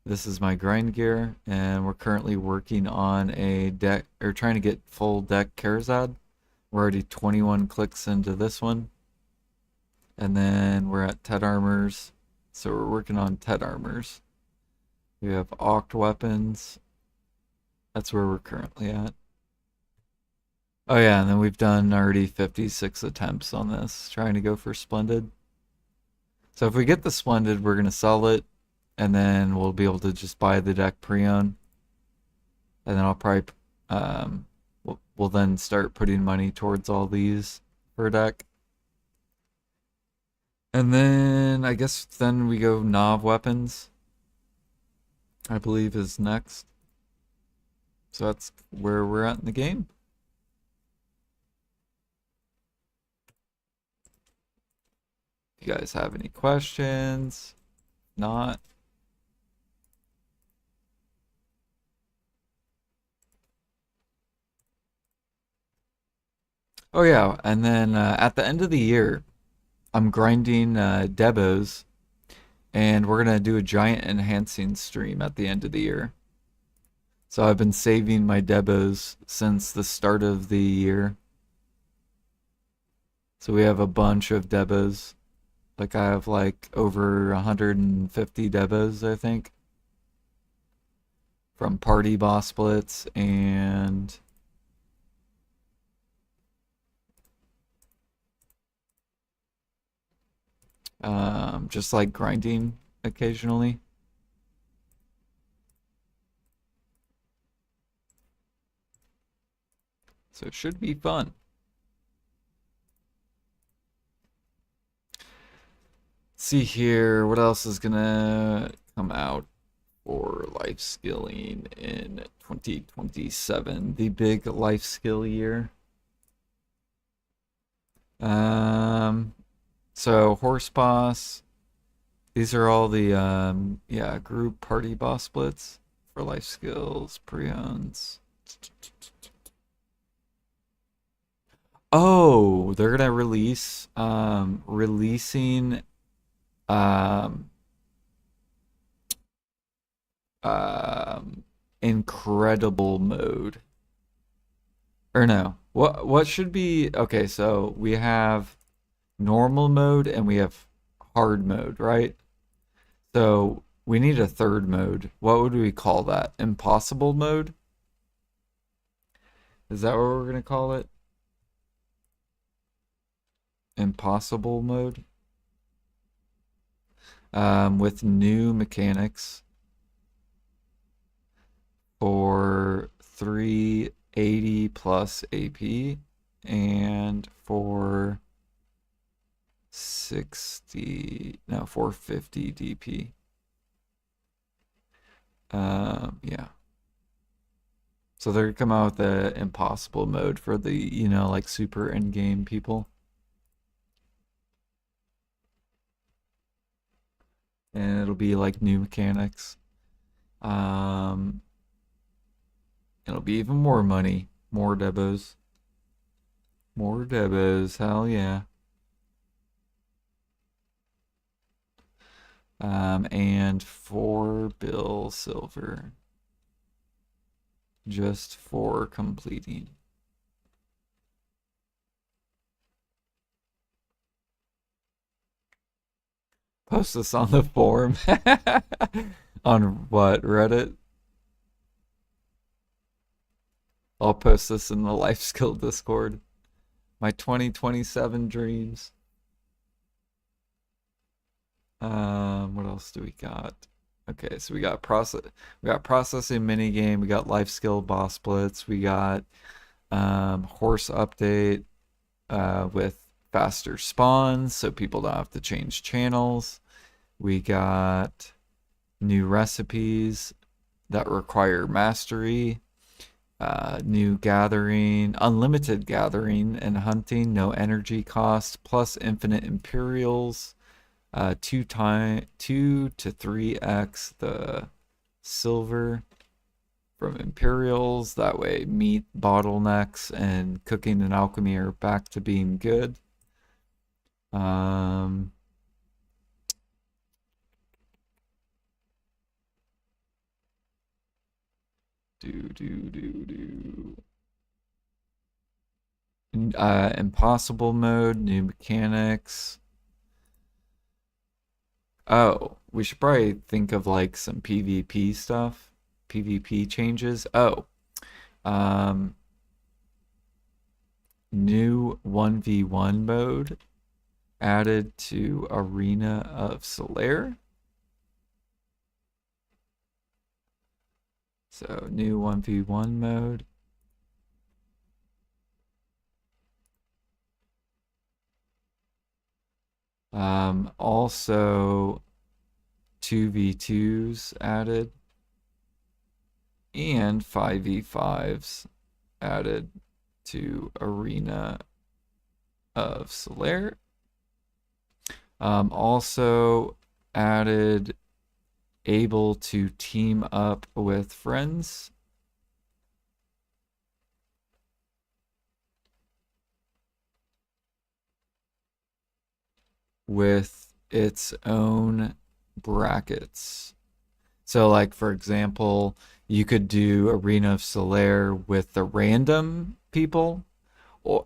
this is my grind gear, and we're currently working on a deck, or trying to get full deck Karazad. We're already 21 clicks into this one. And then we're at Tet Armors, so we're working on Tet Armors. We have Oct weapons. That's where we're currently at. Oh yeah, and then we've done already 56 attempts on this, trying to go for Splendid. So if we get the Splendid, we're going to sell it, and then we'll be able to just buy the deck pre-owned. And then I'll probably, we'll then start putting money towards all these for a deck. And then I guess then we go Nav weapons, I believe is next. So that's where we're at in the game. If you guys have any questions, not. Oh yeah, and then at the end of the year, I'm grinding Debos, and we're gonna do a giant enhancing stream at the end of the year. So I've been saving my Debos since the start of the year. So we have a bunch of Debos. Like I have like over 150 Debos, I think, from party boss splits and just like grinding occasionally. So it should be fun. See here, what else is gonna come out for life skilling in 2027, the big life skill year. So horse boss. These are all the yeah, group party boss splits for life skills, preons. Oh, they're gonna release releasing um incredible mode. Or no. What should be okay, so we have normal mode and we have hard mode, right? So we need a 3rd mode. What would we call that? Impossible mode? Is that what we're gonna call it? Impossible mode? with new mechanics for 380 plus AP and for 60, no, 450 DP. Yeah. So they're gonna come out with the impossible mode for the, like super end game people. And it'll be like new mechanics. Um, it'll be even more money, more debos, more debos. Hell yeah. And 4 bill silver just for completing. Post this on the forum. On what, Reddit? I'll post this in the life skill Discord. My 2027 dreams. What else do we got? Okay, so we got processing mini game, we got life skill boss blitz, we got horse update with faster spawns so people don't have to change channels. We got new recipes that require mastery, new gathering, unlimited gathering and hunting, no energy cost, plus infinite Imperials, 2 to 3x the silver from Imperials. That way, meat bottlenecks and cooking and alchemy are back to being good. Um, do. Impossible mode, new mechanics. Oh, we should probably think of like some PvP stuff, PvP changes. Oh, um, new 1v1 mode added to Arena of Solaire. So, new 1v1 mode. Also 2v2s added and 5v5s added to Arena of Solaire. Also added able to team up with friends. With its own brackets. So, like, for example, you could do Arena of Solaire with the random people,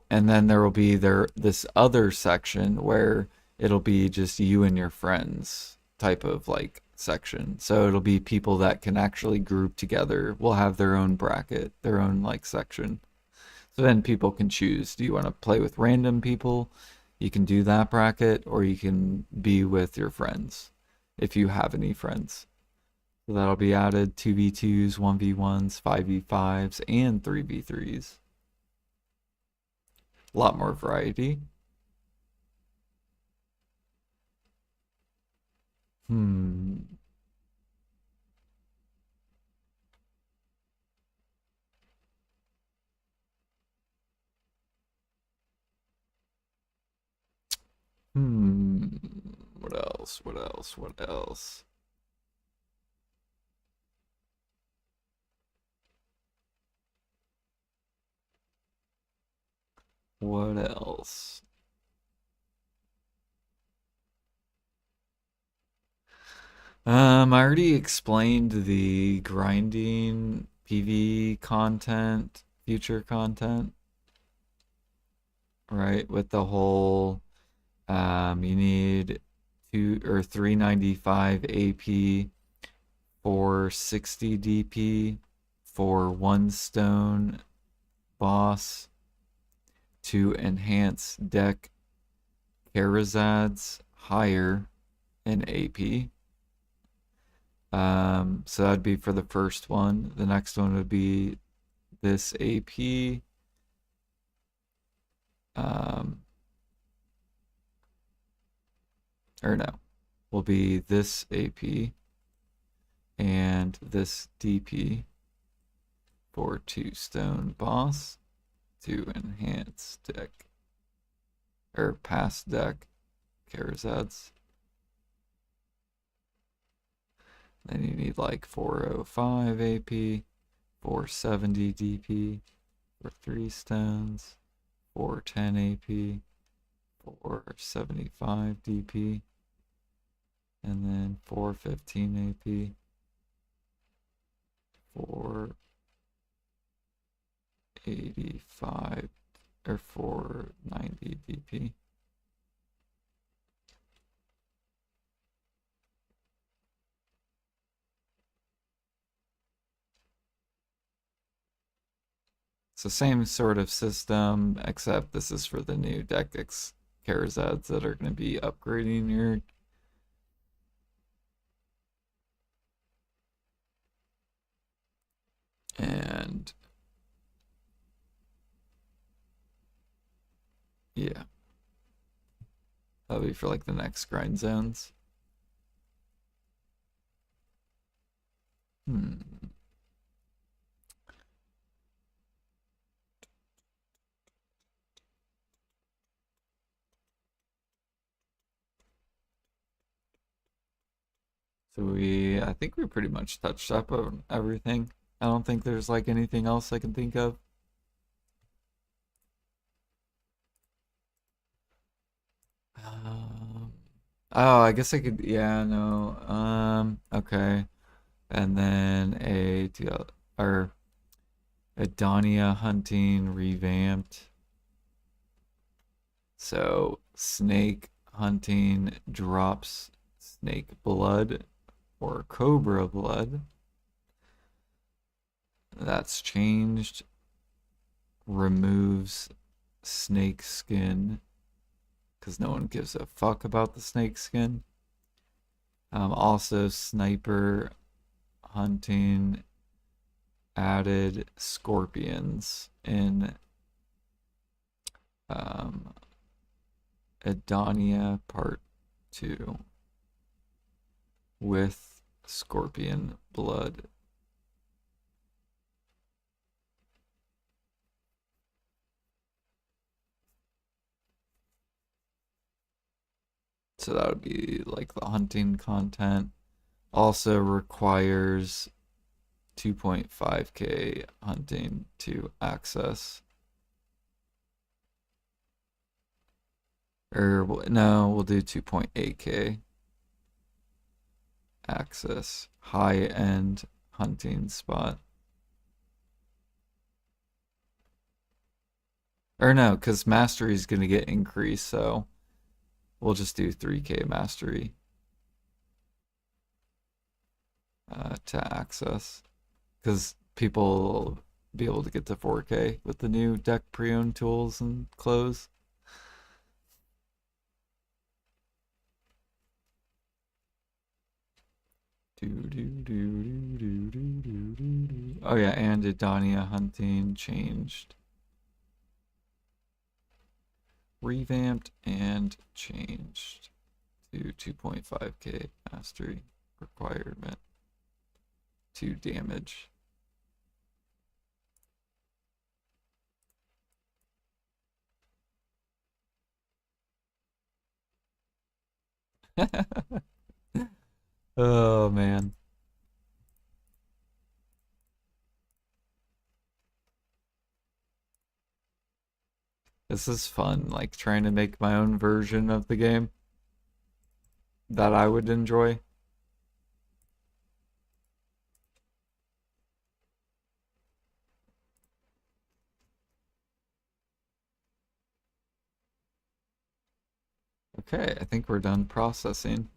and then there will be this other section where it'll be just you and your friends type of like section. So it'll be people that can actually group together, will have their own bracket, their own like section. So then people can choose, do you want to play with random people? You can do that bracket, or you can be with your friends if you have any friends. So that'll be added 2v2s, 1v1s, 5v5s, and 3v3s. A lot more variety. Hmm. Hmm. What else? What else? What else? What else? I already explained the grinding PV content, future content, right? With the whole, you need 395 AP for 60 DP for 1 stone boss to enhance deck Karazads higher an AP. So that'd be for the first one. The next one would be this AP. Um, or no, will be this AP and this DP for 2 stone boss to enhance deck or pass deck Kharazad's. Then you need like 405 AP, 470 DP for 3 stones, 410 AP, 475 DP, and then 415 AP, 485 or 490 DP. It's the same sort of system, except this is for the new deck Kharazads that are going to be upgrading your. And yeah, that'll be for like the next grind zones. So I think we pretty much touched up on everything. I don't think there's like anything else I can think of. Um, oh, I guess I could, yeah, no. Okay. And then or Adonia hunting revamped. So snake hunting drops snake blood or cobra blood. That's changed. Removes snake skin because no one gives a fuck about the snake skin. Also, sniper hunting added scorpions in Adonia Part 2 with scorpion blood. So that would be like the hunting content. Also requires 2.5k hunting to access. Or no, we'll do 2.8k access high-end hunting spot. Or no, because mastery is going to get increased, so we'll just do 3k mastery to access. Because people will be able to get to 4k with the new deck pre-owned tools and clothes. Oh yeah, and Adonia hunting changed. Revamped and changed to 2.5k mastery requirement to damage. Oh man. This is fun, like trying to make my own version of the game that I would enjoy. Okay, I think we're done processing.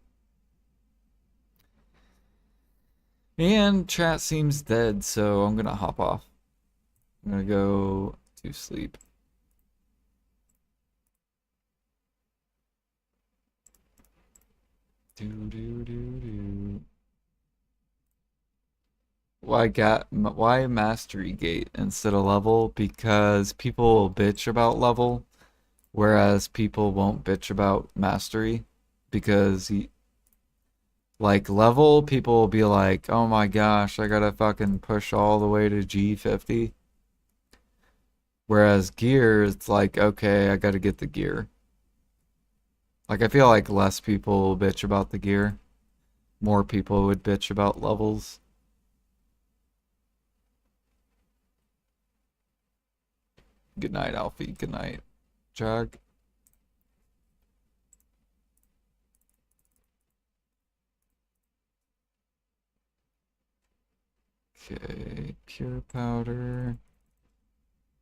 And chat seems dead, so I'm gonna hop off. I'm gonna go to sleep. Do do do do. Why mastery gate instead of level? Because people will bitch about level, whereas people won't bitch about mastery. Because like level, people will be like, "Oh my gosh, I gotta fucking push all the way to G50." Whereas gear, it's like, okay, I gotta get the gear. Like I feel like less people will bitch about the gear. More people would bitch about levels. Good night, Alfie. Good night, Jag. Okay, pure powder.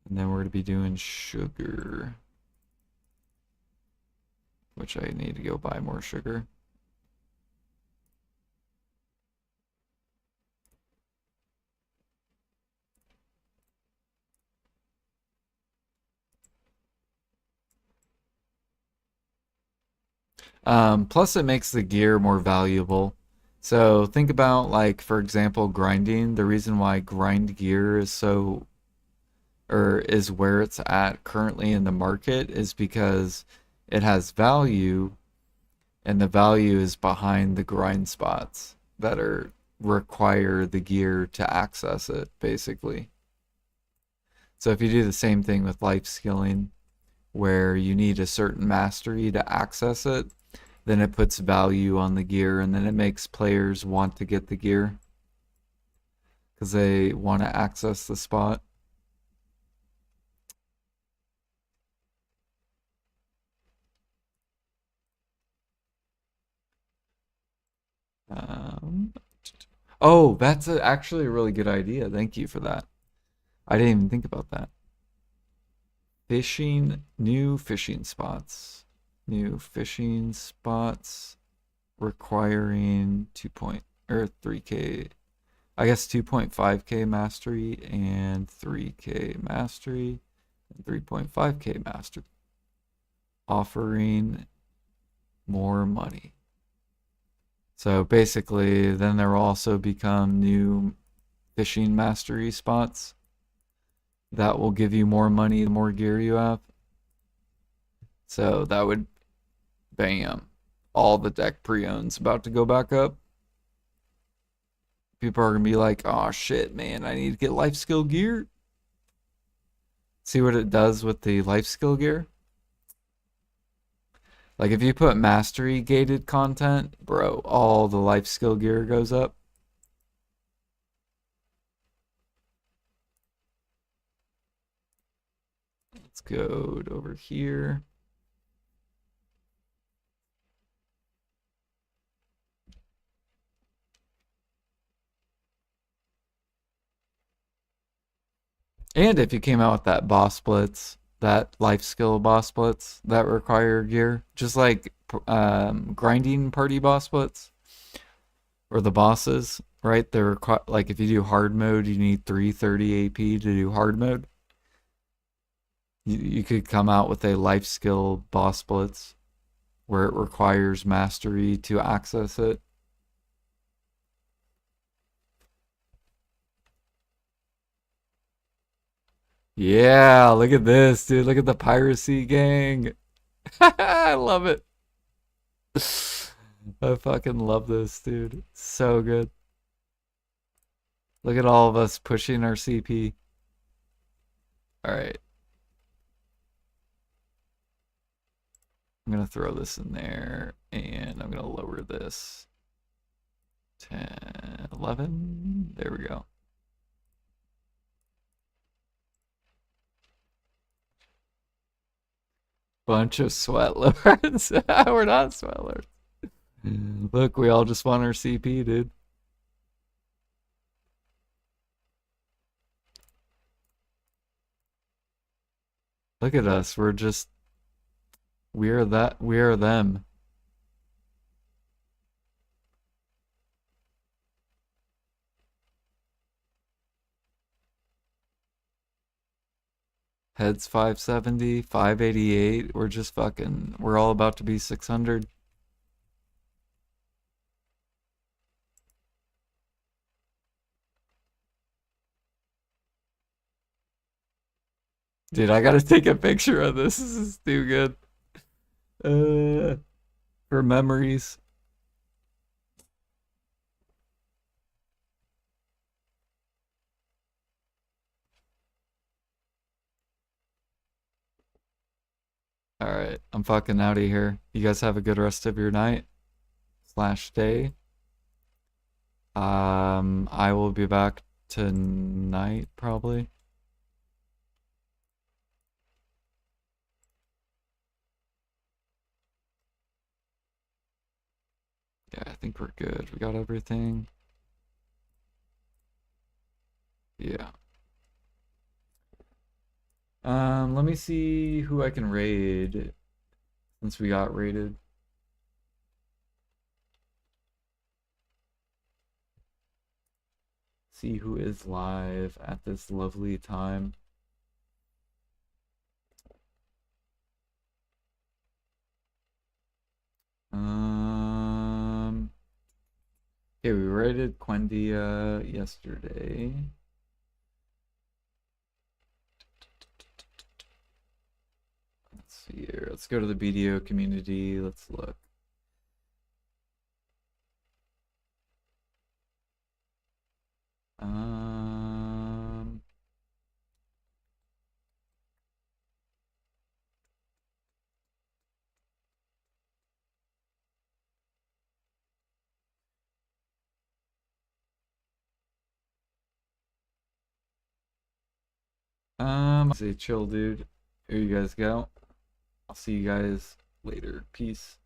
And then we're going to be doing sugar, which I need to go buy more sugar. Plus, it makes the gear more valuable. So think about, like, for example, grinding. The reason why grind gear is so, or is where it's at currently in the market is because it has value, and the value is behind the grind spots that are require the gear to access it, basically. So if you do the same thing with life skilling, where you need a certain mastery to access it, then it puts value on the gear, and then it makes players want to get the gear because they want to access the spot. Um, oh, that's actually a really good idea. Thank you for that. I didn't even think about that. Fishing, new fishing spots. New fishing spots requiring 2 point or 3k. I guess 2.5k mastery and 3k mastery and 3.5k mastery. Offering more money. So basically, then there will also become new fishing mastery spots that will give you more money the more gear you have. So that would, bam, all the deck pre-owns about to go back up. People are gonna be like, "Oh shit, man, I need to get life skill gear." See what it does with the life skill gear? Like if you put mastery gated content, bro, all the life skill gear goes up. Let's go over here. And if you came out with that boss splits, that life skill boss splits that require gear, just like grinding party boss splits or the bosses, right? They're like if you do hard mode, you need 330 AP to do hard mode. You could come out with a life skill boss splits where it requires mastery to access it. Yeah, look at this, dude. Look at the piracy gang. I love it. I fucking love this, dude. So good. Look at all of us pushing our CP. All right. I'm going to throw this in there and I'm going to lower this. 10, 11. There we go. Bunch of sweat lords. We're not sweat lords. Look, we all just want our CP, dude. Look at us. We're just, we are that, we are them. Heads 570, 588. We're just fucking, we're all about to be 600. Dude, I gotta take a picture of this. This is too good. Uh, for memories. All right, I'm fucking out of here. You guys have a good rest of your night slash day. I will be back tonight probably. Yeah, I think we're good. We got everything. Yeah. Let me see who I can raid since we got raided. See who is live at this lovely time. Okay, we raided Quendia yesterday. Let's see here. Let's go to the BDO community. Let's look. Um, say chill, dude. Here you guys go. I'll see you guys later. Peace.